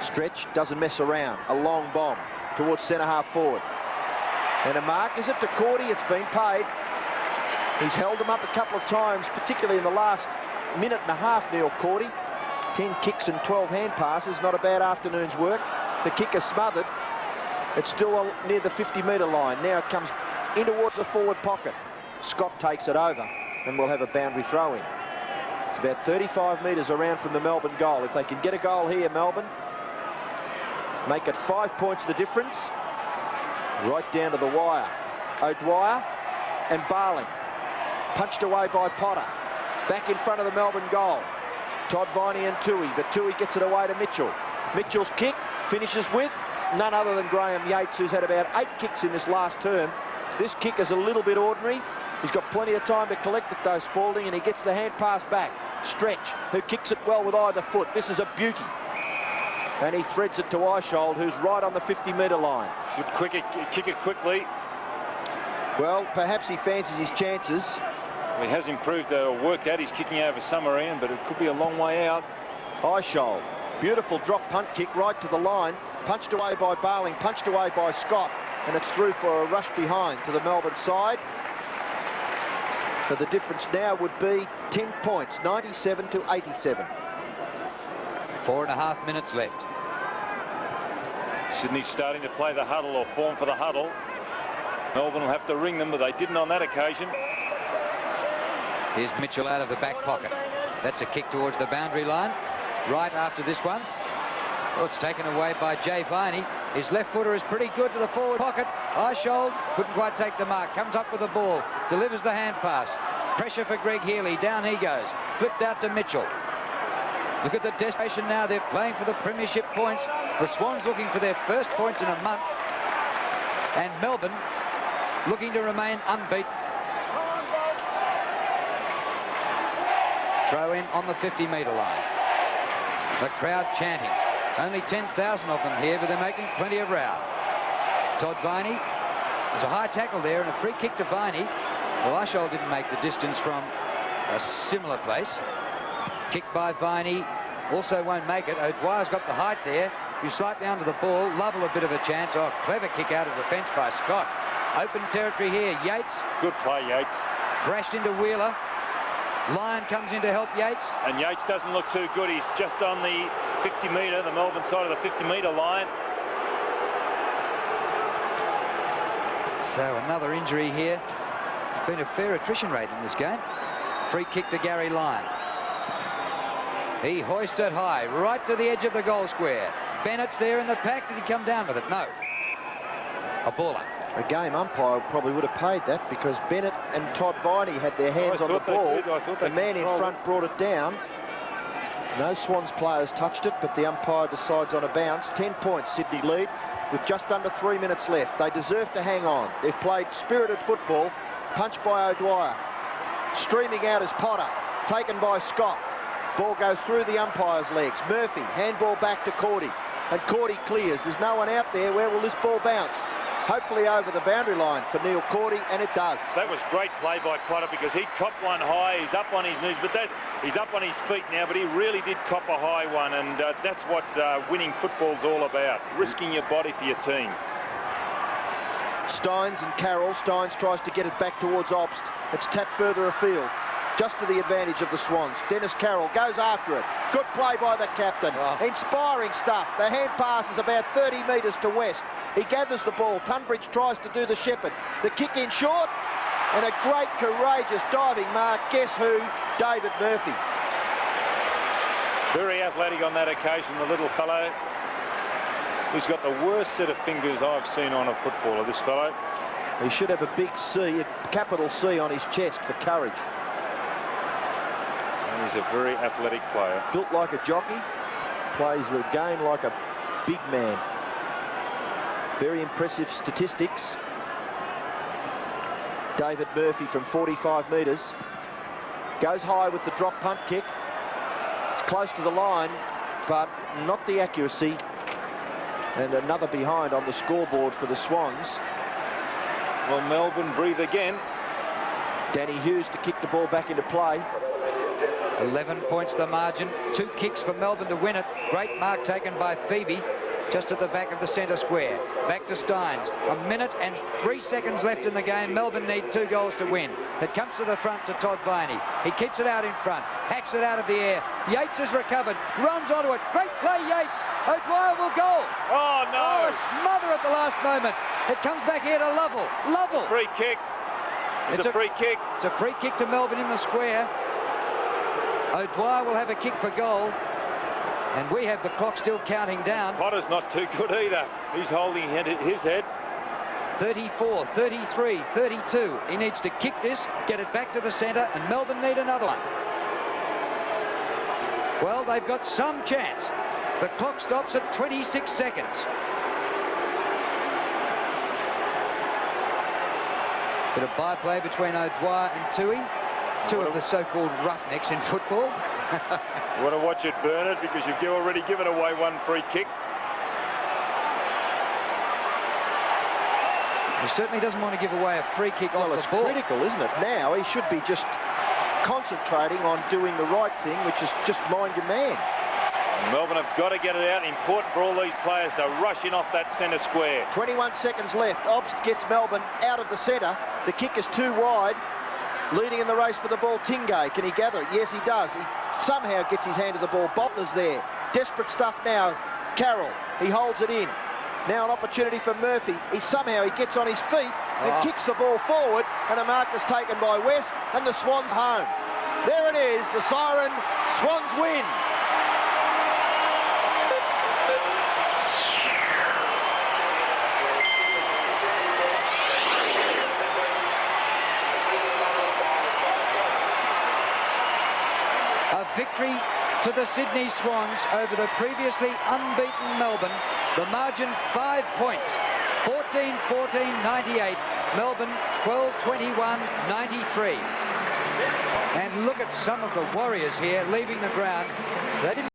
Stretch doesn't mess around. A long bomb towards centre half-forward. And a mark. Is it to Cordy? It's been paid. He's held them up a couple of times, particularly in the last minute and a half, Neil Cordy. 10 kicks and 12 hand passes. Not a bad afternoon's work. The kicker smothered. It's still near the 50-metre line. Now it comes in towards the forward pocket. Scott takes it over, and we'll have a boundary throw-in. It's about 35 metres around from the Melbourne goal. If they can get a goal here, Melbourne, make it 5 points the difference. Right down to the wire. O'Dwyer and Barling. Punched away by Potter. Back in front of the Melbourne goal. Todd Viney and Toohey, but Toohey gets it away to Mitchell. Mitchell's kick finishes with none other than Graham Yates, who's had about 8 kicks in this last term. This kick is a little bit ordinary. He's got plenty of time to collect it though, Spalding, and he gets the hand pass back. Stretch, who kicks it well with either foot. This is a beauty. And he threads it to Eyeshold, who's right on the 50-metre line. Should kick it quickly. Well, perhaps he fancies his chances. Well, he has improved or worked out his kicking over Summerand, but it could be a long way out. Eyeshold, beautiful drop punt kick right to the line. Punched away by Barling, punched away by Scott, and it's through for a rush behind to the Melbourne side. So the difference now would be 10 points, 97 to 87. 4.5 minutes left. Sydney's starting to play the huddle or form for the huddle. Melbourne will have to ring them, but they didn't on that occasion. Here's Mitchell out of the back pocket. That's a kick towards the boundary line. Right after this one. Oh, it's taken away by Jay Viney. His left footer is pretty good to the forward pocket. Eyeshold couldn't quite take the mark. Comes up with the ball. Delivers the hand pass. Pressure for Greg Healy. Down he goes. Flipped out to Mitchell. Look at the desperation now. They're playing for the premiership points. The Swans looking for their first points in a month. And Melbourne looking to remain unbeaten. Throw in on the 50-metre line. The crowd chanting. Only 10,000 of them here, but they're making plenty of row. Todd Viney. There's a high tackle there and a free kick to Viney. Well, Eyeshold didn't make the distance from a similar place. Kick by Viney. Also won't make it. O'Dwyer's got the height there. You slide down to the ball. Lovell a bit of a chance. Oh, clever kick out of defence by Scott. Open territory here. Yates. Good play, Yates. Crashed into Wheeler. Lyon comes in to help Yates. And Yates doesn't look too good. He's just on the 50-metre, the Melbourne side of the 50-metre line. So another injury here. Been a fair attrition rate in this game. Free kick to Gary Lyon. He hoists it high, right to the edge of the goal square. Bennett's there in the pack. Did he come down with it? No. A baller. A game umpire probably would have paid that because Bennett and Todd Viney had their hands on the ball. The man in front brought it down. No Swans players touched it, but the umpire decides on a bounce. 10 points, Sydney lead, with just under 3 minutes left. They deserve to hang on. They've played spirited football. Punched by O'Dwyer. Streaming out is Potter. Taken by Scott. Ball goes through the umpire's legs. Murphy, handball back to Cordy. And Cordy clears. There's no one out there. Where will this ball bounce? Hopefully over the boundary line for Neil Cordy, and it does. That was great play by Potter because he copped one high. He's up on his knees, but he's up on his feet now, but he really did cop a high one, and that's what winning football's all about, risking your body for your team. Steins and Carroll. Steins tries to get it back towards Obst. It's tapped further afield, just to the advantage of the Swans. Dennis Carroll goes after it. Good play by the captain. Oh. Inspiring stuff. The hand pass is about 30 metres to West. He gathers the ball. Tunbridge tries to do the shepherd. The kick in short, and a great, courageous diving mark. Guess who? David Murphy. Very athletic on that occasion, the little fellow. He's got the worst set of fingers I've seen on a footballer, this fellow. He should have a big C, a capital C on his chest for courage. And he's a very athletic player. Built like a jockey, plays the game like a big man. Very impressive statistics. David Murphy from 45 metres. Goes high with the drop punt kick. It's close to the line, but not the accuracy. And another behind on the scoreboard for the Swans. Well, Melbourne breathe again. Danny Hughes to kick the ball back into play. 11 points the margin. 2 kicks for Melbourne to win it. Great mark taken by Phoebe, just at the back of the centre square. Back to Steins. 1 minute and 3 seconds left in the game. Melbourne need 2 goals to win. It comes to the front to Todd Viney. He keeps it out in front. Hacks it out of the air. Yates is recovered. Runs onto it. Great play, Yates. O'Dwyer will goal. Oh, no. Oh, a smother at the last moment. It comes back here to Lovell. Lovell. Free kick. It's a free kick. It's a free kick to Melbourne in the square. O'Dwyer will have a kick for goal. And we have the clock still counting down. Potter's not too good either. He's holding his head. 34, 33, 32. He needs to kick this, get it back to the centre, and Melbourne need another one. Well, they've got some chance. The clock stops at 26 seconds. Bit of byplay between O'Dwyer and Toohey. 2 of the so-called roughnecks in football. You want to watch it, Bernard, because you've already given away 1 free kick. He certainly doesn't want to give away a free kick off the ball. Well, it's critical, isn't it? Now he should be just concentrating on doing the right thing, which is just mind your man. Melbourne have got to get it out. Important for all these players to rush in off that centre square. 21 seconds left. Obst gets Melbourne out of the centre. The kick is too wide. Leading in the race for the ball, Tingay. Can he gather it? Yes, he does. He somehow gets his hand to the ball. Botner's there. Desperate stuff now. Carroll. He holds it in. Now an opportunity for Murphy. He gets on his feet and kicks the ball forward, and a mark is taken by West, and the Swans home. There it is, the siren. Swans win. A victory to the Sydney Swans over the previously unbeaten Melbourne. The margin 5 points. 14-14-98. Melbourne 12-21-93. And look at some of the Warriors here leaving the ground. They didn't